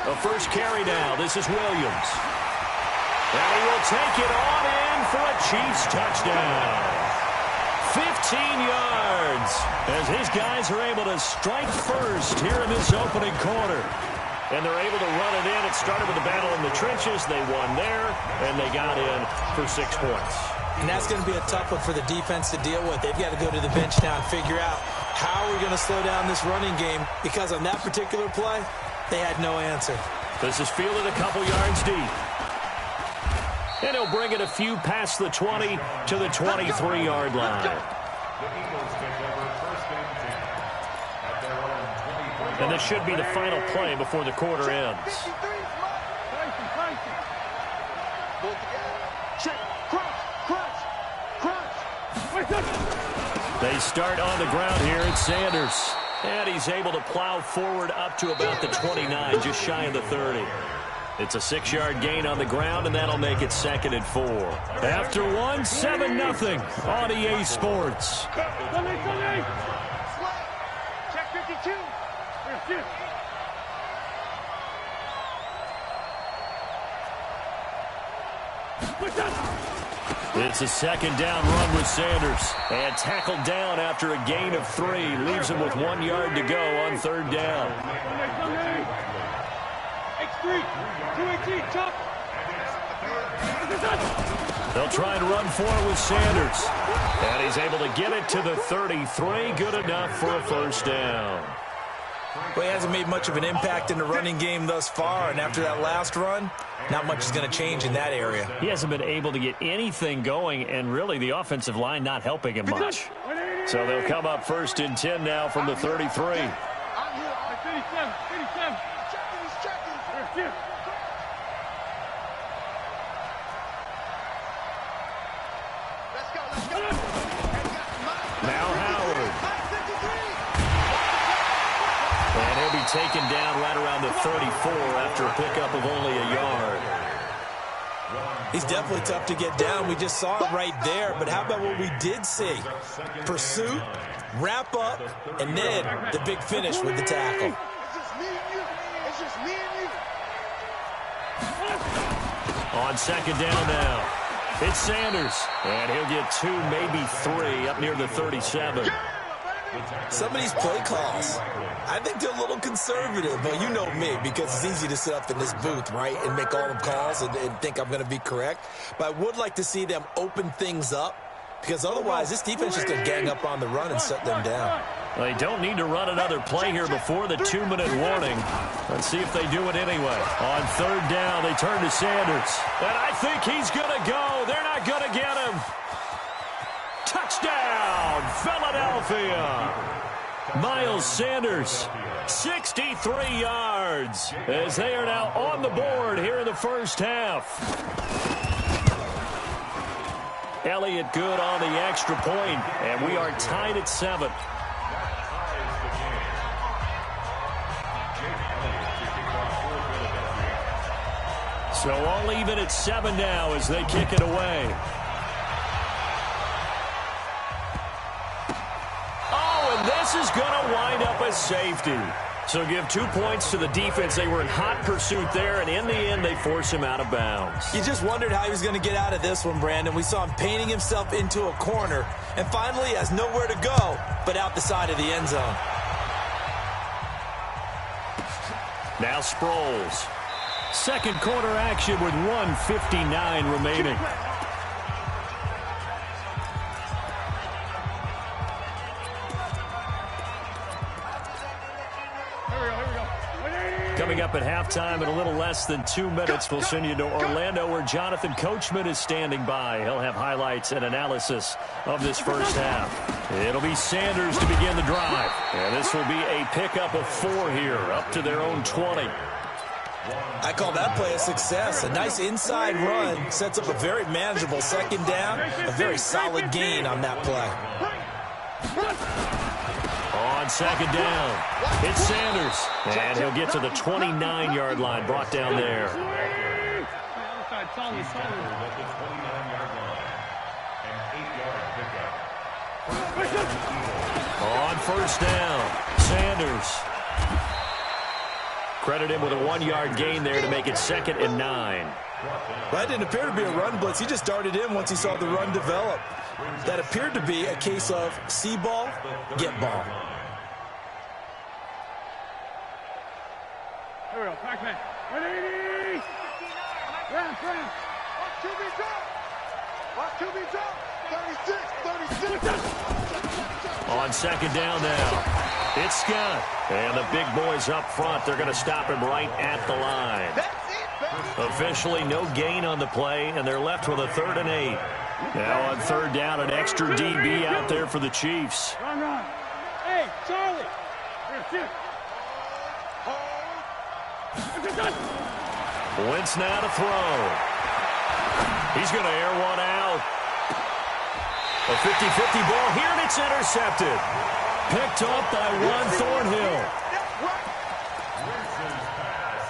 A first carry now. This is Williams. And he will take it on in for a Chiefs touchdown. 15 yards as his guys are able to strike first here in this opening quarter. And they're able to run it in. It started with a battle in the trenches. They won there, and they got in for 6 points. And that's going to be a tough one for the defense to deal with. They've got to go to the bench now and figure out how we're going to slow down this running game, because on that particular play, they had no answer. This is fielded a couple yards deep. And he'll bring it a few past the 20 to the 23-yard line. The Eagles take over first and 10 at their own 23. And this should be the final play before the quarter ends. They start on the ground here. It's Sanders. And he's able to plow forward up to about the 29, just shy of the 30. It's a 6-yard gain on the ground, and that'll make it 2nd and 4. After one, 7-0 on EA Sports. Check 52. It's a second down run with Sanders. And tackled down after a gain of 3. Leaves him with 1 yard to go on third down. X3, 218, chop. They'll try and run for it with Sanders. And he's able to get it to the 33. Good enough for a first down. Well, he hasn't made much of an impact in the running game thus far, and after that last run, not much is going to change in that area. He hasn't been able to get anything going, and really the offensive line not helping him much. So they'll come up first and 10 now from the 33. 57. Now Howard. And he'll be taken down right around the 34 after a pickup of only a yard. He's definitely tough to get down. We just saw it right there. But how about what we did see? Pursuit, wrap up, and then the big finish with the tackle. It's just me and you. On second down now, it's Sanders. And he'll get 2, maybe 3 up near the 37. Some of these play calls, I think they're a little conservative, but you know me, because it's easy to sit up in this booth, right, and make all the calls and think I'm going to be correct. But I would like to see them open things up, because otherwise this defense is going to gang up on the run and shut them down. They don't need to run another play here before the 2-minute warning. Let's see if they do it anyway. On third down, they turn to Sanders. And I think he's going to go. They're not going to get him. Touchdown, Philadelphia. Miles Sanders, 63 yards, as they are now on the board here in the first half. Elliott good on the extra point, and we are tied at 7. So all even at 7 now as they kick it away. This is going to wind up as safety. So give 2 points to the defense. They were in hot pursuit there, and in the end, they force him out of bounds. You just wondered how he was going to get out of this one, Brandon. We saw him painting himself into a corner, and finally has nowhere to go but out the side of the end zone. Now Sproles. Second quarter action with 1:59 remaining. Coming up at halftime in a little less than 2 minutes, we'll send you to Orlando where Jonathan Coachman is standing by. He'll have highlights and analysis of this first half. It'll be Sanders to begin the drive. And this will be a pickup of 4 here, up to their own 20. I call that play a success. A nice inside run sets up a very manageable second down, a very solid gain on that play. On second down, it's Sanders. And he'll get to the 29-yard line, brought down there. On first down, Sanders. Credit him with a 1-yard gain there to make it 2nd and 9. That didn't appear to be a run blitz. He just darted in once he saw the run develop. That appeared to be a case of see ball, get ball. Here we go, Pac-Man. 180! Round. Watch 2B drop! Watch 2B drop! 36! On second down now, it's Scott. And the big boys up front, they're going to stop him right at the line. Officially no gain on the play, and they're left with a 3rd and 8. Now on third down, an extra DB out there for the Chiefs. Run. Hey, Charlie! Here, Wentz now to throw. He's going to air one out. A 50-50 ball here, and it's intercepted. Picked up by Juan Thornhill. Winston's pass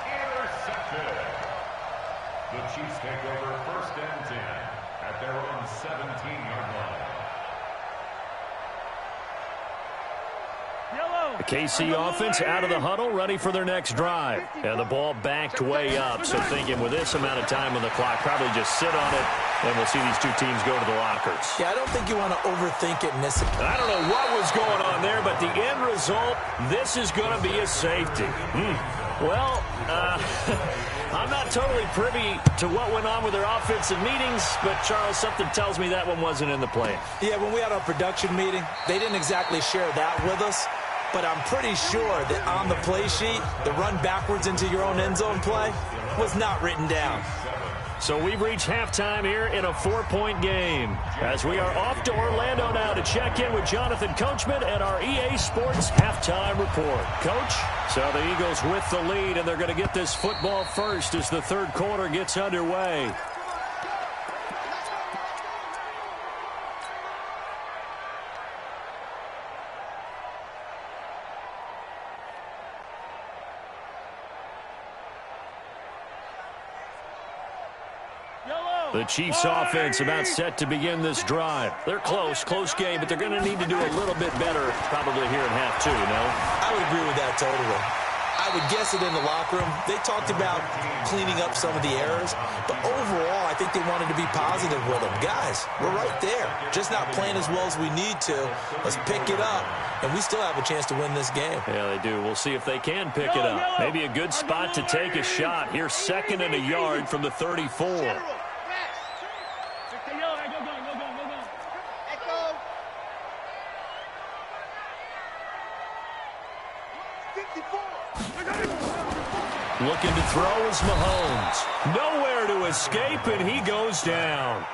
intercepted. The Chiefs take over 1st and 10 at their own 17-yard line. The KC offense out of the huddle, ready for their next drive. And the ball backed way up, so thinking with this amount of time on the clock, probably just sit on it And we'll see these two teams go to the lockers. Yeah, I don't think you want to overthink it in this. I don't know what was going on there, but the end result, this is going to be a safety. Well, I'm not totally privy to what went on with their offensive meetings, but, Charles, something tells me that one wasn't in the plan. Yeah, when we had our production meeting, they didn't exactly share that with us, but I'm pretty sure that on the play sheet, the run backwards into your own end zone play was not written down. So we've reached halftime here in a 4-point game. As we are off to Orlando now to check in with Jonathan Coachman and our EA Sports halftime report. Coach? So the Eagles with the lead, and they're going to get this football first as the third quarter gets underway. The Chiefs offense about set to begin this drive. They're close game, but they're going to need to do a little bit better probably here in half two, no? I would agree with that totally. I would guess it in the locker room. They talked about cleaning up some of the errors, but overall, I think they wanted to be positive with them. Guys, we're right there. Just not playing as well as we need to. Let's pick it up, and we still have a chance to win this game. Yeah, they do. We'll see if they can pick it up. Maybe a good spot to take a shot. Here's 2nd and a yard from the 34. Looking to throw is Mahomes. Nowhere to escape, and he goes down.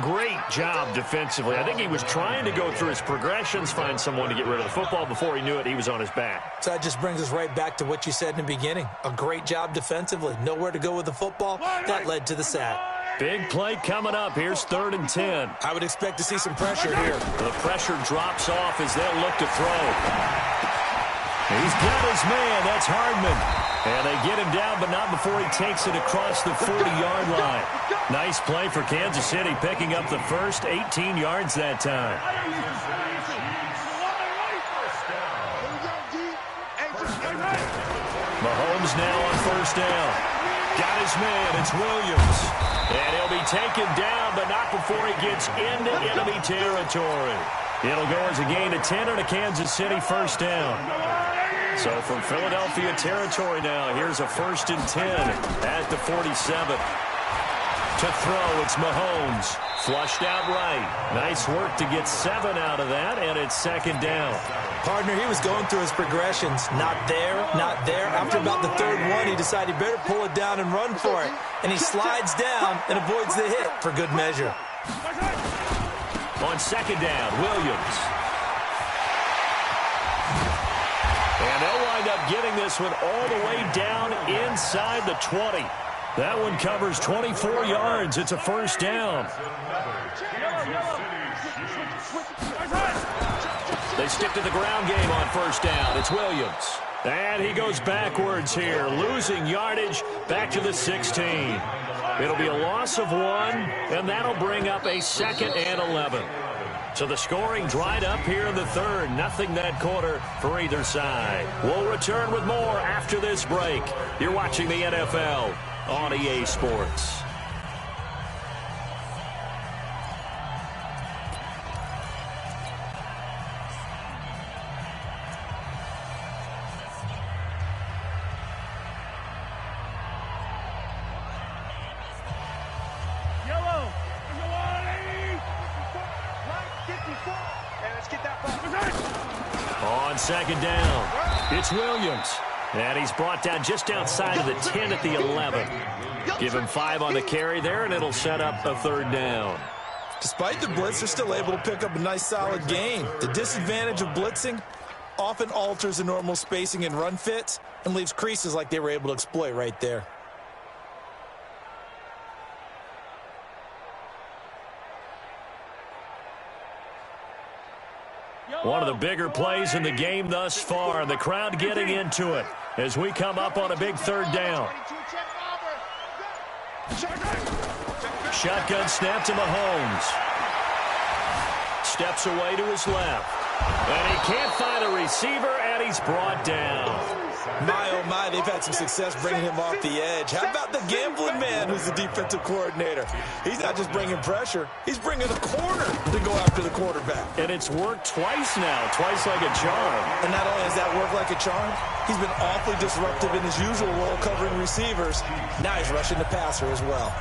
Great job defensively. I think he was trying to go through his progressions, find someone to get rid of the football. Before he knew it, he was on his back. So that just brings us right back to what you said in the beginning. A great job defensively. Nowhere to go with the football. That led to the sack. Big play coming up. Here's 3rd and 10. I would expect to see some pressure here. The pressure drops off as they'll look to throw. He's got his man. That's Hardman. And they get him down, but not before he takes it across the 40-yard line. Nice play for Kansas City, picking up the first 18 yards that time. Mahomes now on 1st down. Got his man. It's Williams. And he'll be taken down, but not before he gets into enemy territory. It'll go as a gain of 10 and a Kansas City 1st down. So from Philadelphia territory now, here's a 1st and 10 at the 47. To throw, it's Mahomes. Flushed out right. Nice work to get 7 out of that, and it's 2nd down. Partner, he was going through his progressions. Not there, not there. After about the 3rd one, he decided he better pull it down and run for it. And he slides down and avoids the hit for good measure. On 2nd down, Williams. And they'll wind up getting this one all the way down inside the 20. That one covers 24 yards. It's a 1st down. They stick to the ground game on 1st down. It's Williams. And he goes backwards here, losing yardage back to the 16. It'll be a loss of 1, and that'll bring up a 2nd and 11. So the scoring dried up here in the 3rd. Nothing that quarter for either side. We'll return with more after this break. You're watching the NFL on EA Sports. On 2nd down, it's Williams. And he's brought down just outside of the 10 at the 11. Give him 5 on the carry there, and it'll set up a 3rd down. Despite the blitz, they're still able to pick up a nice, solid gain. The disadvantage of blitzing often alters the normal spacing and run fits and leaves creases like they were able to exploit right there. One of the bigger plays in the game thus far, and the crowd getting into it as we come up on a big 3rd down. Shotgun snap to Mahomes. Steps away to his left. And he can't find a receiver, and he's brought down. My, oh my, they've had some success bringing him off the edge. How about the gambling man who's the defensive coordinator? He's not just bringing pressure. He's bringing a corner to go after the quarterback. And it's worked twice now, twice like a charm. And not only has that worked like a charm, he's been awfully disruptive in his usual role covering receivers. Now he's rushing the passer as well.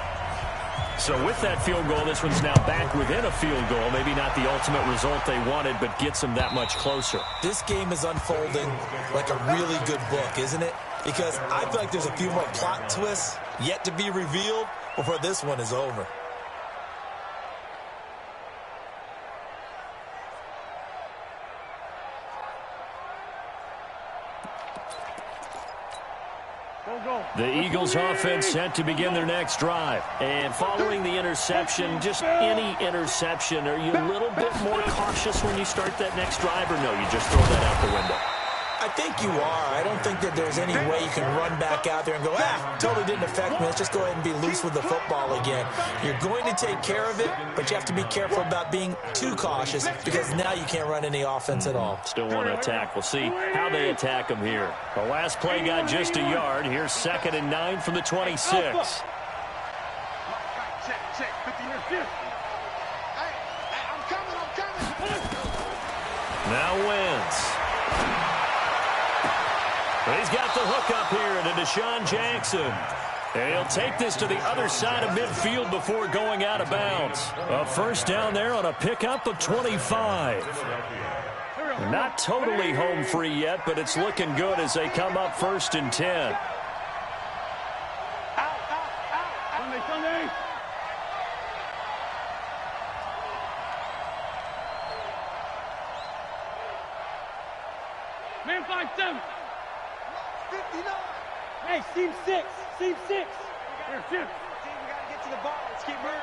So with that field goal, this one's now back within a field goal. Maybe not the ultimate result they wanted, but gets them that much closer. This game is unfolding like a really good book, isn't it? Because I feel like there's a few more plot twists yet to be revealed before this one is over. The Eagles offense set to begin their next drive. And following the interception, just any interception, are you a little bit more cautious when you start that next drive, or no, you just throw that out the window? I think you are. I don't think that there's any way you can run back out there and go, totally didn't affect me. Let's just go ahead and be loose with the football again. You're going to take care of it, but you have to be careful about being too cautious because now you can't run any offense at all. Still want to attack. We'll see how they attack them here. The last play got just a yard. Here's 2nd and 9 from the 26. Check, 50 years. Hey, I'm coming. Now Wentz. But he's got the hook up here to Deshaun Jackson. And he'll take this to the other side of midfield before going out of bounds. A first down there on a pickup of 25. Not totally home free yet, but it's looking good as they come up 1st and 10. Sunday. Man 5-7. 59. Hey, seam 6. Seam 6. Here, Jim. We got to get to the ball. Let's keep moving.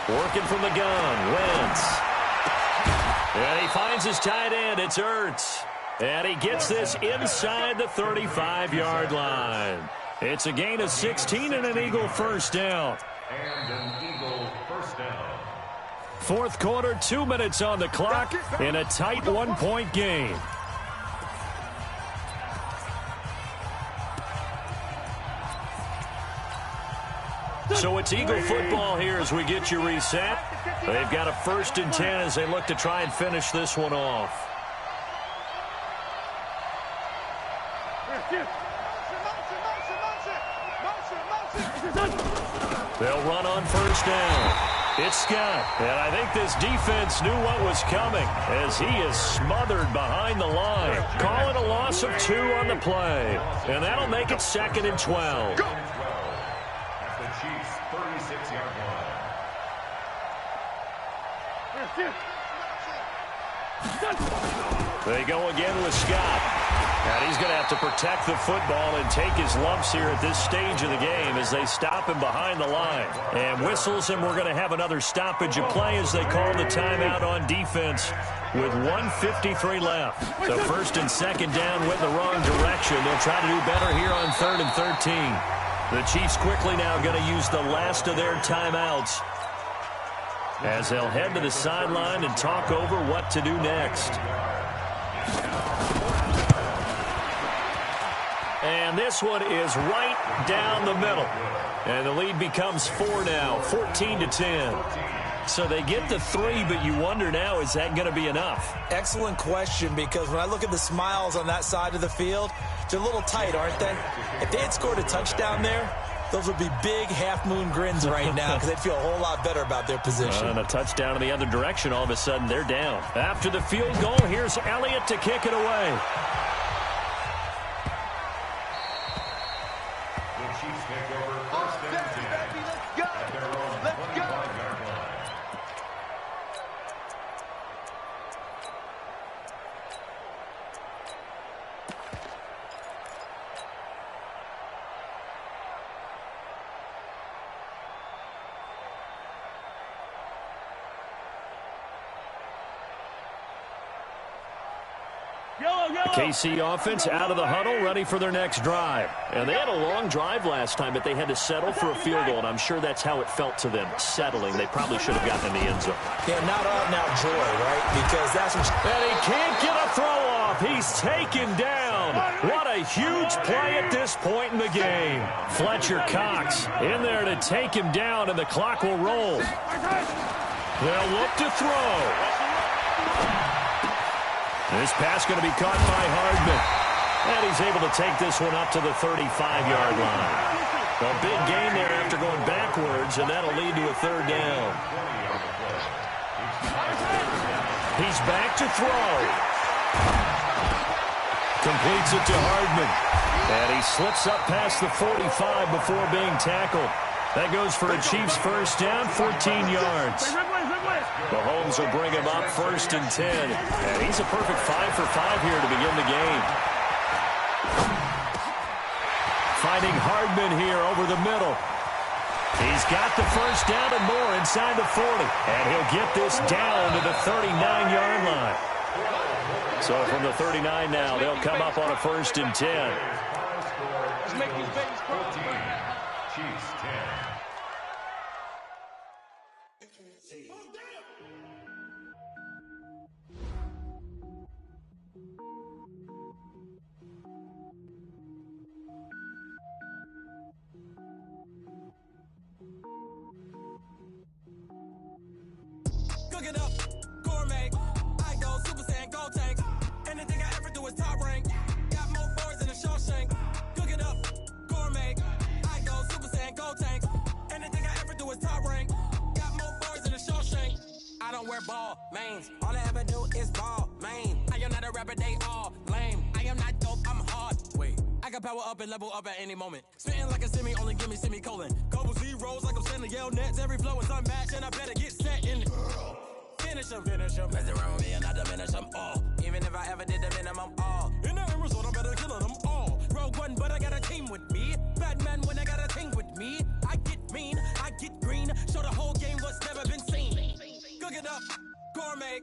Working from the gun, Wentz. And he finds his tight end. It's Ertz. And he gets this inside the 35-yard line. It's a gain of 16 and an Eagle first down. And an Eagle first down. Fourth quarter, 2 minutes on the clock in a tight 1-point game. So it's Eagle football here as we get you reset. They've got a 1st and 10 as they look to try and finish this one off. They'll run on 1st down. It's Scott, and I think this defense knew what was coming as he is smothered behind the line. Calling a loss of 2 on the play, and that'll make it 2nd and 12. At the Chiefs' 36-yard line. They go again with Scott. And he's going to have to protect the football and take his lumps here at this stage of the game as they stop him behind the line. And whistles, and we're going to have another stoppage of play as they call the timeout on defense with 1:53 left. So 1st and 2nd down went the wrong direction. They'll try to do better here on 3rd and 13. The Chiefs quickly now going to use the last of their timeouts as they'll head to the sideline and talk over what to do next. And this one is right down the middle. And the lead becomes 4 now, 14-10. So they get the 3, but you wonder now, is that going to be enough? Excellent question, because when I look at the smiles on that side of the field, they're a little tight, aren't they? If they had scored a touchdown there, those would be big half-moon grins right now because they'd feel a whole lot better about their position. And a touchdown in the other direction, all of a sudden they're down. After the field goal, here's Elliott to kick it away. KC offense out of the huddle, ready for their next drive. And they had a long drive last time, but they had to settle for a field goal, and I'm sure that's how it felt to them, settling. They probably should have gotten in the end zone. Yeah, not out-and-out joy, right? Because that's what... And he can't get a throw off. He's taken down. What a huge play at this point in the game. Fletcher Cox in there to take him down, and the clock will roll. They'll look to throw. This pass going to be caught by Hardman. And he's able to take this one up to the 35-yard line. A big gain there after going backwards, and that'll lead to a third down. He's back to throw. Completes it to Hardman. And he slips up past the 45 before being tackled. That goes for a Chiefs first down, 14 yards. Mahomes will bring him up 1st and 10. And he's a perfect 5 for 5 here to begin the game. Finding Hardman here over the middle. He's got the first down and more inside the 40. And he'll get this down to the 39-yard line. So from the 39 now, they'll come up on a 1st and 10. Let's make these babies cry. Chiefs 10. Cook it up, gourmet. I go Super Saiyan, go tank. Anything I ever do is top rank. Got more boards than a Shawshank. Cook it up, gourmet. I go Super Saiyan, go tank. Anything I ever do is top rank. Got more boards than a Shawshank. I don't wear ball mains. All I ever do is ball main. I am not a rapper, they all lame. I am not dope, I'm hard. Wait, I can power up and level up at any moment. Spitting like a semi, only give me semicolon. Couple zeros like I'm sending yell nets. Every flow is unmatched, and I better get set in. Finish them. Mess around with me and I diminish them all. Even if I ever did the minimum all. In the end result, I better kill them all. Rogue One, but I got a team with me. Batman when I got a team with me. I get mean, I get green. Show the whole game what's never been seen. Cook it up, gourmet.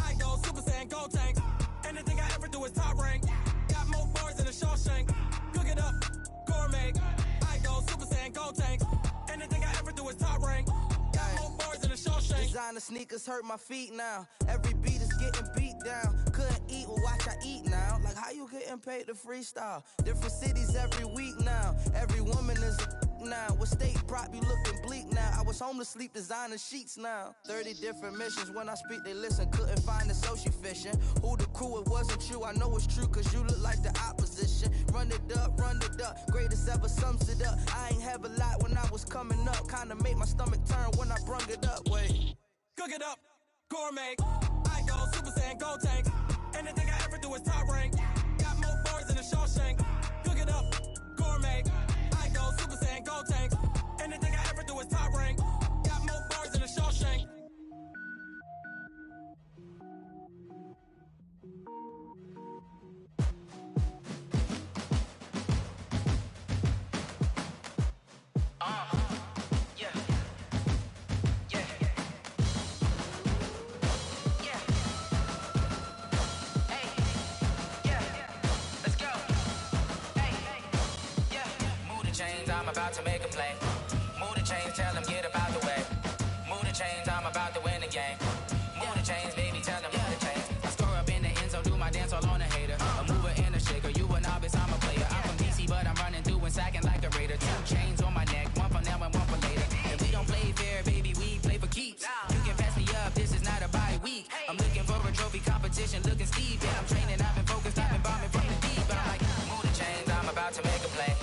I go Super Saiyan, go tank. Anything I ever do is top rank. Got more bars than a Shawshank. Cook it up, gourmet. I go Super Saiyan, go tank. Anything I ever do is top rank. Got more bars than a Shawshank. Designer sneakers hurt my feet now. Every beat is getting beat down. Couldn't eat, well watch I eat now. Like how you getting paid to freestyle? Different cities every week now. Every woman is a now. What state prop you looking bleak now? I was homeless, sleep designer sheets now. 30 different missions. When I speak they listen. Couldn't find the social fishing. Who the crew, it wasn't you. I know it's true cause you look like the opposition. Run it up. Greatest ever sums it up. I ain't have a lot when I was coming up. Kinda made my stomach turn when I brung it up. Wait. Cook it up, gourmet. I go Super Saiyan, go tank. Anything I ever do is top rank. Got more bars than a Shawshank. Cook it up, gourmet. I go Super Saiyan, go tank. Anything I ever do is top rank. Got more bars than a Shawshank. I'm about to make a play. Move the chains, tell them get about the way. Move the chains, I'm about to win the game. Move the chains, baby, tell them move the chains. I score up in the end zone, do my dance all on a hater. A mover and a shaker, you a novice, I'm a player. I'm from DC, but I'm running through and sacking like a raider. 2 chains on my neck, one for now and one for later. And we don't play fair, baby, we play for keeps. You can pass me up, this is not a bye week. I'm looking for a trophy competition, looking steep. And I'm training, I've been focused, I've been bombing from the deep. But I'm like, move the chains, I'm about to make a play.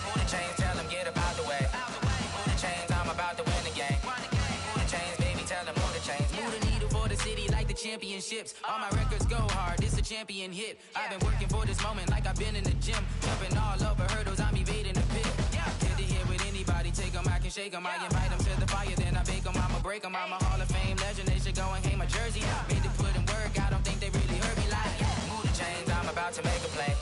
Move the chains, tell them get about the way. Move the chains, I'm about to win the game. Move the chains, baby, tell them move the chains. Move the needle for the city like the championships. All my records go hard, this a champion hit. I've been working for this moment like I've been in the gym. Jumping all over hurdles, I'm evading the pit. Get to here with anybody, take them, I can shake them. I invite them to the fire, then I bake them, I'ma break them. I'm a Hall of Fame legend, they should go and hang my jersey. Made to put in work, I don't think they really heard me like. Move the chains, I'm about to make a play.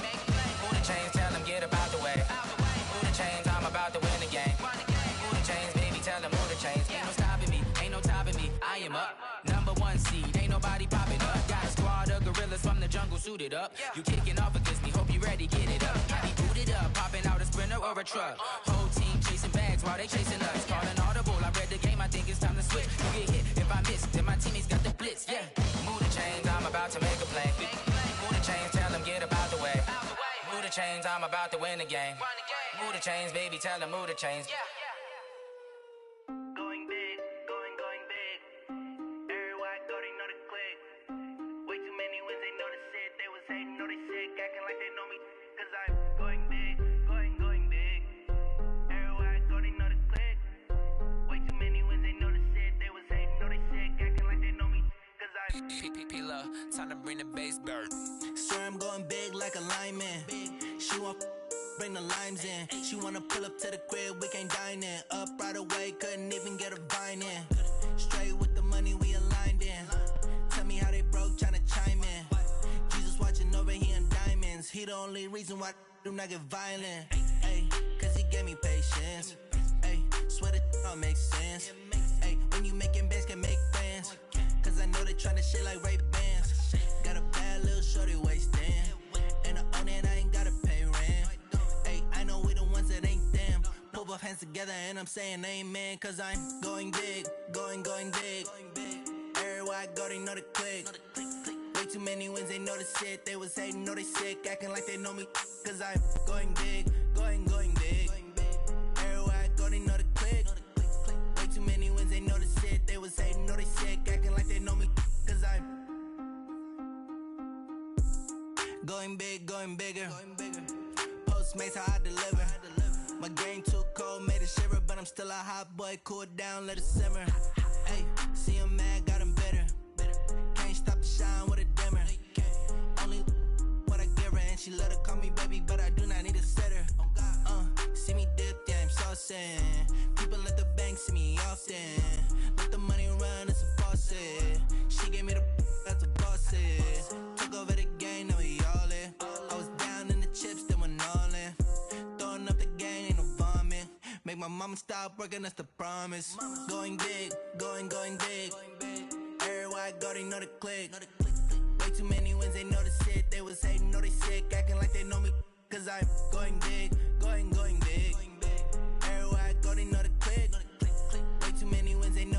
Move the chains, tell them get about the way. Move the chains, I'm about to win the game. Move the chains, baby, tell them move the chains. Ain't no stopping me, ain't no topping me. I am up, #1 seed, ain't nobody popping up. Got a squad of gorillas from the jungle. suited up. You kicking off against me, hope you ready, get it up. I be booted up, popping out a Sprinter or a truck. Whole team chasing bags while they chasing us. Calling audible, I read the game, I think it's time to switch. You get hit, if I miss, then my teammates got the blitz, yeah. Move the chains, I'm about to make a play. Move the chains, tell them get about the way. Move the chains, I'm about to win the game. Move the chains, baby, tell them move the chains. Going big, going big. Everywhere I go, they know the click. Way too many wins, they know the shit. They was hating, know they sick, acting like they know me. Cause I'm going big, going big. Everywhere I go, they know the click. Way too many wins, they know the shit. They was hating, know they sick, acting like they know me. Cause I'm P-P-P-Love, time to bring the bass bird. Swear I'm going big like a lineman. She want bring the limes in. She wanna pull up to the crib, we can't dine in. Up right away, couldn't even get a vine in. Straight with the money we aligned in. Tell me how they broke, tryna chime in. Jesus watching over here in diamonds. He the only reason why I do not get violent. Ay, cause he gave me patience. Ay, swear that all makes sense. Ay, when you making bands, can make friends. Cause I know they tryna shit like Ray-Bans. Got a bad little shorty wasting. And I own it, I ain't gotta pay rent. Ay, I know we the ones that ain't them. Pull both hands together and I'm saying amen. Cause I'm going big, going big. Everywhere I go, they know the click. Way too many wins, they know the shit. They was hating, know they sick, acting like they know me. Cause I'm going big, going big. Everywhere I go, they know the click. Way too many wins, they know the shit. They was hating, know they sick, acting like they know me. Cause I'm going big, going bigger. Postmates how I deliver. My game too cold, made it shiver, but I'm still a hot boy. Cool it down, let it simmer. Hey, see him mad, got him bitter. Can't stop the shine with a dimmer. Only what I give her, and she let her call me baby, but I do not need a sitter. See me dip, yeah, I'm saucing. People at the bank see me often. Let the money run, it's a faucet. She gave me the that's a boss is. Took over the game, now we all in. I was down in the chips, then went all in. Throwing up the game, ain't no vomit. Make my mama stop working, that's the promise. Going big, going big. Everywhere I go, they know the click. Way too many wins, they know the shit. They was hating, know they sick, acting like they know me. Cause I'm going big, going big. Everywhere I go, they know the click. Way too many wins, they know.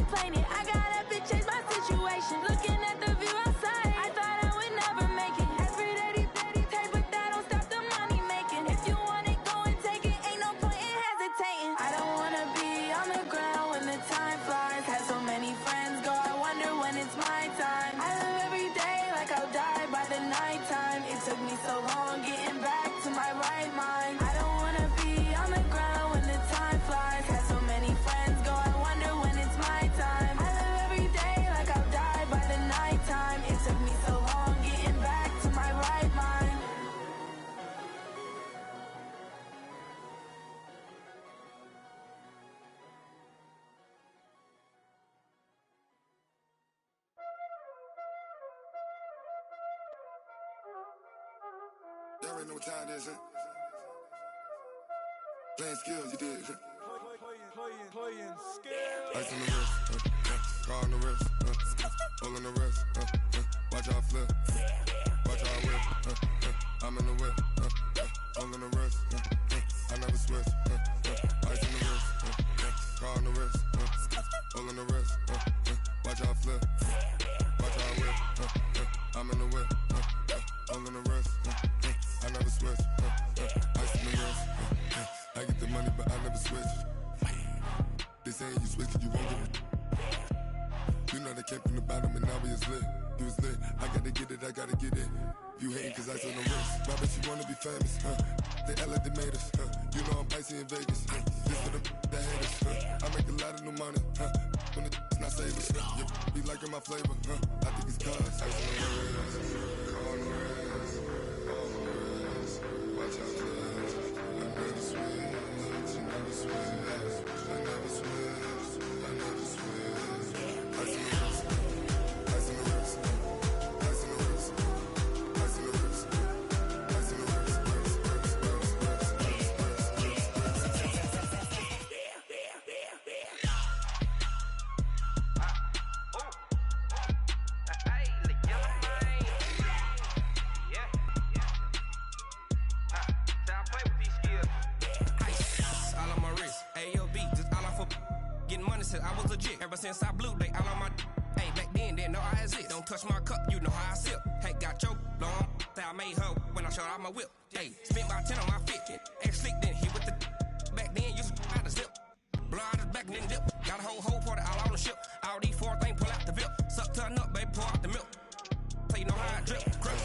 complaining. I got up and changed my situation. Looking at the view outside, I thought I would never make it. Every day, take, but that don't stop the money making. If you want it, go and take it. Ain't no point in hesitating. I don't wanna be on the ground when the time flies. Had so many friends go, I wonder when it's my time. I live every day like I'll die by the nighttime. It took me so long getting back to my right mind. I don't wanna be on the ground when the time flies. Had so many friends go, I wonder when it's my time. I live every day like I'll die by the nighttime. It took me so long getting back to my right mind. Y'all already know what time it is, huh? Playing skills, you did. Playing skills. Ice on the wrist, car on the wrist, hole on the wrist, watch out flip, watch out whip, I'm in the whip, hole on the wrist, I never switch, ice on the wrist, car on the wrist, hole on the wrist, watch out flip, watch out whip, I'm in the whip, hole on the wrist, I never switch, ice on the wrist, I get the money but I never switch. They saying you switch cause you won't get it. You know they came from the bottom and now we is lit. You was lit, I gotta get it, I gotta get it. You hating cause ice on the wrist. Why bet you wanna be famous, They act like they made us, You know I'm icy in Vegas, This for the that hate us, I make a lot of new money, When it's not savers, Be liking my flavor, I think it's cause ice on the wrist, on the wrist, on the wrist. Watch out for this, I never switch, I never switch. I never switch, I never switch. Ice in the wrist, ice in the wrist, ice in the wrist, ice in the wrist, ice in the wrist, I was legit ever since I blew they all on my hey back then didn't know I exist. Don't touch my cup, you know how I sip. Hey, got your long that I made her when I showed out my whip. Hey, spent about 10 on my fit. Ex slick then hit with the back then used to out the zip. Blow out his back and then dip. Got a whole party all on the ship. All these four things pull out the VIP. Suck to a nut, baby, pour out the milk. So you know how I drip. Crap.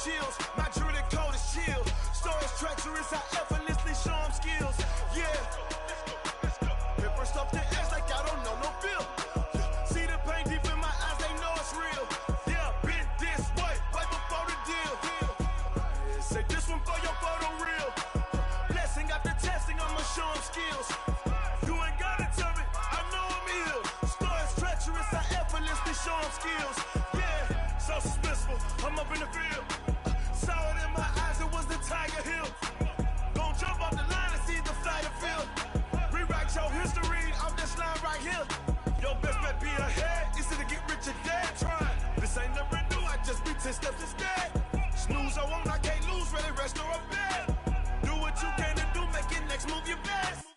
chills. skills. You ain't gotta tell me, I know I'm ill. Stories treacherous, I effortlessly show them skills. Yeah, so suspenseful, I'm up in the field. Saw it in my eyes, it was the Tiger Hill. Gon' jump off the line and see the flight of field. Rewrite your history off this line right here. Your best bet be ahead, easy to get rich or dead. Try, this ain't never new, I just be 10 steps instead. Snooze, I won't, I can't lose, ready, rest or a bed. Do what you can to do, make it next move your best.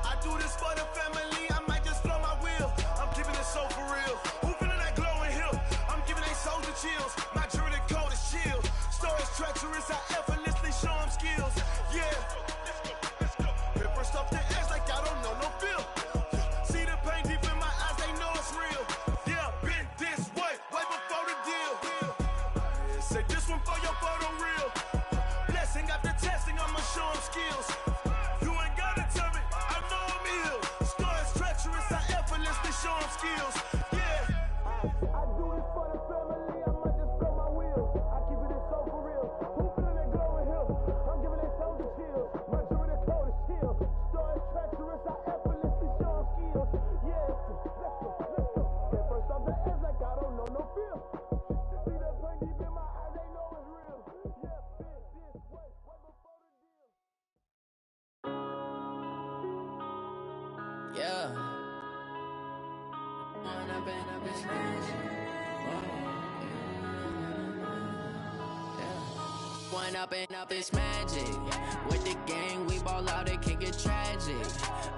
I do this for the family, I might just flow my wheel. I'm keeping it so for real. Who feeling that glowing hill? I'm giving they souls the chills. My journey code is chill. Stories treacherous, I effortlessly show them skills. Yeah. Paper stuff the edge like I don't know no feel. See the pain deep in my eyes, they know it's real. Yeah, been this way before the deal. Say this one for your photo reel. Blessing after testing, I'ma show them skills. You ain't gotta tell me, I know I'm ill. Stories treacherous, I effortlessly show them skills. Yeah. I do this for the family, I might just blow my wheel. I keep it so for real. Who feeling that glowing hill? I'm giving they souls the chills. My journey code is chill. Stories treacherous, I effortlessly show them skills. Yeah, let's go. Get first off the edge like I don't know no feel. See that pain deep in my eyes, they know it's real. Yeah, been this way before the deal. Yeah. When I've been up this magic. One up and up is magic. With the gang, we ball out, it can get tragic.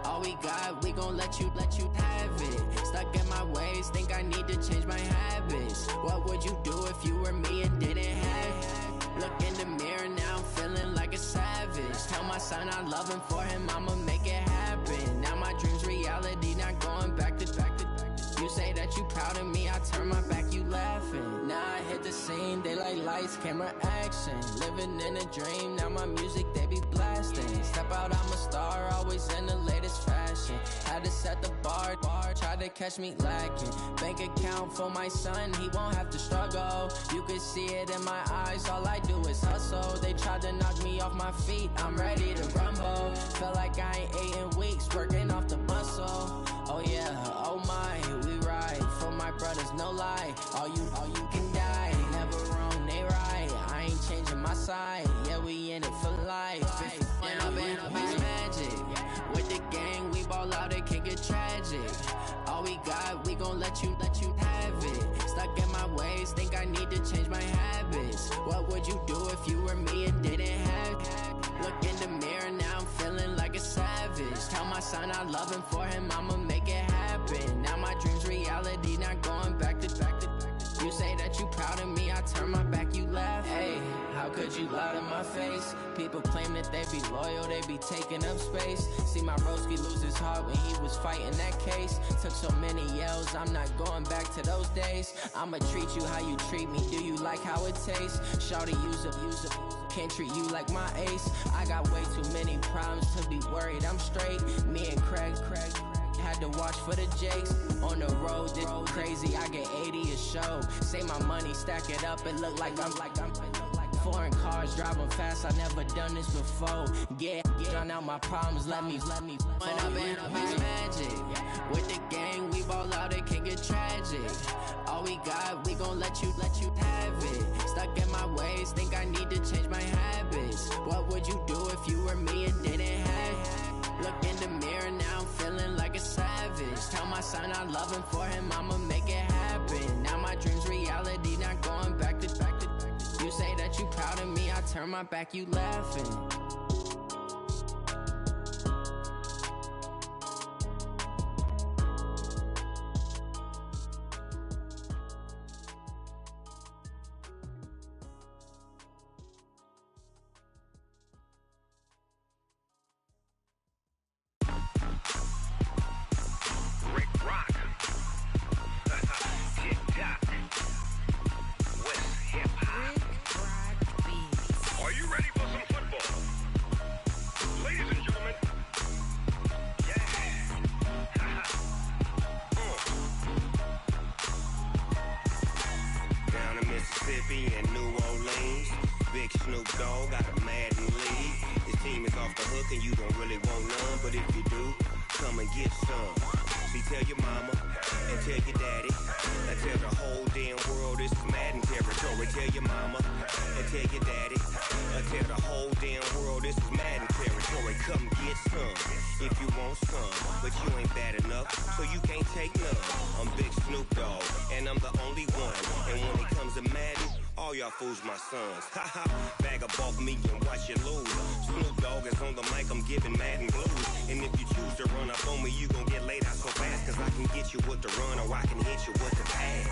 All we got, we gon' let you have it. Stuck in my ways, think I need to change my habits. What would you do if you were me and didn't have it? Look in the mirror, now I'm feeling like a savage. Tell my son I love him, for him I'ma make it happen. Now my dream's reality, not going back to. You say that you proud of me, I turn my back, you laughing. Now I hit the scene, they like lights, camera, action. Living in a dream, now my music, they be blasting. Step out, I'm a star, always in the latest fashion. Had to set the bar, try to catch me lacking. Bank account for my son, he won't have to struggle. You can see it in my eyes, all I do is hustle. They tried to knock me off my feet, I'm ready to rumble. Feel like I ain't ate in weeks, working off the muscle. Oh yeah, oh my, we ride for my brothers, no lie. All you can die, never wrong, they right. I ain't changing my side, yeah, we in it for life. When I've been up, it's magic. With the gang, we ball out, it can get tragic. All we got, we gon' let you have it. Stuck in my ways, think I need to change my habits. What would you do if you were me and didn't have it? Look in the mirror, now I'm feeling like a savage. Tell my son I love him, for him I'ma make it happen. Now my dream's reality, not going back to. You say that you proud of me, I turn my back, you laugh. Hey, how could you lie to my face? People claim that they be loyal, they be taking up space. See my broski lose his heart when he was fighting that case. Took so many yells, I'm not going back to those days. I'ma treat you how you treat me, do you like how it tastes? Shawty, use it. Can't treat you like my ace. I got way too many problems to be worried, I'm straight. Me and Craig had to watch for the Jakes. On the road, this crazy, I get 80 a show. Say my money, stack it up, it look like I'm foreign cars, driving fast, I never done this before. Yeah, drown out my problems, let me. When I've been up, it's magic. With the gang, we ball out, it can get tragic. All we got, we gon' let you have it. Stuck in my ways, think I need to change my habits. What would you do if you were me and didn't have it? Look in the mirror, now I'm feeling like a savage. Tell my son I love him, for him I'ma make it happen. Now my dream's reality, not going back to. You say that you proud of me, I turn my back, you laughing. Mississippi and New Orleans. Big Snoop Dogg got a Madden league. It's team is off the hook and you don't really want none, but if you do, come and get some. See, tell your mama and tell your daddy and tell the whole damn world this is Madden territory. Tell your mama and tell your daddy and tell the whole damn world this is Madden territory. Come get some if you want some, but you ain't bad enough, so you can't take none. I'm Big Snoop Dogg, and I'm the only one. And when it comes to Madden, all y'all fools my sons. Haha, bag up off me and watch you lose. Snoop Dogg is on the mic, I'm giving Madden blues. And if you choose to run up on me, you gon' get laid out so fast, cause I can get you with the run or I can hit you with the pass.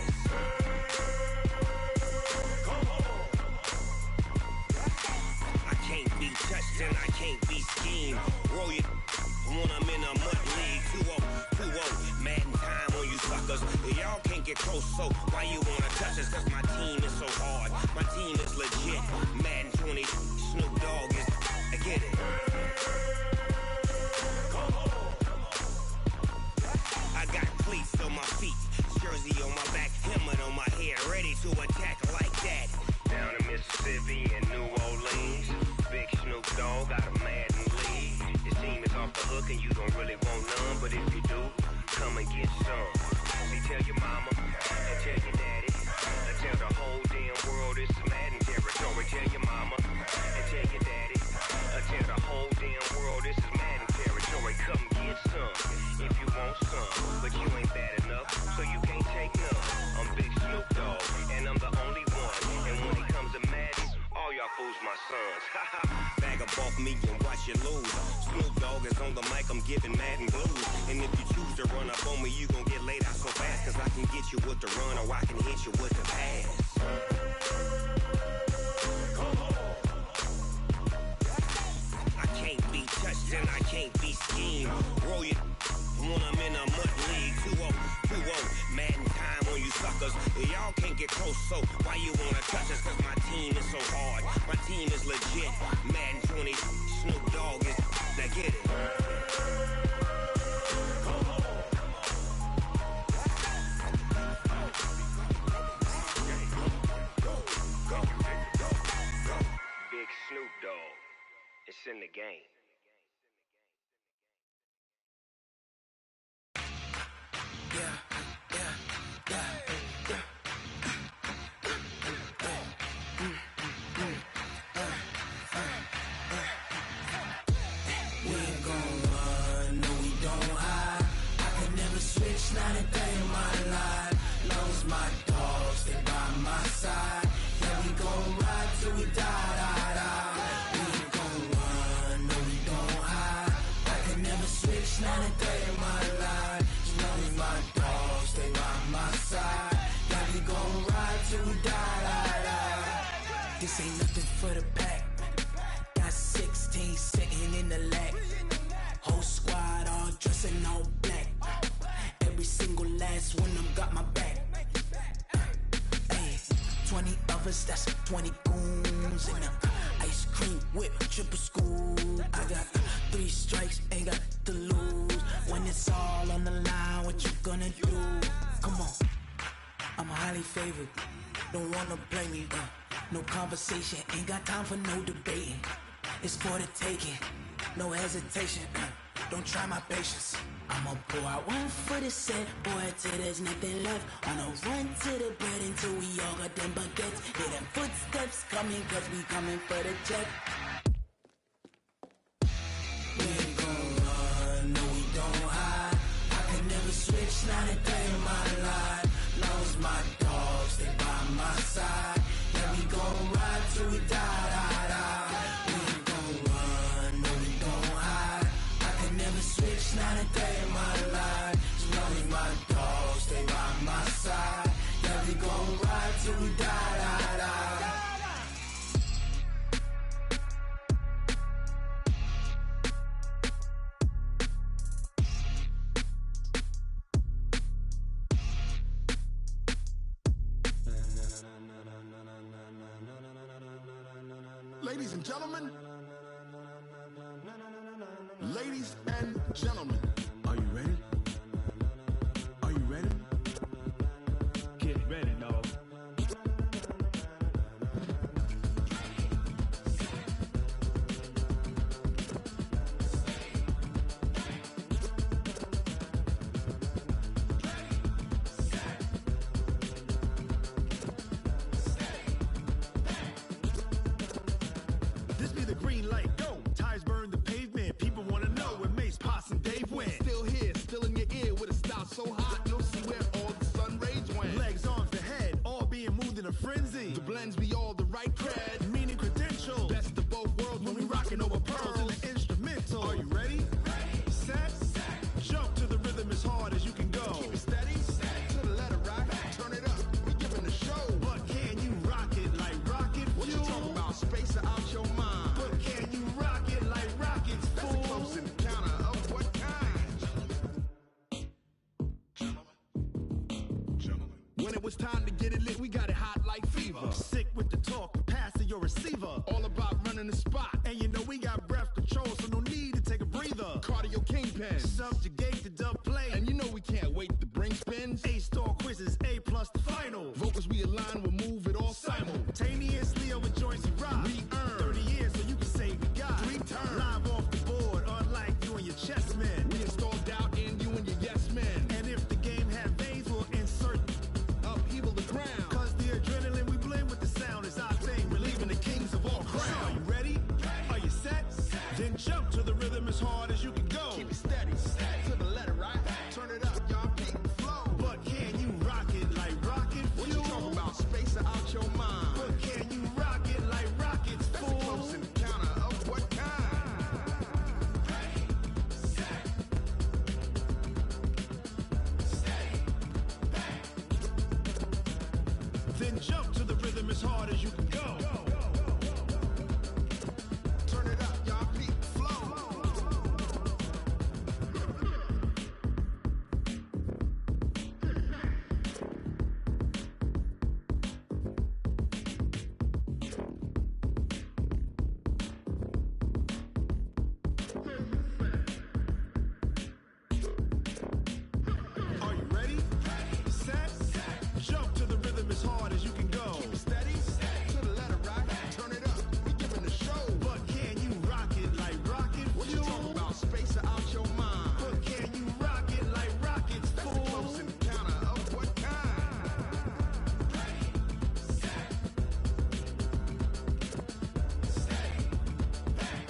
I can't be touched and I can't be schemed. Roll you when I'm in a mud league. 2-0, Madden time on you suckers. Y'all can't get close, so why you wanna touch us? Cause my team is so hard, my team is legit. Madden 20, Snoop Dogg is, I get it. I got cleats on my feet, jersey on my back, helmet on my head, ready to attack like that. Down in Mississippi and New Orleans, Big Snoop Dogg got a Madden league. Your team is off the hook and you don't really want none, but if you do, come and get some. See, tell your mama and tell your daddy and tell the whole damn world this is Madden territory. Tell your mama and tell your daddy and tell the whole damn world this is Madden territory. Come get some if you want some, but you ain't bad enough, so you can't take none. I'm Big Snoop Dogg, and I'm the only one. And when it comes to Madden, all y'all fools my sons. Haha, bag up off me and watch you lose. Snoop Dogg is on the mic, I'm giving Madden blues. And if you choose to run up on me, you gon' get laid out so fast, cause I can get you with the run or I can hit you with the pass. I can't be touched and I can't be schemed. Roll you when I'm in a mud league. 2-0, Madden time on you suckers. Y'all can't get close, so why you wanna touch us? Cause my team is so hard, my team is legit. Madden 20, Snoop Dogg is, now get it. Big Snoop Dogg, it's in the game. Not a day in my life. Long as my dogs stay by my side. Yeah, we gon' ride till we die. We ain't gon' run, no we don't hide. I can never switch, not a day in my life. As long as my dogs stay by my side. Yeah, we gon' ride till we die. This ain't nothing for the pack. Got 16 sitting in the lap. Whole squad all dressing all black. Every single last one of them got my back. Hey, 20 of us, that's 20 goons. And ice cream whip, triple school. I got 3 strikes, ain't got to lose. When it's all on the line, what you gonna do? Come on, I'm highly favored. Don't wanna play me, no conversation. Ain't got time for no debating. It's for the taking, no hesitation. Don't try my patience. I'ma pour out one for the set, boy, till there's nothing left. On a run to the bread until we all got them baguettes. Hear them footsteps coming, cause we coming for the check. We ain't gon' run, no we don't hide. I can never switch, not a day in my life. Long as my dogs stay by my side. Yeah, we gon' ride till we die. We ain't gon' run, no we don't hide. I can never switch, not a day in my life. As long as my dogs stay by my side. Yeah, we gon' ride till we die. Ladies and gentlemen, ladies and gentlemen, are you ready? Are you ready? Get ready, dog. This be the green light, go. Tires burn the pavement, people wanna know where Mace, Potts, and Dave went. Still here, still in your ear with a style so hot, you'll see where all the sun rays went. Legs, arms, the head, all being moved in a frenzy. The blends be all the right cred, meaning credentials. Best of both worlds when we rockin' over pearls in the instrumental. Are you ready? Set, jump to the rhythm as hard as you can go. Keep it steady, to the letter right, turn it up, we giving a show. But can you rock it like rocket fuel? What you talking about, space or out your mind? But can you rock it like rockets, fool? That's a close encounter of what kind? Gentlemen. When it was time to get it lit, we got it hot like fever. Sick with the talk, passing your receiver. All about running the spot. And you know we got breath control, so no need to take a breather. Cardio kingpin. Subjugate the dub play. And you know we can't wait to bring spins. A-star quizzes, A+ the final. Vocals we align, we'll move it all simultaneously over joints and rock. We earn 30 years, so you can say we got 3 turns. Live off the board, unlike you and your chess men. We install doubt in you and your yes men. And if the game had veins, we'll insert upheaval the ground. Cause the adrenaline we blend with the sound is our thing. Relieving the kings of all crowns. So are you ready? Are you set? Then jump to the rhythm as hard as you can go. Keep it steady, to the letter right. Turn it up, y'all keep the flow. But can you rock it like rocket fuel? What you talking about, space or out your mind? But can you rock it like rockets, fool? That's a close encounter of what kind? Ready, set, steady, back. Then jump to the rhythm as hard as you can go. Turn it up, y'all keep the flow. Are you ready? Set, jump to the rhythm as hard as you can go. Keep it steady, to the letter right. Turn it up, we giving a show. But can you rock it like rocket fuel? What you talking about, space or out your mind? But can you rock it like rockets, That's fool? a close encounter of what kind? Ready, set, steady, back.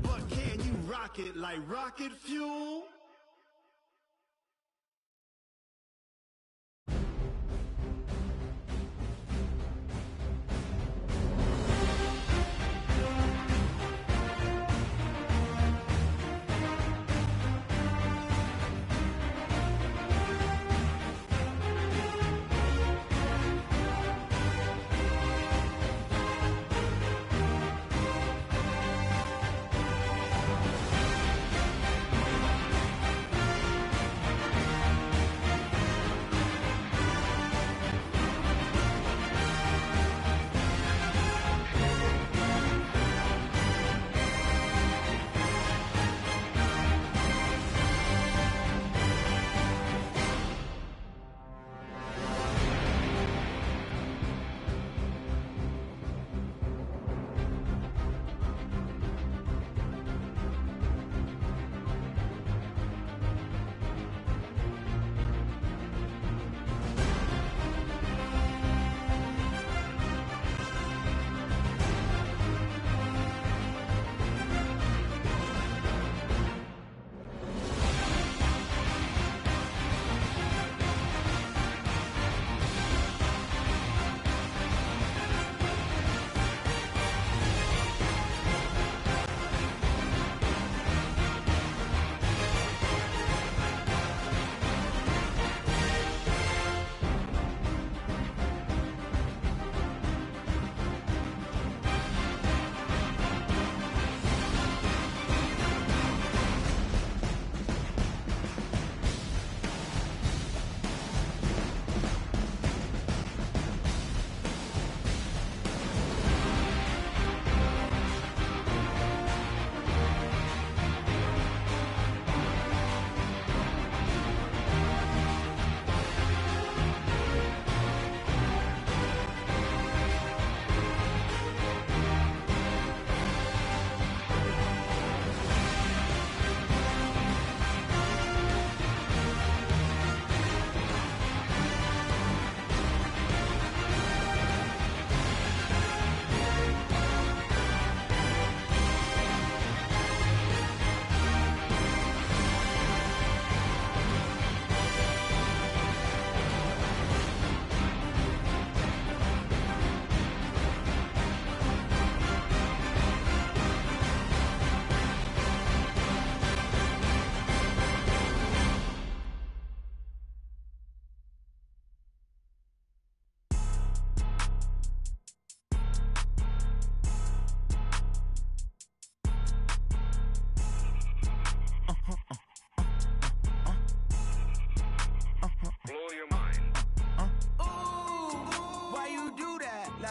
But can you rock it like rocket fuel?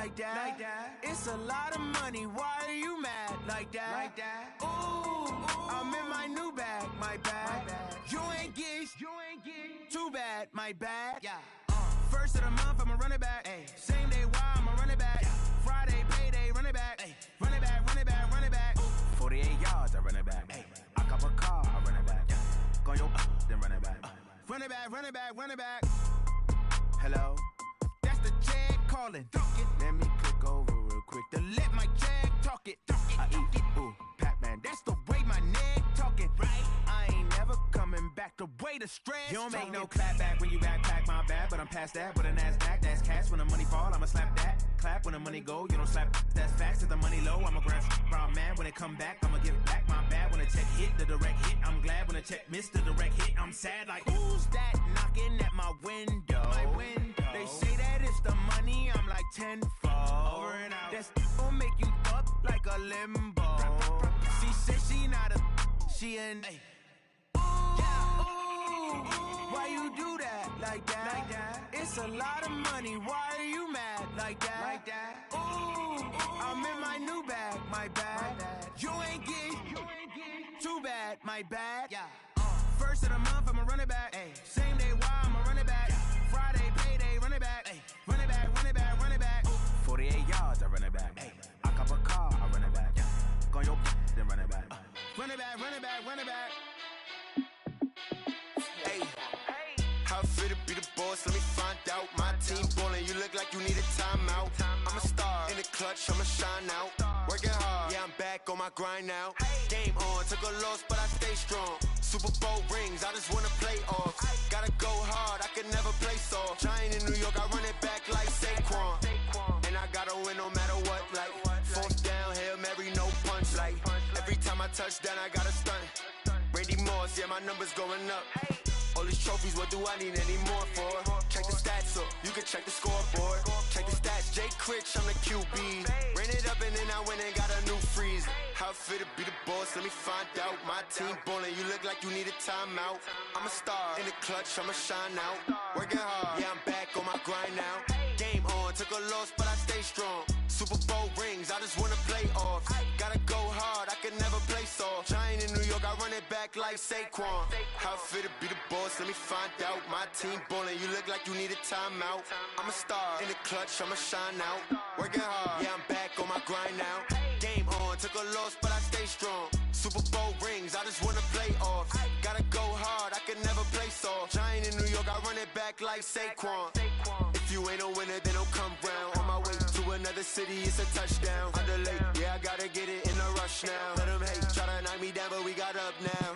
like that? It's a lot of money, why are you mad like that? Ooh, I'm in my new bag, my bag. You ain't get too bad, my bad. First of the month, I'ma run it back. Same day, why I'ma run it back. Friday, payday, run it back. Run it back, run it back, run it back. 48 yards, I run it back. I cop a car, I run it back. Go your then run it back. Run it back, run it back, run it back. Hello? That's the Jag calling. Let me click over real quick to let my Jag talk it. I eat it, ooh, Pac-Man. That's the way my neck talking. Right? I ain't never coming back the way the stress. You don't make no clap back when you backpack, my bad. But I'm past that with a NASDAQ. That's cash when the money fall, I'ma slap that. Clap when the money go, you don't slap. That's facts. If the money low, I'ma grab brown man. When it come back, I'ma give it back. My bad when the check hit, the direct hit. I'm glad when the check missed the direct hit. I'm sad like, who's that knocking at my window? My window. They say that it's the money, I'm like tenfold. Over and out. That's gon' make you up like a limbo. She said she not a, she an. Why you do that like that? It's a lot of money, why are you mad like that? Ooh, I'm in my new bag, my bag. You ain't get too bad, my bad. First of the month, I'ma run it back. Same day, why I'ma run it back. Friday, payday, run it back. Run it back, run it back, run it back. 48 yards, I run it back. I cop a car, I run it back. Go your then run it back. Run it back, run it back, run it back. Hey, how fit to be the boss? Let me find out. My team ballin', you look like you need a timeout. I'm a star in the clutch, I'ma shine out. Working hard, yeah, I'm back on my grind now. Game on, took a loss, but I stay strong. Super Bowl rings, I just wanna play off. Gotta go hard, I can never play soft. Giant in New York, I run it back like Saquon. And I gotta win no matter what, like fourth down, Hail Mary, no punch. Like every time I touch down, I gotta stunt. Randy Moss, yeah, my numbers going up. All these trophies, what do I need any more for? Check the stats up, you can check the scoreboard. Check the stats, Jake Critch, I'm the QB. Ran it up and then I went and got a new freeze. How fit to be the boss, let me find out. My team ballin', you look like you need a timeout. I'm a star in the clutch, I'ma shine out. Working hard, yeah, I'm back on my grind now. Game on, took a loss, but I stay strong. Super Bowl rings, I just wanna play off. Gotta go hard, I can never play soft. Giant in New York, I run it back like Saquon. How fit to be the boss, let me find out. My team ballin', you look like you need a timeout. I'm a star in the clutch, I'ma shine out. Working hard, yeah, I'm back on my grind now. Game on, took a loss, but I stay strong. Super Bowl rings, I just wanna play off. Gotta go hard, I can never play soft. Giant in New York, I run it back like Saquon. If you ain't a winner, then don't come round. On my way to another city, it's a touchdown. Underlay, yeah, I gotta get it in a rush now. Let them hate, try to knock me down, but we got up now.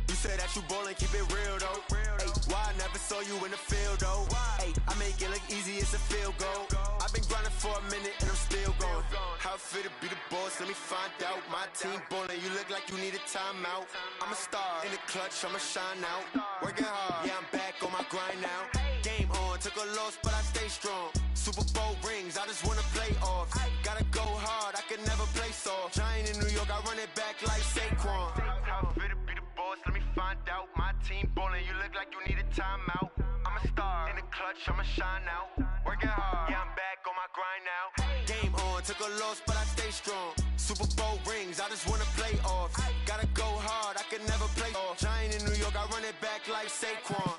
You say that you ballin', keep it real though. Ay, why I never saw you in the field though? Ay, I make it look easy, it's a field goal. I've been grinding for a minute and I'm still going. How fit to be the boss, let me find out. My team ballin', you look like you need a timeout. I'm a star in the clutch, I'ma shine out. Working hard, yeah, I'm back on my grind now. Game on, took a loss, but I stay strong. Super Bowl rings, I just wanna play off. Gotta go hard, I can never play soft. Giant in New York, I run it back like Saquon. How fit to be the boss, let me find out. My team ballin', you look like you need a timeout. I'm a star in the clutch, I'ma shine out. Working hard, yeah, I'm back on my grind now. Game on, took a loss, but I stay strong. Super Bowl rings, I just wanna play off. Gotta go hard, I can never play off. Giant in New York, I run it back like Saquon.